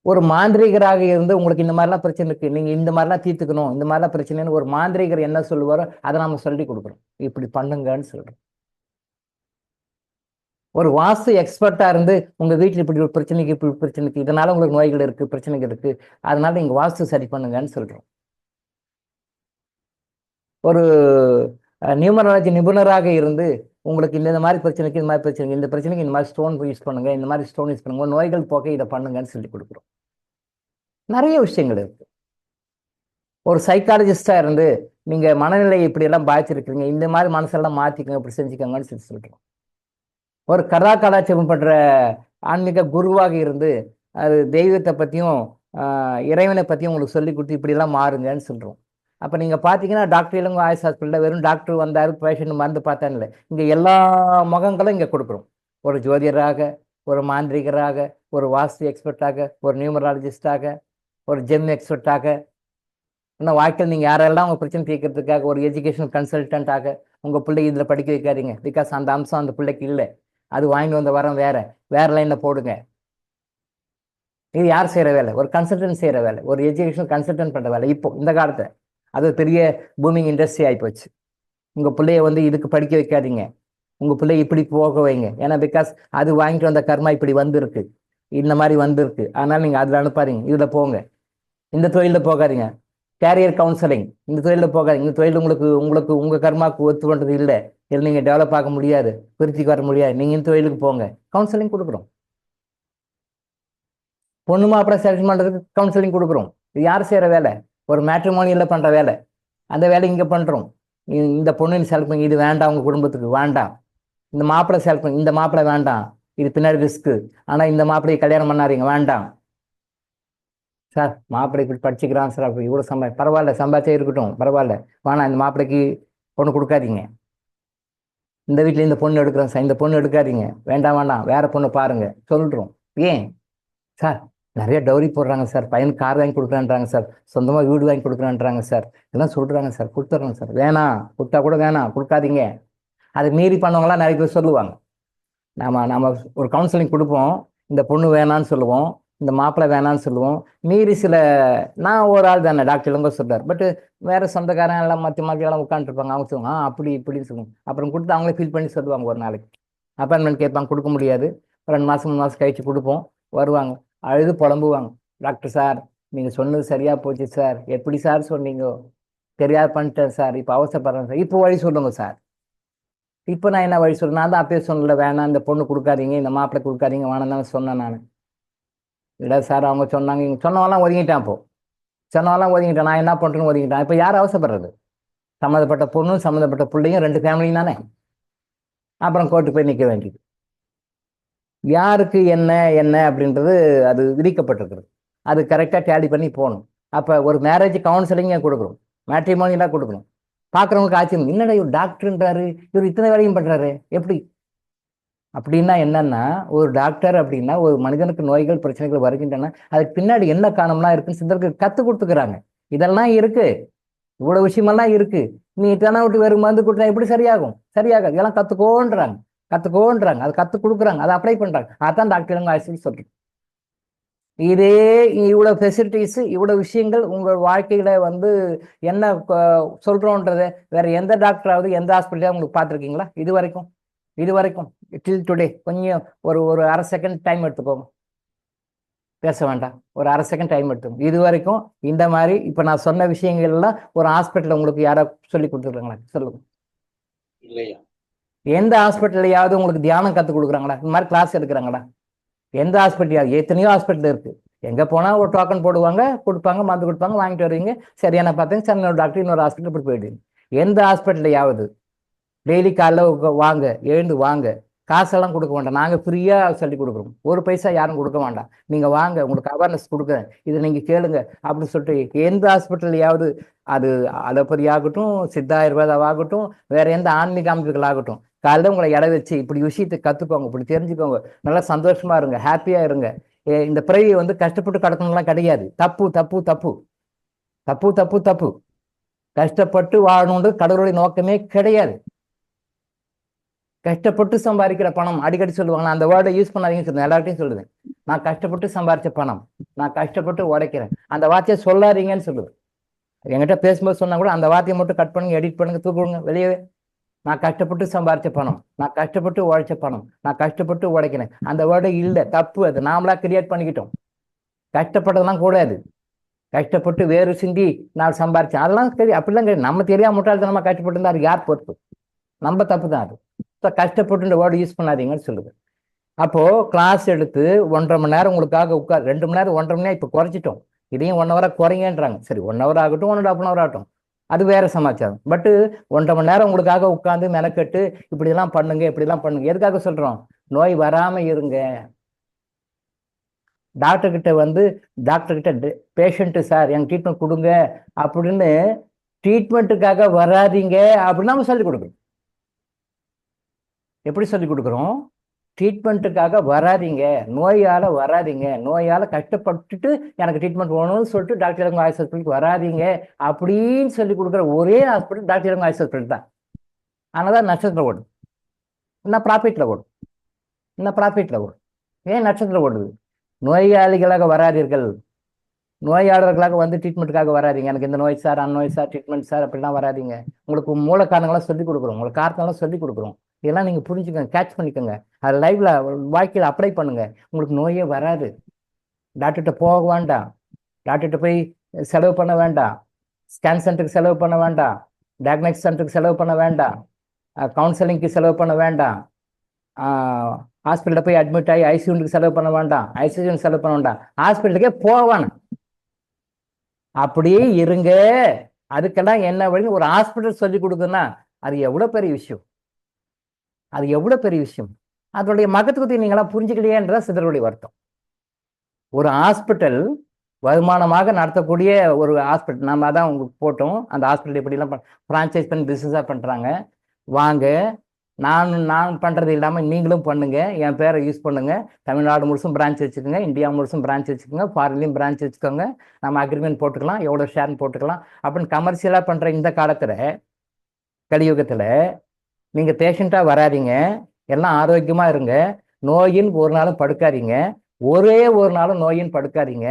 ஒரு மாந்திரிகராக இருந்து உங்களுக்கு இந்த மாதிரிலாம் பிரச்சனை இருக்கு, நீங்க இந்த மாதிரிலாம் தீர்த்துக்கணும், இந்த மாதிரிலாம் பிரச்சனைன்னு ஒரு மாந்திரிகர் என்ன சொல்லுவாரோ அதை நம்ம சொல்லி கொடுக்குறோம், இப்படி பண்ணுங்கன்னு சொல்றோம். ஒரு வாஸ்து எக்ஸ்பர்ட்டா இருந்து உங்க வீட்டில் இப்படி ஒரு பிரச்சனைக்கு இதனால உங்களுக்கு நோய்கள் இருக்கு, பிரச்சனைகள் இருக்கு, அதனால நீங்க வாஸ்து சரி பண்ணுங்கன்னு சொல்றோம். ஒரு நியூமராலஜி நிபுணராக இருந்து உங்களுக்கு இந்த மாதிரி பிரச்சனைக்கு இந்த மாதிரி பிரச்சனைக்கு இந்த பிரச்சனைக்கு இந்த மாதிரி ஸ்டோன் யூஸ் பண்ணுங்க, இந்த மாதிரி ஸ்டோன் யூஸ் பண்ணுங்க, நோய்கள் போக்க இதை பண்ணுங்கன்னு சொல்லி கொடுக்குறோம். நிறைய விஷயங்கள் இருக்கு. ஒரு சைக்காலஜிஸ்டா இருந்து நீங்க மனநிலையை இப்படி எல்லாம் பாதிச்சிருக்கீங்க, இந்த மாதிரி மனசெல்லாம் மாத்திக்கோங்க, இப்படி செஞ்சுக்கோங்கன்னு சொல்லி சொல்றோம். ஒரு கலாச்சாரம் பண்ற ஆன்மீக குருவாக இருந்து அது தெய்வத்தை பத்தியும் இறைவனை பத்தியும் உங்களுக்கு சொல்லி கொடுத்து இப்படி எல்லாம் மாறுங்கன்னு சொல்றோம். அப்ப நீங்க பாத்தீங்கன்னா டாக்டர் இளங்கோ ஆயுஷ் ஹாஸ்பிட்டல்ல வெறும் டாக்டர் வந்தாரு பேஷண்ட் மருந்து பார்த்தான்னு இல்லை, இங்க எல்லா முகங்களும் இங்க கொடுக்குறோம். ஒரு ஜோதிடராக, ஒரு மாந்திரிகராக, ஒரு வாஸ்து எக்ஸ்பர்ட்டாக, ஒரு நியூமராலஜிஸ்டாக, ஒரு ஜெம் எக்ஸ்பர்ட்டாக, இன்னும் வாழ்க்கையில் நீங்க யாரெல்லாம் உங்க பிரச்சனை தீர்க்கறதுக்காக ஒரு எஜுகேஷன் கன்சல்டன்டாக உங்க பிள்ளை இதுல படிக்க வைக்காதீங்க, பிகாஸ் அந்த அம்சம் அந்த பிள்ளைக்கு இல்லை, அது வாங்கி வந்த வரம் வேற லைன்ல போடுங்க. இது யார் செய்யற வேலை? ஒரு கன்சல்டன்ட் செய்யற வேலை, ஒரு எஜுகேஷன் கன்சல்டன்ட் பண்ற வேலை. இப்போ இந்த காலத்துல அது பெரிய பூமிங் இண்டஸ்ட்ரி ஆகிப்போச்சு. உங்க பிள்ளைய வந்து இதுக்கு படிக்க வைக்காதீங்க, உங்க பிள்ளைய இப்படி போக வைங்க. ஏன்னா பிகாஸ் அது வாங்கிட்டு வந்த கர்மா இப்படி வந்திருக்கு, இந்த மாதிரி வந்திருக்கு, அதனால நீங்க அதுல அனுப்பாதீங்க, இதுல போங்க. இந்த தொழில போகாதீங்க, கேரியர் கவுன்சிலிங், இந்த தொழில போகாதீங்க, இந்த தொழில் உங்களுக்கு உங்க கர்மாவுக்கு ஒத்து பண்றது இல்லை, இல்லை நீங்க டெவலப் ஆக முடியாது, பிரிச்சுக்கு வர முடியாது, நீங்க இந்த தொழிலுக்கு போங்க, கவுன்சிலிங் கொடுக்குறோம். பொண்ணு மாப்பிள்ளை செலக்ட் பண்றதுக்கு கவுன்சிலிங் கொடுக்குறோம். இது யார் செய்யற வேலை? ஒரு மேட்ரிமோனியில் பண்ற வேலை. அந்த வேலை இங்க பண்றோம். இந்த பொண்ணு செலக்ட் பண்ணி இது வேண்டாம், உங்க குடும்பத்துக்கு வேண்டாம். இந்த மாப்பிள்ளை செலக்ட் பண்ணி இந்த மாப்பிள்ளை வேண்டாம், இது பின்னாடி ரிஸ்க்கு, ஆனா இந்த மாப்பிள்ளையை கல்யாணம் பண்ணாதீங்க, வேண்டாம் சார், மாப்பிள்ளை இப்படி படிச்சுக்கிறான் சார், அப்படி இவ்வளவு பரவாயில்ல, சம்பாதிச்சே இருக்கட்டும், பரவாயில்ல, வேணாம், இந்த மாப்பிள்ளைக்கு பொண்ணு கொடுக்காதீங்க, இந்த வீட்டுல இந்த பொண்ணு எடுக்கிறோம் சார், இந்த பொண்ணு எடுக்காதீங்க, வேண்டாம், வேற பொண்ணு பாருங்க சொல்றோம். ஏன் சார்? நிறைய டவுரி போடுறாங்க சார், பையனுக்கு கார் வாங்கி கொடுக்குறான்றாங்க சார், சொந்தமா வீடு வாங்கி கொடுக்குறான்றாங்க சார், இதெல்லாம் சொல்றாங்க சார், கொடுத்துட்றாங்க சார். வேணாம், கொடுத்தா கூட வேணாம், கொடுக்காதீங்க. அதை மீறி பண்ணவங்களாம் நிறைய பேர் சொல்லுவாங்க. நாம ஒரு கவுன்சிலிங் கொடுப்போம், இந்த பொண்ணு வேணான்னு சொல்லுவோம், இந்த மாப்பிள்ளை வேணான்னு சொல்லுவோம். மீறி நான் ஒரு ஆள் தானே, டாக்டர் இளங்கோ சொல்றாரு, பட் வேற சொந்தக்காரன் எல்லாம் மத்தி எல்லாம் உட்காந்துருப்பாங்க, அவங்க சொல்லுவாங்க அப்படி இப்படின்னு சொல்லுவாங்க. அப்புறம் கொடுத்து அவங்களே ஃபீல் பண்ணி சொல்லுவாங்க. ஒரு நாளைக்கு அப்பாயின்மெண்ட் கேட்பாங்க, கொடுக்க முடியாது, 2 மாசம் 3 மாசம் கழிச்சு கொடுப்போம், வருவாங்க, அழுது புலம்புவாங்க, டாக்டர் சார் நீங்க சொன்னது சரியா போச்சு சார், எப்படி சார் சொன்னீங்க, தெரியாது பண்ணிட்டேன் சார், இப்போ அவசரப்படுறேன் சார், இப்போ வழி சொல்லுங்க சார். இப்போ நான் என்ன வழி சொல்றேன்? நான் தான் அப்பயே சொன்னல, வேணாம், இந்த பொண்ணு கொடுக்காதீங்க, இந்த மாப்பிள்ளை கொடுக்காதீங்க, வேணாம் தான் சொன்னேன் நான். இல்லை சார் அவங்க சொன்னாங்க, சொன்னவெல்லாம் ஒதுங்கிட்டேன், அப்போ சொன்னவெல்லாம் ஒதுங்கிட்டேன், நான் என்ன பண்றேன்னு ஒதுங்கிட்டேன். இப்போ யார் அவசரப்படுறது? சம்மந்தப்பட்ட பொண்ணும் சம்மந்தப்பட்ட பிள்ளையும் 2 ஃபேமிலியும் தானே. அப்புறம் கோர்ட்டு போய் நிற்க வேண்டியது. யாருக்கு என்ன அப்படின்றது அது விதிக்கப்பட்டிருக்கிறது, அது கரெக்டாக டேலி பண்ணி போகணும். அப்போ ஒரு மேரேஜ் கவுன்சிலிங்கே கொடுக்குறோம், மேட்ரிமோனியெல்லாம் கொடுக்கணும். பார்க்குறவங்களுக்கு ஆச்சரியம், என்னடா இவர் டாக்டர்ன்றாரு, இவர் இத்தனை வேலையும் பண்றாரு எப்படி? அப்படின்னா என்னன்னா, ஒரு டாக்டர் அப்படின்னா ஒரு மனிதனுக்கு நோய்கள் பிரச்சனைகள் வருகின்றன, அதுக்கு பின்னாடி என்ன காரணம்லாம் இருக்குன்னு சிந்தருக்கு கற்றுக் கொடுத்துக்கிறாங்க. இதெல்லாம் இருக்கு, இவ்வளவு விஷயமெல்லாம் இருக்கு. நீ டெனா விட்டு வெறும் மருந்து கொடுத்தா எப்படி சரியாகும்? சரியாகாது. இதெல்லாம் கத்துக்கோன்றாங்க, அதை கத்துக் கொடுக்குறாங்க, அதை அப்ளை பண்றாங்க. அதான் டாக்டர் ஆசிரியர் சொல்றேன். இதே இவ்வளவு ஃபெசிலிட்டிஸ், இவ்வளவு விஷயங்கள் உங்க வாழ்க்கையில வந்து என்ன சொல்றோன்றத வேற எந்த டாக்டராவது எந்த ஹாஸ்பிட்டலாவது உங்களுக்கு பார்த்துருக்கீங்களா இது வரைக்கும் டில் டுடே? கொஞ்சம் ஒரு ஒரு அரை செகண்ட் டைம் எடுத்துக்கோங்க, பேச வேண்டாம், ஒரு அரை செகண்ட் டைம் எடுத்துக்கோங்க. இது வரைக்கும் இந்த மாதிரி இப்ப நான் சொன்ன விஷயங்கள் எல்லாம் ஒரு ஹாஸ்பிட்டல் உங்களுக்கு யாரோ சொல்லி கொடுத்துருக்காங்களா? சொல்லுங்க. இல்லையா? எந்த ஹாஸ்பிட்டல்லையாவது உங்களுக்கு தியானம் கற்றுக் கொடுக்குறாங்களா? இந்த மாதிரி கிளாஸ் எடுக்கிறாங்களா? எந்த ஹாஸ்பிட்டல்? எத்தனையோ ஹாஸ்பிட்டல் இருக்கு. எங்க போனா ஒரு டோக்கன் போடுவாங்க, கொடுப்பாங்க, மருந்து கொடுப்பாங்க, வாங்கிட்டு வருவீங்க, சரியான பார்த்தீங்க, சரி இன்னொரு டாக்டர் இன்னொரு ஹாஸ்பிட்டல் இப்படி போயிடுவீங்க. எந்த ஹாஸ்பிட்டல்லையாவது டெய்லி காலைல வாங்க, எழுந்து வாங்க, காசெல்லாம் கொடுக்க வேண்டாம், நாங்கள் ஃப்ரீயாக சொல்லி கொடுக்குறோம், ஒரு பைசா யாரும் கொடுக்க வேண்டாம், நீங்கள் வாங்க, உங்களுக்கு அவேர்னஸ் கொடுக்குறேன், இதை நீங்கள் கேளுங்க அப்படின்னு சொல்லிட்டு எந்த ஹாஸ்பிட்டல்லையாவது, அது அலோபதி ஆகட்டும், சித்தா ஆயுர்வேதாவாகட்டும், வேற எந்த ஆன்மீக அமைப்புகள் ஆகட்டும், காலையில் உங்களை இட வச்சு இப்படி விஷயத்தை கற்றுக்கோங்க, இப்படி தெரிஞ்சுக்கோங்க, நல்லா சந்தோஷமா இருங்க, ஹாப்பியாக இருங்க. இந்த பிறவியை வந்து கஷ்டப்பட்டு கடக்கணும்லாம் கிடையாது. தப்பு தப்பு தப்பு தப்பு தப்பு தப்பு. கஷ்டப்பட்டு வாழணுன்றது கடவுளுடைய நோக்கமே கிடையாது. கஷ்டப்பட்டு சம்பாதிக்கிற பணம், அடிக்கடி சொல்லுவாங்க, அந்த வேர்டை யூஸ் பண்ணாதீங்கன்னு சொல்லுவேன், எல்லார்ட்டையும் சொல்லுவேன். நான் கஷ்டப்பட்டு சம்பாதிச்ச பணம், நான் கஷ்டப்பட்டு உடைக்கிறேன், அந்த வார்த்தையை சொல்லாதீங்கன்னு சொல்லுவேன். என்கிட்ட பேசும்போது சொன்னா கூட அந்த வார்த்தையை மட்டும் கட் பண்ணுங்க, எடிட் பண்ணுங்க, தூக்குங்க வெளியே. நான் கஷ்டப்பட்டு சம்பாதிச்ச பணம், நான் கஷ்டப்பட்டு உழைச்ச பணம், நான் கஷ்டப்பட்டு உடைக்கிறேன், அந்த வேர்டை இல்லை, தப்பு. அது நாமளா கிரியேட் பண்ணிக்கிட்டோம். கஷ்டப்பட்டதெல்லாம் கூடாது. கஷ்டப்பட்டு வேறு சிந்தி நான் சம்பாரிச்சேன், அதெல்லாம் தெரியும், அப்படிலாம் கிடையாது. நம்ம தெரியாம முட்டாள்தனமா கஷ்டப்பட்டு இருந்தா அது யார் பொறுப்பு? நம்ம தப்பு தான் அது. கஷ்டப்பட்டு வேர்டு யூஸ் பண்ணாதீங்கன்னு சொல்லுது. அப்போ கிளாஸ் எடுத்து 1.5 மணி நேரம் உங்களுக்காக உட்கார், 2 மணி நேரம் 1.5 மணி நேரம் இப்ப குறைச்சிட்டோம், இதையும் 1 ஹவரா குறைங்கன்றாங்க. சரி 1 ஹவர் ஆகட்டும், 1.5 ஹவர் ஆகட்டும், அது வேற சமாச்சாரம். பட் 1.5 மணி நேரம் உங்களுக்காக உட்கார்ந்து மெனக்கெட்டு இப்படிலாம் பண்ணுங்க, இப்படிலாம் பண்ணுங்க. எதுக்காக சொல்றோம்? நோய் வராம இருங்க. டாக்டர் கிட்ட பேஷண்ட் சார் எனக்கு ட்ரீட்மெண்ட் கொடுங்க அப்படின்னு ட்ரீட்மெண்ட்டுக்காக வராதிங்க அப்படின்னு நம்ம சொல்லிக் கொடுக்கணும். எப்படி சொல்லிக் கொடுக்குறோம்? ட்ரீட்மெண்ட்டுக்காக வராதிங்க, நோயால வராதிங்க, நோயால கஷ்டப்பட்டுட்டு எனக்கு ட்ரீட்மெண்ட் வேணும்னு சொல்லிட்டு டாக்டர் இளங்கோ ஆயுஷ் ஹாஸ்பிட்டலுக்கு வராதிங்க அப்படின்னு சொல்லி கொடுக்குற ஒரே hospital doctor Ilango Ayush hospital தான். அதனாலதான் நட்சத்திரம் ஓடும், இன்னும் ப்ராஃபிட்ல ஓடும். ஏன் நட்சத்திரம் ஓடுது? நோயாளிகளாக வராதீர்கள், நோயாளர்களாக வந்து ட்ரீட்மெண்ட்டுக்காக வராதிங்க, எனக்கு இந்த நோய் சார், அந்த நோய் சார், ட்ரீட்மெண்ட் சார் அப்படிலாம் வராதிங்க. உங்களுக்கு மூல காரணங்களாம் சொல்லிக் கொடுக்குறோம், உங்களுக்கு காரணங்களாம் சொல்லிக் கொடுக்குறோம். இதெல்லாம் நீங்க புரிஞ்சுக்கோங்க, கேட்ச் பண்ணிக்கோங்க, அது லைவ்ல வாழ்க்கையில் அப்ளை பண்ணுங்க. உங்களுக்கு நோயே வராது. டாக்டர்கிட்ட போக வேண்டாம், டாக்டர்கிட்ட போய் செலவு பண்ண வேண்டாம், ஸ்கேன் சென்டருக்கு செலவு பண்ண வேண்டாம், டயக்னோஸ்டிக் சென்டருக்கு செலவு பண்ண வேண்டாம், கவுன்சிலிங்க்கு செலவு பண்ண வேண்டாம், ஹாஸ்பிட்டலில் போய் அட்மிட் ஆகி ஐசியூனுக்கு செலவு பண்ண வேண்டாம், ஐசியூனுக்கு செலவு பண்ண வேண்டாம், ஹாஸ்பிட்டலுக்கே போவானு அப்படியே இருங்க. அதுக்கெல்லாம் என்ன வழி? ஒரு ஹாஸ்பிட்டல் சொல்லி கொடுக்குன்னா அது எவ்வளவு பெரிய விஷயம், அது எவ்வளவு பெரிய விஷயம். அதனுடைய மகத்துவத்தை நீங்களாம் புரிஞ்சுக்கலையேன்ற சிதறலுடைய வருத்தம். ஒரு ஹாஸ்பிட்டல் வருமானமாக நடத்தக்கூடிய ஒரு ஹாஸ்பிட்டல், நம்ம அதான் உங்களுக்கு போட்டோம். அந்த ஹாஸ்பிட்டல் எப்படிலாம் ஃப்ரான்ச்சைஸ் பண்ணி பிஸ்னஸாக பண்ணுறாங்க. வாங்க, நான் பண்ணுறது இல்லாமல் நீங்களும் பண்ணுங்க, என் பேரை யூஸ் பண்ணுங்க, தமிழ்நாடு முழுசும் பிரான்ச் வச்சுக்கோங்க, இந்தியா முழுசும் பிரான்ச் வச்சுக்கோங்க, ஃபாரின்லையும் பிரான்ச் வச்சுக்கோங்க, நம்ம அக்ரிமெண்ட் போட்டுக்கலாம், எவ்வளோ ஷேர்னு போட்டுக்கலாம் அப்படின்னு கமர்ஷியலாக பண்ணுற இந்த காலத்தில், கலியுகத்தில் நீங்கள் பேஷண்ட்டாக வராதிங்க, எல்லாம் ஆரோக்கியமாக இருங்க, நோயின் ஒரு நாளும் படுக்காதீங்க, ஒரே ஒரு நாளும் நோயின் படுக்காதீங்க,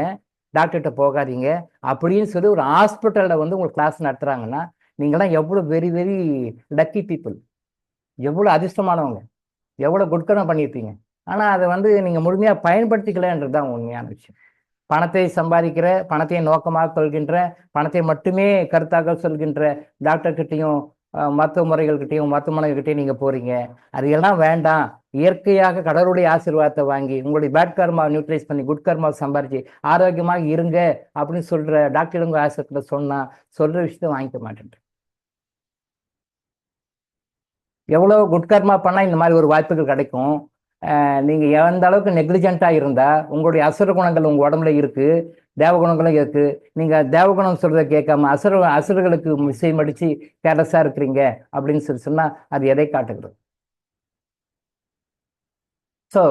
டாக்டர்கிட்ட போகாதீங்க அப்படின்னு சொல்லி ஒரு ஹாஸ்பிட்டலில் வந்து உங்களுக்கு கிளாஸ் நடத்துகிறாங்கன்னா நீங்களாம் எவ்வளோ வெரி வெரி லக்கி பீப்புள், எவ்வளோ அதிர்ஷ்டமானவங்க, எவ்வளோ குட்கரம் பண்ணியிருப்பீங்க. ஆனால் அதை வந்து நீங்கள் முழுமையாக பயன்படுத்திக்கலன்றது தான் உண்மையான விஷயம். பணத்தை சம்பாதிக்கிற, பணத்தை நோக்கமாக கொள்கின்ற, பணத்தை மட்டுமே கருத்தாக சொல்கின்ற டாக்டர்கிட்டையும் மருத்துவ முறைகள்கிட்டையும் மருத்துவமனைகிட்டையும் நீங்கள் போகிறீங்க. அது எல்லாம் வேண்டாம். இயற்கையாக கடவுளுடைய ஆசீர்வாதத்தை வாங்கி உங்களுடைய பேட் கர்மா நியூட்ரலைஸ் பண்ணி குட் கர்மாவை சம்பாரிச்சு ஆரோக்கியமாக இருங்க அப்படின்னு சொல்கிற டாக்டர் உங்கள் ஆசீர்வாதத்தில் சொன்னால் சொல்கிற விஷயத்தை வாங்கிக்க மாட்டேன். எவ்வளோ குட் கர்மா பண்ணால் இந்த மாதிரி ஒரு வாய்ப்புகள் கிடைக்கும். நீங்கள் எந்த அளவுக்கு நெக்லிஜென்ட்டாக இருந்தால் உங்களுடைய அசுர குணங்கள் உங்கள் உடம்புல இருக்குது, தேவகுணங்களும் இருக்குது. நீங்கள் தேவகுணம் சொல்கிறத கேட்காம அசுரர்களுக்கு மிசை மடித்து கேர்லெஸ்ஸாக இருக்கிறீங்க அப்படின்னு சொன்னால் அது எதை காட்டுகிறது? ஸோ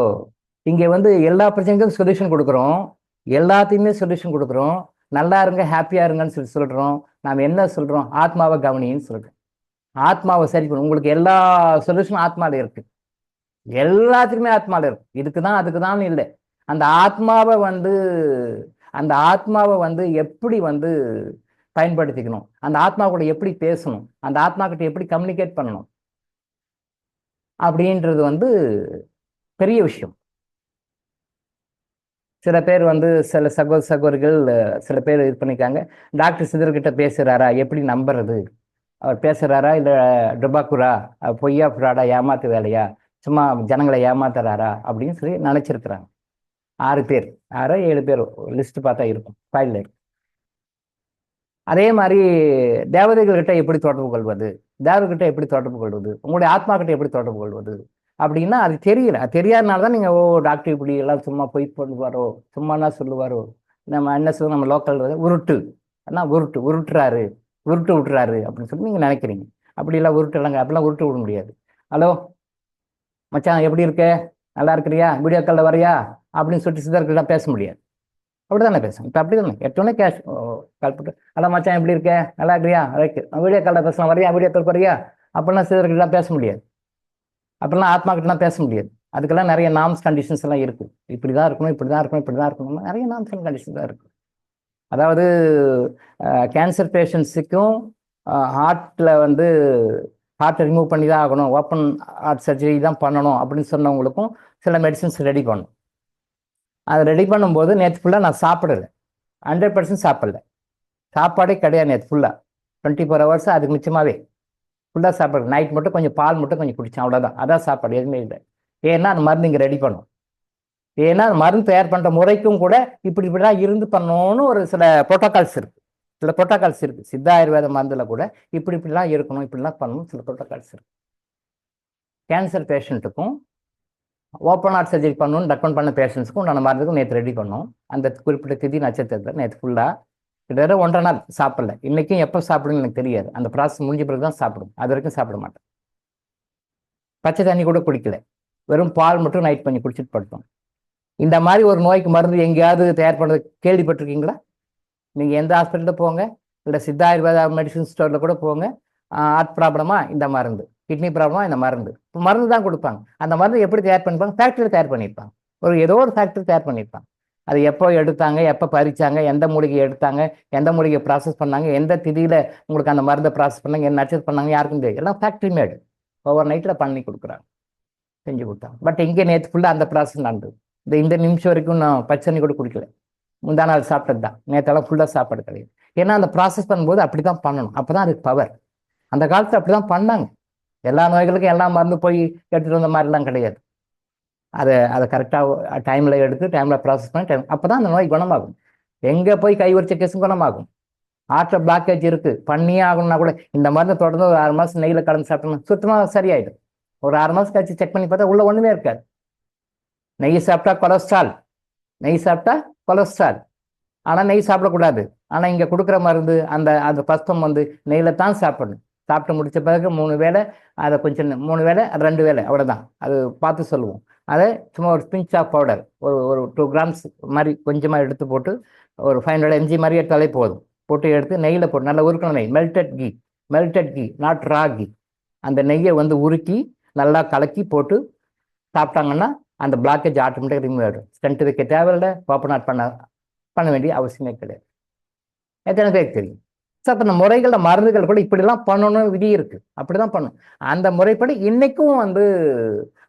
இங்கே வந்து எல்லா பிரச்சனைக்கும் சொல்யூஷன் கொடுக்குறோம், எல்லாத்தையுமே சொல்யூஷன் கொடுக்குறோம். நல்லா இருங்க, ஹாப்பியாக இருங்கன்னு சொல்கிறோம். நாம் என்ன சொல்றோம்? ஆத்மாவை கவனின்னு சொல்றோம். ஆத்மாவை சரி பண்ணும். உங்களுக்கு எல்லா சொல்யூஷனும் ஆத்மால இருக்கு, எல்லாத்துக்குமே ஆத்மால இருக்கு. இதுக்குதான் அதுக்குதான் இல்லை. அந்த ஆத்மாவை எப்படி பயன்படுத்திக்கணும், அந்த ஆத்மா கூட எப்படி பேசணும், அந்த ஆத்மா கிட்ட எப்படி கம்யூனிகேட் பண்ணணும் அப்படின்றது பெரிய விஷயம். சில பேர் சில சகோதரிகள் சில பேர் இது பண்ணிக்காங்க, டாக்டர் சிதர்கிட்ட பேசுறாரா, எப்படி நம்புறது, அவர் பேசுறாரா இல்லை டுபாக்குரா, பொய்யா புறாடா, ஏமாத்து வேலையா, சும்மா ஜனங்களை ஏமாத்துறாரா அப்படின்னு சொல்லி நினைச்சிருக்கிறாங்க. 6 பேர் 6 7 பேர் லிஸ்ட் பார்த்தா இருக்கும், ஃபைல்ல இருக்கு. அதே மாதிரி தேவதைகள்கிட்ட எப்படி தொடர்பு கொள்வது, தேவர்கிட்ட எப்படி தொடர்பு கொள்வது, உங்களுடைய ஆத்மா கிட்ட எப்படி தொடர்பு கொள்வது அப்படின்னா அது தெரியல. அது தெரியாதனால தான் நீங்கள் டாக்டர் இப்படி எல்லாம் சும்மா போய் பண்ணுவாரோ, சும்மானா சொல்லுவாரோ, நம்ம என்ன சொல்லுவோம், நம்ம லோக்கல் உருட்டு, ஆனால் உருட்டுறாரு உருட்டு விட்டுறாரு அப்படின்னு சொல்லி நீங்கள் நினைக்கிறீங்க. அப்படிலாம் உருட்டுலாங்க, அப்படிலாம் உருட்டு விட முடியாது. ஹலோ மச்சான் எப்படி இருக்க, நல்லா இருக்கிறியா, வீடியோ காலில் வரையா அப்படின்னு சொல்லிட்டு சிதர்கள்லாம் பேச முடியாது. அப்படிதானே பேசும். இப்போ அப்படி தானே எடுத்தோடனே கால் போட்டு, ஹலோ மச்சான் எப்படி இருக்க, நல்லா இருக்கிறியா, ரைட்டு, வீடியோ காலில் பேசலாம், வரையா, வீடியோ கால் வரையா அப்படிலாம் சிதர்கள்லாம் பேச முடியாது. அப்படிலாம் ஆத்மா கிட்டலாம் பேச முடியாது. அதுக்கெல்லாம் நிறைய நார்ம்ஸ் கண்டிஷன்ஸ் எல்லாம் இருக்கு. இப்படிதான் இருக்கணும், இப்படிதான் இருக்கணும், இப்படிதான் இருக்கணும், நிறைய நார்ம்ஸ் அண்ட் கண்டிஷன்ஸ் தான் இருக்கு. அதாவது கேன்சர் பேஷண்ட்ஸுக்கும் ஹார்ட்டில் ஹார்ட்டை ரிமூவ் பண்ணி தான் ஆகணும், ஓப்பன் ஹார்ட் சர்ஜரி தான் பண்ணணும் அப்படின்னு சொன்னவங்களுக்கும் சில மெடிசின்ஸ் ரெடி பண்ணணும். அதை ரெடி பண்ணும்போது நேற்று ஃபுல்லாக நான் சாப்பிடலை, 100% சாப்பிடல, சாப்பாடே கிடையாது நேற்று ஃபுல்லாக, 24 hours அதுக்கு மிச்சமாகவே ஃபுல்லாக சாப்பிட்றது. நைட் மட்டும் கொஞ்சம் பால் மட்டும் கொஞ்சம் குடித்தேன், அவ்வளோதான். அதான் சாப்பாடு, எதுவுமே இல்லை. ஏன்னா அந்த மருந்து இங்கே ரெடி பண்ணும், ஏன்னா அந்த மருந்து தயார் பண்ணுற முறைக்கும் கூட இப்படிதான் இருந்து பண்ணணும்னு ஒரு சில ப்ரோட்டோகால்ஸ் இருக்கு. சில ப்ரோட்டோகால்ஸ் இருக்கு. சித்த ஆயுர்வேத மருந்துல கூட இப்படிலாம் இருக்கணும், இப்படிலாம் பண்ணணும், சில ப்ரோட்டோகால்ஸ் இருக்கு. கேன்சர் பேஷண்ட்டுக்கும் ஓப்பன் ஹார்ட் சர்ஜரி பண்ணணும்னு ரெக்கமெண்ட் பண்ண பேஷண்ட்ஸுக்கும் நான் மருந்துக்கும் நேற்று ரெடி பண்ணோம். அந்த குறிப்பிட்ட திதி நட்சத்திரத்தை நேற்று ஃபுல்லாக கிட்டத்தட்ட 1.5 நாள் சாப்பிடல. இன்னைக்கும் எப்போ சாப்பிடுன்னு எனக்கு தெரியாது. அந்த ப்ராசஸ் முடிஞ்ச பிறகு தான் சாப்பிடும், அது வரைக்கும் சாப்பிட மாட்டேன். பச்சை தண்ணி கூட குடிக்கல, வெறும் பால் மட்டும் நைட் பண்ணி குடிச்சிட்டு படுத்தோம். இந்த மாதிரி ஒரு நோய்க்கு மருந்து எங்கேயாவது தயார் பண்ணுறது கேள்விப்பட்டிருக்கீங்களா? நீங்கள் எந்த ஹாஸ்பிட்டலில் போங்க, இல்லை சித்தா ஆயுர்வேதா மெடிசன் ஸ்டோரில் கூட போங்க, ஹார்ட் ப்ராப்ளமா இந்த மருந்து, கிட்னி ப்ராப்ளமா இந்த மருந்து, இப்போ மருந்து தான் கொடுப்பாங்க. அந்த மருந்து எப்படி தயார் பண்ணிப்பாங்க? ஃபேக்ட்ரியில் தயார் பண்ணியிருப்பாங்க, ஏதோ ஒரு ஃபேக்ட்ரி தயார் பண்ணியிருப்பாங்க. அது எப்போ எடுத்தாங்க, எப்போ பறிச்சாங்க, எந்த மூலிகை எடுத்தாங்க, எந்த மூலிகை ப்ராசஸ் பண்ணாங்க, எந்த திதியில் உங்களுக்கு அந்த மருந்தை ப்ராசஸ் பண்ணாங்க, என்ன நட்சத்திரம் பண்ணாங்க, யாருக்கும் தெரியும். எல்லாம் ஃபேக்ட்ரி மேடு, ஓவர் நைட்டில் பண்ணி கொடுக்குறாங்க, செஞ்சு கொடுத்தாங்க. பட் இங்கே நேற்று ஃபுல்லாக அந்த ப்ராசஸ் நடந்தது. இந்த நிமிஷம் வரைக்கும் நான் பச்சை கூட குடிக்கல, முந்தா நாள் சாப்பிட்டது தான், நேற்றெல்லாம் ஃபுல்லாக சாப்பாடு கிடையாது. ஏன்னா அந்த ப்ராசஸ் பண்ணும்போது அப்படி தான் பண்ணணும், அப்போ தான் அதுக்கு பவர். அந்த காலத்தில் அப்படி தான் பண்ணாங்க. எல்லா நோய்களுக்கும் எல்லா மருந்து போய் எடுத்துகிட்டு வந்த மாதிரிலாம் கிடையாது. அதை கரெக்டாக டைமில் எடுத்து டைமில் ப்ராசஸ் பண்ணி அப்போ தான் அந்த நோய் குணமாகும். எங்கே போய் கை வச்ச கேஸும் குணமாகும். ஹார்ட்டில் பிளாக்கேஜ் இருக்குது, பண்ணியே ஆகணும்னா கூட இந்த மருந்து தொடர்ந்து ஒரு 6 மாதம் நெய்யில் கலந்து சாப்பிட்டோம்னா சுத்தமாக சரியாயிடும். ஒரு 6 மாதம் கழிச்சு செக் பண்ணி பார்த்தா உள்ள ஒன்றுமே இருக்காது. நெய் சாப்பிட்டா கொலஸ்ட்ரால், ஆனால் நெய் சாப்பிடக்கூடாது. ஆனால் இங்கே கொடுக்குற மருந்து அந்த பஸ்பம் நெய்யில் தான் சாப்பிடணும். சாப்பிட்டு முடிச்ச பிறகு 3 வேளை அதை கொஞ்சம் 3 வேளை 2 வேளை அவ்வளோதான், அது பார்த்து சொல்லுவோம். அதை சும்மா ஒரு பிஞ்ச் ஆஃப் பவுடர் ஒரு 2 grams மாதிரி கொஞ்சமாக எடுத்து போட்டு ஒரு 500 mg மாதிரி எடுத்தாலே போதும். போட்டு எடுத்து நெய்யில் போட்டு நல்லா உருக்கணும். நெய் melted ghee not raw ghee. அந்த நெய்யை உருக்கி நல்லா கலக்கி போட்டு சாப்பிட்டாங்கன்னா அந்த பிளாக்கேஜ் ஆட்டோமேட்டிக்காக ரிமூவ் ஆகிடும். ஸ்டென்ட் வைக்க தேவையில்லை, ஓப்பன் ஹார்ட் பண்ண வேண்டிய அவசியமே கிடையாது. எத்தனை பேருக்கு தெரியும்? ஸோ அப்போ இந்த முறைகளில் மருந்துகள் கூட இப்படிலாம் பண்ணணும்னு விதி இருக்குது, அப்படி தான் பண்ணணும். அந்த முறைப்படி இன்னைக்கும்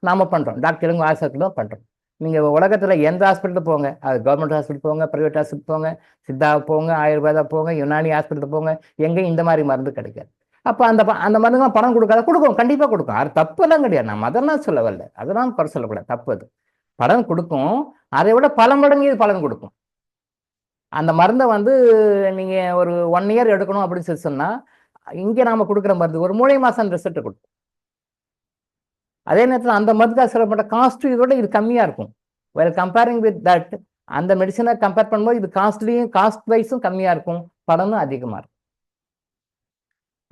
நாம் பண்ணுறோம். டாக்டருங்க ஹாஸ்பிட்டல் தான் பண்ணுறோம். நீங்கள் உலகத்தில் எந்த ஹாஸ்பிட்டல் போங்க, அது கவர்மெண்ட் ஹாஸ்பிட்டல் போங்க, ப்ரைவேட் ஹாஸ்பிட்டல் போங்க, சித்தா போங்க, ஆயுர்வேதா போங்க, யுனானி ஹாஸ்பிட்டல் போங்க, எங்கேயும் இந்த மாதிரி மருந்து கிடைக்காது. அப்போ அந்த மருந்துலாம் பணம் கொடுக்கும், கண்டிப்பாக கொடுக்கும். அது தப்புலாம் கிடையாது, நம்ம அதெல்லாம் சொல்ல வரல, அதெல்லாம் குறை சொல்லக்கூடாது, தப்பு. அது பலன் கொடுக்கும், அதை விட பல மடங்கு இது பலன் கொடுக்கும். அந்த மருந்தை நீங்கள் ஒரு 1 year எடுக்கணும் அப்படின்னு சொல்லி சொன்னால் இங்கே நாம் கொடுக்குற மருந்து ஒரு 3 மாதம் ரிசல்ட் கொடுக்கும். அதே நேரத்தில் அந்த மருந்துக்காக செலவுப்பட்ட காஸ்ட்டும் இதோட இது கம்மியாக இருக்கும். வெல் கம்பேரிங் வித் தட், அந்த மெடிசனை கம்பேர் பண்ணும்போது இது காஸ்ட் வைஸும் கம்மியாக இருக்கும், பலனும் அதிகமாக இருக்கும்.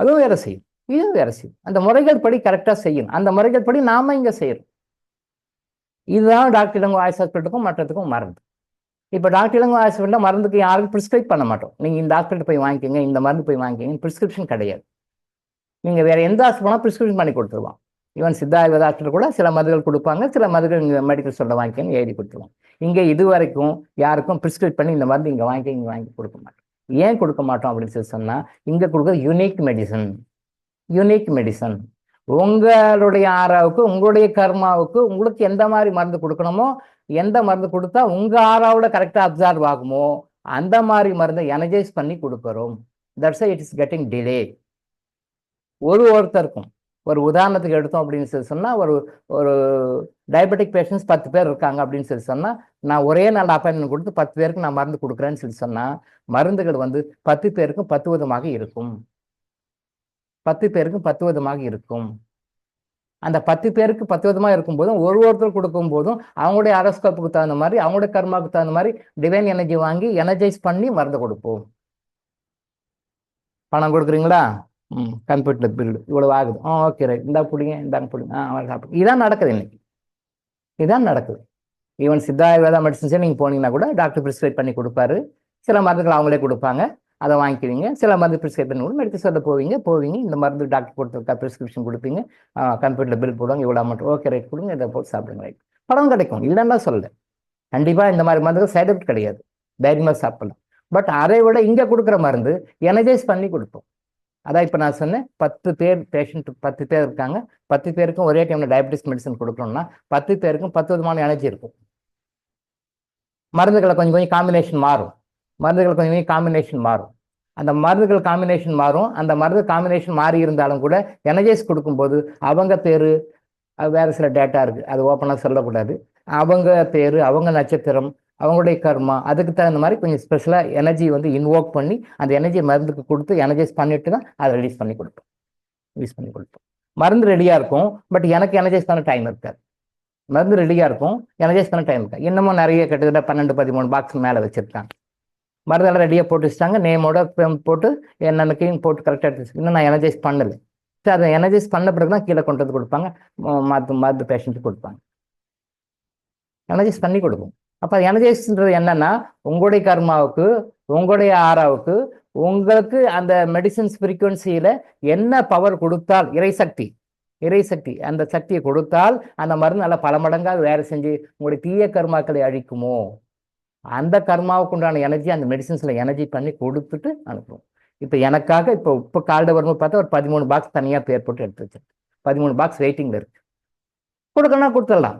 அதுவும் வேலை செய்யும், இதுவும் வேலை செய்யும். அந்த முறைகள் படி கரெக்டாக செய்யணும். அந்த முறைகள் படி நாம இங்கே செய்யறோம். இதுதான் டாக்டருக்கும் வாய்ஸ் ஹாஸ்பிட்டலுக்கும் மற்றதுக்கும் மருந்து. இப்போ டாக்டர் இளங்கோ ஹாஸ்பிட்டலில் மருந்துக்கு யாருக்கும் ப்ரிஸ்கிரைப் பண்ண மாட்டோம். நீங்கள் இந்த ஹாஸ்பிட்டல் போய் வாங்கிக்கோங்க, இந்த மருந்து போய் வாங்கிக்கோங்க, ப்ரிஸ்கிரிப்ஷன் கிடையாது. நீங்கள் வேறு எந்த ஹாஸ்பிட்டல் போனால் ப்ரிஸ்கிரிப்ஷன் பண்ணி கொடுத்துருவான். ஈவன் சித்தா ஆயுர்வேத ஹாஸ்பிட்டல் கூட சில மருந்துகள் கொடுப்பாங்க, சில மருந்துகள் இங்கே மெடிக்கல் ஸ்டோரில் வாங்கிக்கோங்க எழுதி கொடுத்துருவாங்க. இங்கே இது வரைக்கும் யாருக்கும் ப்ரிஸ்கிரைப் பண்ணி இந்த மருந்து இங்கே வாங்கி இங்கே வாங்கி கொடுக்க மாட்டோம். ஏன் கொடுக்க மாட்டோம் அப்படின்னு சொல்லி சொன்னால், இங்கே கொடுக்குறது யூனிக் மெடிசன். யூனிக் மெடிசன் உங்களுடைய ஆறாவுக்கு, உங்களுடைய கர்மாவுக்கு, உங்களுக்கு எந்த மாதிரி மருந்து கொடுக்கணுமோ, எந்த மருந்து கொடுத்தா உங்கள் ஆறாவோட கரெக்டாக அப்சார்வ் ஆகுமோ அந்த மாதிரி மருந்தை எனர்ஜைஸ் பண்ணி கொடுக்குறோம். That's it is getting delay. ஒருத்தருக்கும் ஒரு உதாரணத்துக்கு எடுத்தோம் அப்படின்னு சொல்லி சொன்னால், ஒரு டயபெட்டிக் பேஷண்ட்ஸ் 10 பேர் இருக்காங்க அப்படின்னு சொல்லி சொன்னால், நான் ஒரே நாள் அப்பாயின்மெண்ட் கொடுத்து 10 பேருக்கு நான் மருந்து கொடுக்குறேன்னு சொல்லி சொன்னால், மருந்துகள் வந்து 10 பேருக்கும் 10 விதமாக இருக்கும். 10 பேருக்கும் 10 விதமாக இருக்கும். அந்த 10 பேருக்கு 10 விதமாக இருக்கும்போதும் ஒருத்தர் கொடுக்கும் போதும் அவங்களுடைய அரஸ்கோப்புக்கு தகுந்த மாதிரி, அவங்களுடைய கர்மாவுக்கு தகுந்த மாதிரி டிவைன் எனர்ஜி வாங்கி எனர்ஜைஸ் பண்ணி மருந்து கொடுப்போம். பணம் கொடுக்குறீங்களா? கம்ப்யூட்டர் பில் இவ்வளவு ஆகுது. ஓகே ரைட், இந்தா பிடிங்க, இந்தாங்க பிடிங்க, சாப்பிடுங்க. இதான் நடக்குது இன்னைக்கு. இதான் நடக்குது. ஈவன் சித்தா ஆயுர்வேதா மெடிசன்ஸே நீங்கள் போனீங்கன்னா கூட டாக்டர் ப்ரிஸ்கிரைப் பண்ணி கொடுப்பாரு. சில மருந்துகள் அவங்களே கொடுப்பாங்க, அதை வாங்கிக்குவீங்க. சில மருந்து ப்ரிஸ்கிரைப் பண்ணி கூட மெடிக்கல் ஸ்டோரில் போவீங்க, இந்த மருந்து டாக்டர் கொடுத்துருக்கா ப்ரிஸ்கிரிப்ஷன் கொடுப்பீங்க, கம்ப்யூட்டரில் பில் போடுவாங்க, இவ்வளோ அமௌண்ட், ஓகே ரைட் கொடுங்க, இதை போட்டு சாப்பிடுங்க, ரைட், பணம் கிடைக்கும். இல்லைன்னா சொல்லலை, கண்டிப்பாக இந்த மாதிரி மருந்துகள் சைட் எஃபெக்ட் கிடையாது, தைரியமாக சாப்பிடலாம். பட் அதை விட இங்கே கொடுக்குற மருந்து எனர்ஜைஸ் பண்ணி கொடுப்போம். அதான் இப்போ நான் சொன்னேன், 10 பேர் பேஷண்ட், 10 பேர் இருக்காங்க, 10 பேருக்கும் ஒரே டைமில் டயபெட்டிஸ் மெடிசன் கொடுக்கணும்னா 10 பேருக்கும் 10 விதமான எனர்ஜி இருக்கும். மருந்துகளை கொஞ்சம் கொஞ்சம் காம்பினேஷன் மாறும். அந்த மருந்துகள் காம்பினேஷன் மாறும். அந்த மருந்து காம்பினேஷன் மாறி இருந்தாலும் கூட எனர்ஜைஸ் கொடுக்கும்போது அவங்க பேர், வேறு சில டேட்டா இருக்குது, அது ஓப்பனாக சொல்லக்கூடாது, அவங்க பேர், அவங்க நட்சத்திரம், அவங்களுடைய கர்மா, அதுக்கு தகுந்த மாதிரி கொஞ்சம் ஸ்பெஷலாக எனர்ஜி வந்து இன்வோக் பண்ணி அந்த எனர்ஜி மருந்துக்கு கொடுத்து எனர்ஜைஸ் பண்ணிட்டு தான் அதை ரிலீஸ் பண்ணி கொடுப்போம். மருந்து ரெடியாக இருக்கும், பட் எனக்கு எனர்ஜைஸ் பண்ண டைம் இருக்காது. மருந்து ரெடியாக இருக்கும், எனர்ஜைஸ் பண்ண டைம் இருக்காது. இன்னமும் நிறைய கிட்டத்தட்ட 12-13 பாக்ஸ் மேலே வச்சுருக்காங்க. மருந்தெல்லாம் ரெடியாக போட்டு வச்சுட்டாங்க, நேமோட போட்டு என்னென்ன க்ரீம் போட்டு கரெக்டாக எடுத்து இன்னும் நான் எனர்ஜைஸ் பண்ணலை. சரி, அதை எனர்ஜைஸ் பண்ண பிறகு தான் கீழே கொண்டு வந்து கொடுப்பாங்க, மருந்து பேஷண்ட்டுக்கு கொடுப்பாங்க, எனர்ஜைஸ் பண்ணி கொடுப்போம். அப்போ எனர்ஜைஸ்ன்றது என்னன்னா, உங்களுடைய கர்மாவுக்கு, உங்களுடைய ஆறாவுக்கு, உங்களுக்கு அந்த மெடிசின்ஸ் ஃப்ரீக்குவன்சியில் என்ன பவர் கொடுத்தால், இறைசக்தி அந்த சக்தியை கொடுத்தால் அந்த மருந்து நல்லா பல மடங்காக வேலை செஞ்சு உங்களுடைய தீய கர்மாக்களை அழிக்குமோ அந்த கர்மாவுக்கு உண்டான எனர்ஜி அந்த மெடிசின்ஸில் எனர்ஜி பண்ணி கொடுத்துட்டு அனுப்புவோம். இப்போ எனக்காக இப்போ கால்ட வரும்போது பார்த்தா ஒரு 13 பாக்ஸ் தனியாக பேர் போட்டு எடுத்து வச்சிருக்கேன். 13 பாக்ஸ் வெயிட்டிங்கில் இருக்கு. கொடுக்கணும்னா கொடுத்துடலாம்.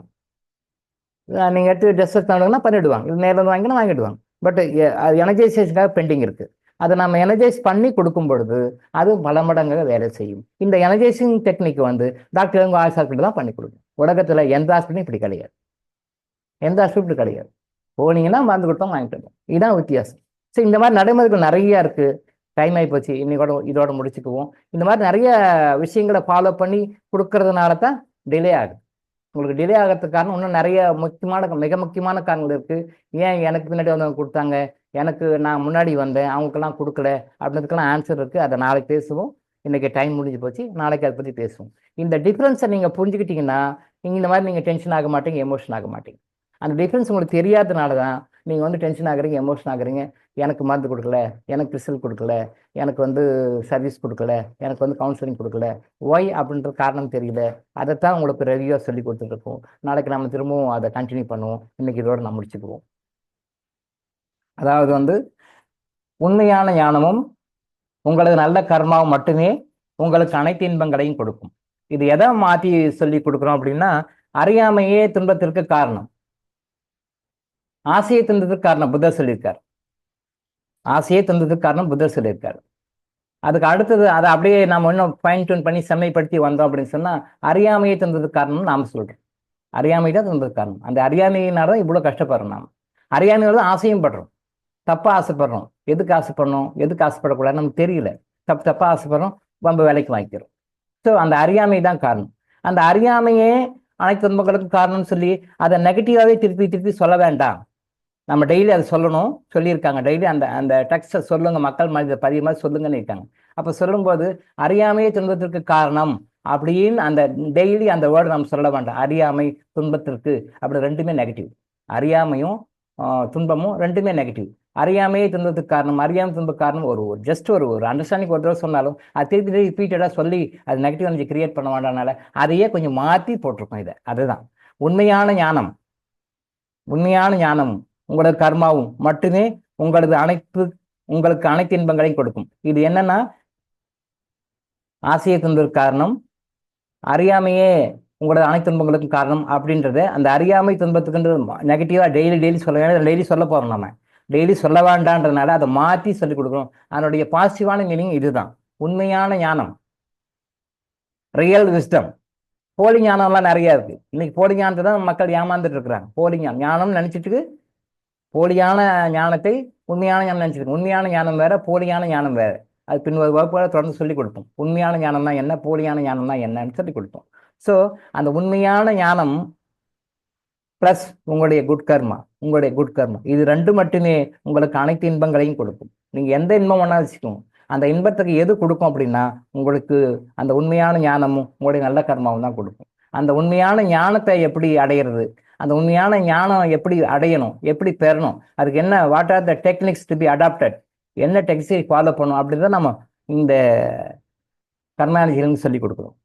நீங்கள் எடுத்து டெஸ்ட் பண்ணுங்கன்னா பண்ணிவிடுவாங்க, இது நேரில் வந்து வாங்கினா வாங்கிடுவாங்க. பட் அது எனர்ஜைசேஷனுக்காக பெண்டிங் இருக்குது. அதை நம்ம எனர்ஜைஸ் பண்ணி கொடுக்கும் பொழுது அது பல மடங்காக வேலை செய்யும். இந்த எனர்ஜைசிங் டெக்னிக் வந்து டாக்டர் இளங்கோ ஹாஸ்பிட்டல் தான் பண்ணி கொடுக்கும். உலகத்தில் எந்த ஹாஸ்பிட்டலும் இப்படி கிடையாது. போனீங்கன்னா மருந்து கொடுத்தோம் வாங்கிட்டு வந்தோம். இதுதான் வித்தியாசம். ஸோ இந்த மாதிரி நடைமுறைகள் நிறைய இருக்குது. டைம் ஆகி போச்சு, இன்னைக்கோட இதோட முடிச்சுக்குவோம். இந்த மாதிரி நிறைய விஷயங்களை ஃபாலோ பண்ணி கொடுக்கறதுனால தான் டிலே ஆகுது. உங்களுக்கு டிலே ஆகிறதுக்கு காரணம் இன்னும் நிறைய மிக முக்கியமான காரணங்கள் இருக்குது. ஏன் எனக்கு பின்னாடி வந்தவங்க கொடுத்தாங்க, நான் முன்னாடி வந்தேன், அவங்களுக்கெல்லாம் கொடுக்கல அப்படின்றதுக்கெல்லாம் ஆன்சர் இருக்குது. அதை நாளைக்கு பேசுவோம். இன்றைக்கி டைம் முடிஞ்சு போச்சு, நாளைக்கு அதை பற்றி பேசுவோம். இந்த டிஃப்ரென்ஸை நீங்கள் புரிஞ்சுக்கிட்டீங்கன்னா இந்த மாதிரி நீங்கள் டென்ஷன் ஆக மாட்டீங்க, எமோஷன் ஆக மாட்டீங்க. அந்த டிஃப்ரென்ஸ் உங்களுக்கு தெரியாதனால தான் நீங்கள் வந்து டென்ஷன் ஆகுறீங்க, எமோஷன் ஆகுறீங்க. எனக்கு மருந்து கொடுக்கல, எனக்கு ரிசல்ட் கொடுக்கல, எனக்கு வந்து சர்வீஸ் கொடுக்கல, எனக்கு வந்து கவுன்சிலிங் கொடுக்கல, ஒய் அப்படின்ற காரணம் தெரியல. அதைத்தான் உங்களுக்கு ரெகுலராக சொல்லி கொடுத்துட்ருக்கோம். நாளைக்கு நம்ம திரும்பவும் அதை கண்டினியூ பண்ணுவோம். இன்றைக்கி இதோடு நம்ம முடிச்சுக்குவோம். அதாவது வந்து உண்மையான ஞானமும் உங்களது நல்ல கர்மாவும் மட்டுமே உங்களுக்கு அனைத்து இன்பங்களையும் கொடுக்கும். இது எதை மாற்றி சொல்லி கொடுக்குறோம் அப்படின்னா, அறியாமையே துன்பத்திற்கு காரணம், ஆசையை துன்பத்திற்கு காரணம் புத்தர் சொல்லியிருக்கார். அதுக்கு அடுத்தது அதை அப்படியே நம்ம இன்னும் ஃபைன் டியூன் பண்ணி செம்மைப்படுத்தி வந்தோம் அப்படின்னு சொன்னால், அறியாமையை துன்பத்துக்கு காரணம்னு நாம் சொல்கிறோம். அறியாமை தான் துன்பத்துக்கு காரணம். அந்த அறியாமையினால தான் இவ்வளோ கஷ்டப்படுறோம். நாம் அறியாமையோட தான் ஆசையும் படுறோம், தப்பாக ஆசைப்படுறோம். எதுக்கு ஆசைப்படணும், எதுக்கு ஆசைப்படக்கூடாது நமக்கு தெரியல. தப்பாக ஆசைப்படுறோம், நம்ம வேலைக்கு வாங்கிக்கிறோம். ஸோ அந்த அறியாமை தான் காரணம். அந்த அறியாமையே அனைத்து துன்பங்களுக்கும் காரணம்னு சொல்லி அதை நெகட்டிவாகவே திருப்பி சொல்ல வேண்டாம். நம்ம டெய்லி அதை சொல்லணும். சொல்லியிருக்காங்க, டெய்லி அந்த டெக்ஸ்ட்டை சொல்லுங்க, மக்கள் மனித பதிவு மாதிரி சொல்லுங்கன்னு இருக்காங்க. அப்போ சொல்லும்போது அறியாமையே துன்பத்திற்கு காரணம் அப்படின்னு அந்த டெய்லி அந்த வேர்டு நம்ம சொல்ல வேண்டாம். அறியாமை துன்பத்திற்கு அப்படி ரெண்டுமே நெகட்டிவ். அறியாமையும் துன்பமும் ரெண்டுமே நெகட்டிவ். அறியாமையே துன்பத்துக்கு காரணம், அறியாமல் துன்பத்துக்கு காரணம் ஒரு ஜஸ்ட் ஒரு அண்டர்ஸ்டாண்டிங் ஒரு தடவை சொன்னாலும் அது திருப்பி ரிப்பீட்டடாக சொல்லி அது நெகட்டிவ் எனர்ஜி கிரியேட் பண்ண வேண்டாம்னால அதையே கொஞ்சம் மாற்றி போட்டிருக்கோம் இதை. அதுதான் உண்மையான ஞானம். உண்மையான ஞானம் உங்களது கர்மாவும் மட்டுமே உங்களுக்கு அனைத்து இன்பங்களையும் கொடுக்கும். இது என்னன்னா ஆசையை துன்பதற்கு காரணம், அறியாமையே உங்களோட அனைத்து துன்பங்களுக்கும் காரணம் அப்படின்றத அந்த அறியாமை துன்பத்துக்குன்றது நெகட்டிவாக டெய்லி சொல்ல வேண்டிய டெய்லி சொல்ல போகிறோம். நம்ம டெய்லி சொல்ல வேண்டான்றதுனால அதை மாற்றி சொல்லிக் கொடுக்குறோம். அதனுடைய பாசிட்டிவான மீனிங் இதுதான் உண்மையான ஞானம், ரியல் விஸ்டம். போலி ஞானம்லாம் நிறைய இருக்கு. இன்னைக்கு போலி ஞானத்தை தான் மக்கள் ஏமாந்துட்டு இருக்கிறாங்க. போலி ஞானம் நினைச்சிட்டு போலியான ஞானத்தை உண்மையான ஞானம் நினைச்சிருக்கு. உண்மையான ஞானம் வேற, போலியான ஞானம் வேற. அது பின்வரும் வகுப்புகளை தொடர்ந்து சொல்லிக் கொடுப்போம். உண்மையான ஞானம்னா என்ன, போலியான ஞானம்னா என்னன்னு சொல்லிக் கொடுப்போம். ஸோ அந்த உண்மையான ஞானம் பிளஸ் உங்களுடைய குட் கர்மா இது ரெண்டு மட்டுமே உங்களுக்கு அனைத்து இன்பங்களையும் கொடுக்கும். நீங்க எந்த இன்பம் வேணாலும் வச்சுக்கோங்க, அந்த இன்பத்துக்கு எது கொடுக்கும் அப்படின்னா உங்களுக்கு அந்த உண்மையான ஞானமும் உங்களுடைய நல்ல கர்மாவும் தான் கொடுக்கும். அந்த உண்மையான ஞானத்தை எப்படி அடையிறது, அந்த உண்மையான ஞானம் எப்படி அடையணும், எப்படி பெறணும், அதுக்கு என்ன what are the techniques to be adapted, என்ன டெக்னிக்ஸை ஃபாலோ பண்ணணும் அப்படின்றத நம்ம இந்த கர்மாலஜியிலிருந்து சொல்லி கொடுக்குறோம்.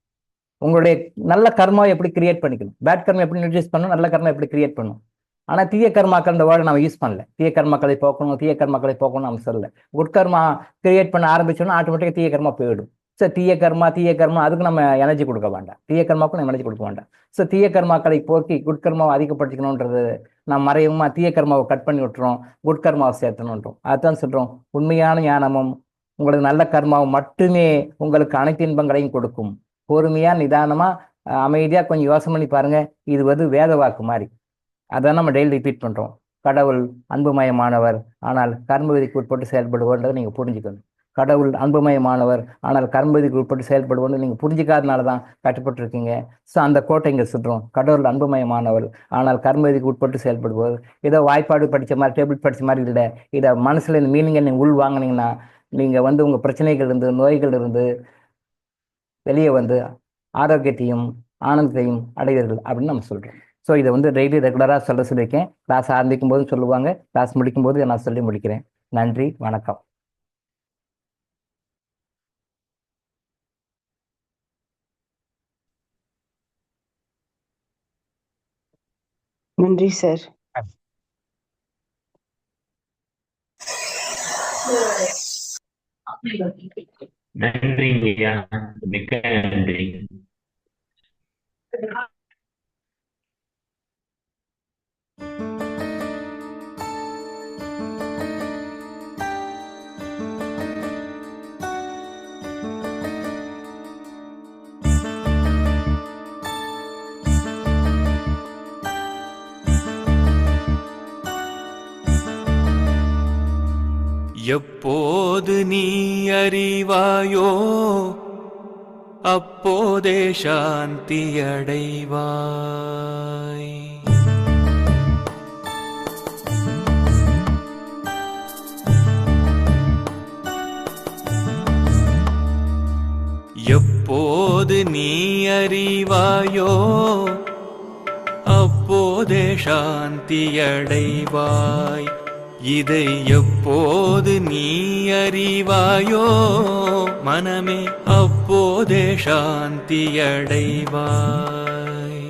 உங்களுடைய நல்ல கர்மாவை எப்படி கிரியேட் பண்ணிக்கணும், பேட் கர்மா எப்படி நியூட்ரிஸ் பண்ணணும், நல்ல கர்மா எப்படி கிரியேட் பண்ணணும். ஆனால் தீய கர்மாக்கள் இந்த வேர்டை நம்ம யூஸ் பண்ணல. தீய கர்மாக்களை போக்கணும் நம்ம சொல்லல. குட் கர்மா கிரியேட் பண்ண ஆரம்பிச்சோன்னா ஆட்டோமேட்டிக்காக தீய கர்மா போயிடும். ஸோ தீய கர்மா அதுக்கு நம்ம எனர்ஜி கொடுக்க வேண்டாம், தீய கர்மாவுக்கும் நம்ம எனர்ஜி கொடுக்க வேண்டாம். ஸோ தீய கர்மாக்களை போக்கி குட் கர்மாவை அதிகப்படுத்திக்கணுன்றது நம்ம மறைமுகமாக தீய கர்மாவை கட் பண்ணி விட்டுறோம், குட் கர்மாவை சேர்த்தணுன்றோம். அதுதான் சொல்கிறோம் உண்மையான ஞானமும் உங்களுக்கு நல்ல கர்மாவும் மட்டுமே உங்களுக்கு அனைத்து இன்பங்களையும் கொடுக்கும். பொறுமையாக நிதானமாக அமைதியாக கொஞ்சம் யோசனை பண்ணி பாருங்க. இது வேத வாக்கு மாதிரி. அதான் நம்ம டெய்லி ரிப்பீட் பண்ணுறோம். கடவுள் அன்புமயமானவர் ஆனால் கர்மவிதிக்கு உட்பட்டு செயல்படுவோன்றதை நீங்கள் புரிஞ்சுக்கணும். கடவுள் அன்புமயமானவர் ஆனால் கர்மவிதிக்கு உட்பட்டு செயல்படுவோன்னு நீங்கள் புரிஞ்சிக்காதனால தான் கட்டுப்பட்டுருக்கீங்க. ஸோ அந்த கோட்டை இங்கே சொல்கிறோம். கடவுள் அன்புமயமானவர் ஆனால் கர்மவிதிக்கு உட்பட்டு செயல்படுவோர். ஏதோ வாய்ப்பாடு படித்த மாதிரி டேபிள் படித்த மாதிரி இல்லை. இதை மனசில் இந்த மீனிங்கை நீங்கள் உள் வாங்கினீங்கன்னா நீங்கள் உங்கள் பிரச்சனைகள் இருந்து நோய்கள் இருந்து வெளியே ஆரோக்கியத்தையும் ஆனந்தத்தையும் அடைவீர்கள் அப்படின்னு நம்ம சொல்கிறோம். ஸோ இதை டெய்லி ரெகுலராக சொல்லியிருக்கேன். கிளாஸ் ஆரம்பிக்கும் போதும் சொல்லுவாங்க, கிளாஸ் முடிக்கும் போது நான் சொல்லி முடிக்கிறேன். நன்றி, வணக்கம். நன்றி சார். நன்றிங்கய்யா, மிக்க நன்றி. எப்போது நீ அறிவாயோ அப்போதே சாந்தி அடைவாய். எப்போது நீ அறிவாயோ அப்போதே சாந்தி அடைவாய். இதை எப்போது நீ அறிவாயோ மனமே அப்போதே சாந்தி அடைவாய்.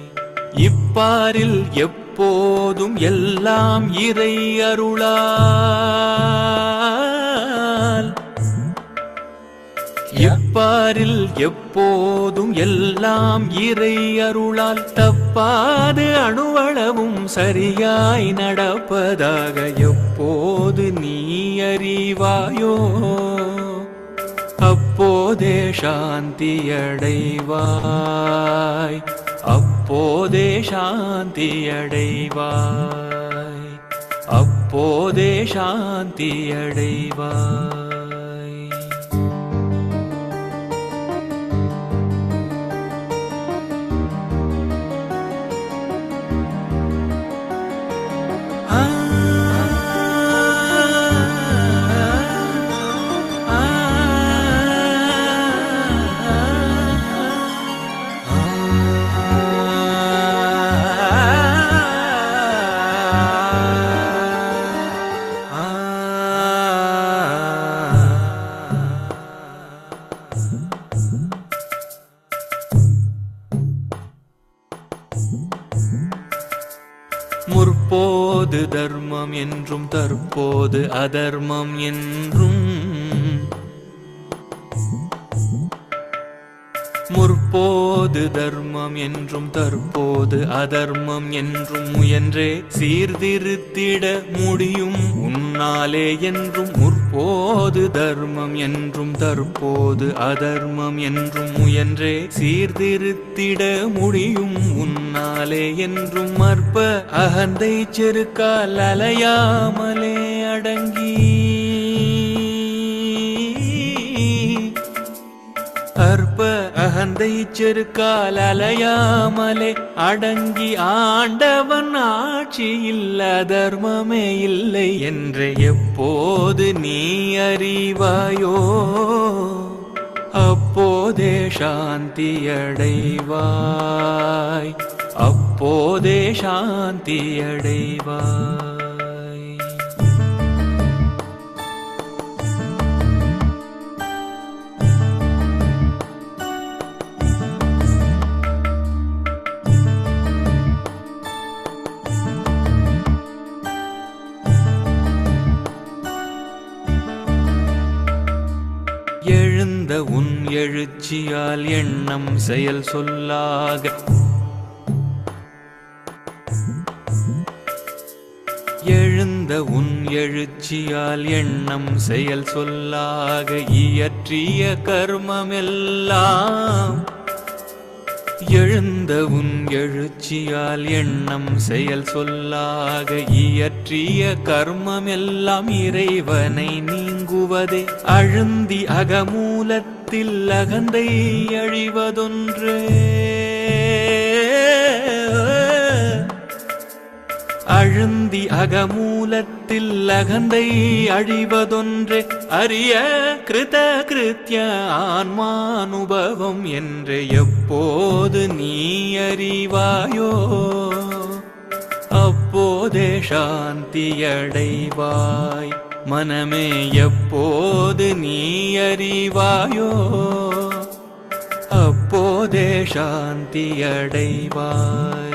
இப்பாரில் எப்போதும் எல்லாம் இறை அருளால், இப்பாரில் எப்போதும் எல்லாம் இறை அருளால் தப்பாது அணுவளவும் சரியாய் நடப்பதாக எப்போது நீ அறிவாயோ அப்போதே சாந்தி அடைவாய். அப்போதே சாந்தி அடைவாய். அப்போதே சாந்தி அடைவாய். முற்போது தர்மம் என்றும் தற்போது அதர்மம் என்றும், முற்போது தர்மம் என்றும் தற்போது அதர்மம் என்றும் முயன்றே சீர்திருத்திட முடியும் உன்னாலே என்றும், முற்போது தர்மம் என்றும் தற்போது அதர்மம் என்றும் முயன்றே சீர்திருத்திட முடியும் உன்னாலே என்றும், மற்ப அகந்தை செருக்கால் அலையாமலே அடங்கி, அற்ப அகந்தை செருக்கால் அலையாமலே அடங்கி ஆண்டவன் ஆட்சியில் அதர்மமே இல்லை என்று எப்போது நீ அறிவாயோ, அப்போதே சாந்தி அடைவாய், அப்போதே சாந்தி அடைவாய். எழுந்த உன் எழுச்சியால் எண்ணம் செயல் சொல்லாக, எழுந்த உன் எழுச்சியால் எண்ணம் செயல் சொல்லாக இயற்றிய கர்மமெல்லாம், எழுந்த உன் எழுச்சியால் எண்ணம் செயல் சொல்லாக இயற்றிய கர்மமெல்லாம் இறைவனை நீங்குவதே, அழுந்தி அகமூலத்தில் அகந்தை அழிவதொன்றே, அழுந்தி அகமூலத்தில் அகந்தை அழிவதொன்றே, அரிய கிருத கிருத்திய ஆன்மானுபவம் என்று எப்போது நீ அறிவாயோ, அப்போதே சாந்தி அடைவாய். மனமே எப்போது நீ அறிவாயோ, அப்போதே சாந்தி அடைவாய்.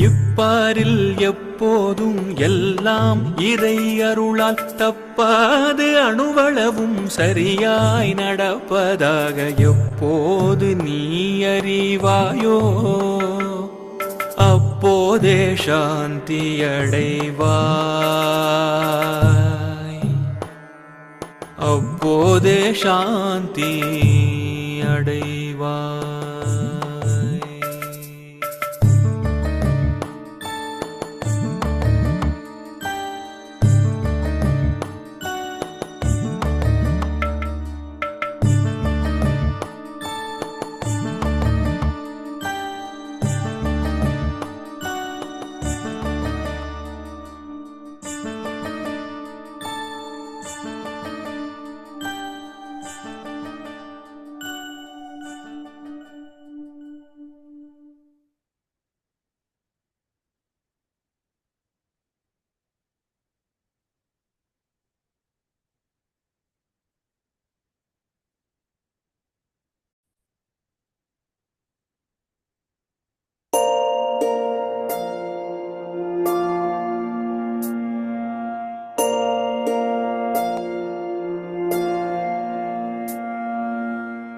இப்பாரில் எப்போதும் எல்லாம் இறை அருளால் தப்பாது அணுவளவும் சரியாய் நடப்பதாக எப்போது நீ அறிவாயோ, அப்போதே சாந்தி அடைவாய், அப்போதே சாந்தி அடைவாய்.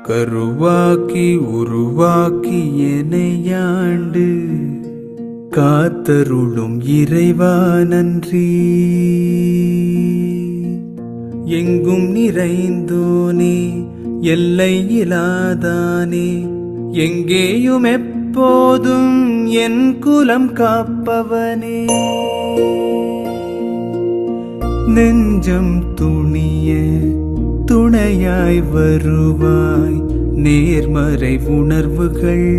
கருவாக்கி உருவாக்கி எனையாண்டு காத்தருளும் இறைவா நன்றி. எங்கும் நிறைந்தோனே எல்லையிலாதானே, எங்கேயும் எப்போதும் என் குலம் காப்பவனே. நெஞ்சம் துணிய துணையாய் வருவாய், நேர்மறை உணர்வுகள்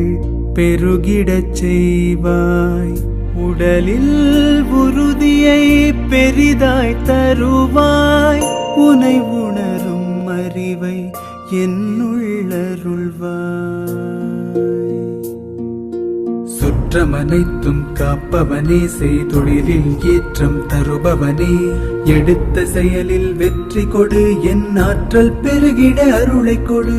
பெருகிடச் செய்வாய். உடலில் உறுதியை பெரிதாய் தருவாய், உனை உணரும் அறிவை என்னுள்ளருள்வாய். சுற்றமனைத்தும் காப்பவனே, செய்தொழிலில் ஏற்றம் தருபவனே, எடுத்த செயலில் வெற்றி கொடு, என் ஆற்றல் பெருகிட அருளை கொடு.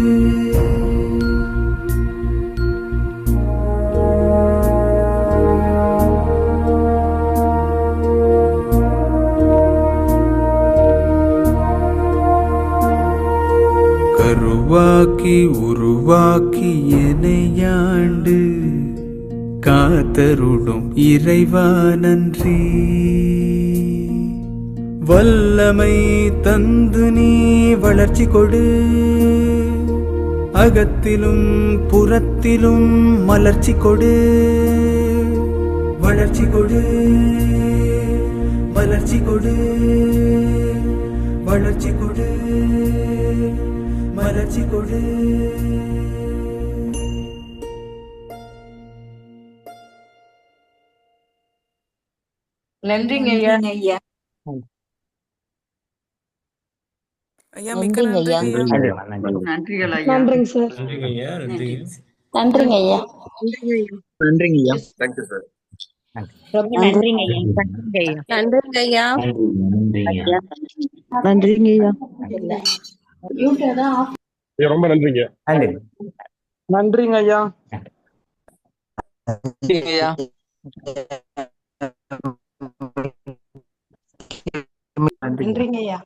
கருவாக்கி உருவாக்கி எனையாண்டு காத்தருடும் இறைவா நன்றி. வல்லமை தந்து நீ வளர்ச்சி கொடு, அகத்திலும் புறத்திலும் மலர்ச்சி கொடு. வளர்ச்சி கொடு, மலர்ச்சி கொடு, வளர்ச்சி கொடு, மலர்ச்சி கொடு. நன்றிங்க ஐயா. ஐயா. ஐயா மிக்க நன்றிங்க ஐயா. நன்றி ஐயா. நன்றிகள் ஐயா. நன்றிங்க சார். நன்றிங்க ஐயா. நன்றிங்க. நன்றிங்க ஐயா. நன்றிங்க ஐயா. Thank you sir. ரொம்ப நன்றிங்க ஐயா. நன்றிங்க ஐயா. நன்றிங்க ஐயா. ரொம்ப நன்றிங்க. நன்றி. நன்றிங்க ஐயா. நன்றிங்க ஐயா.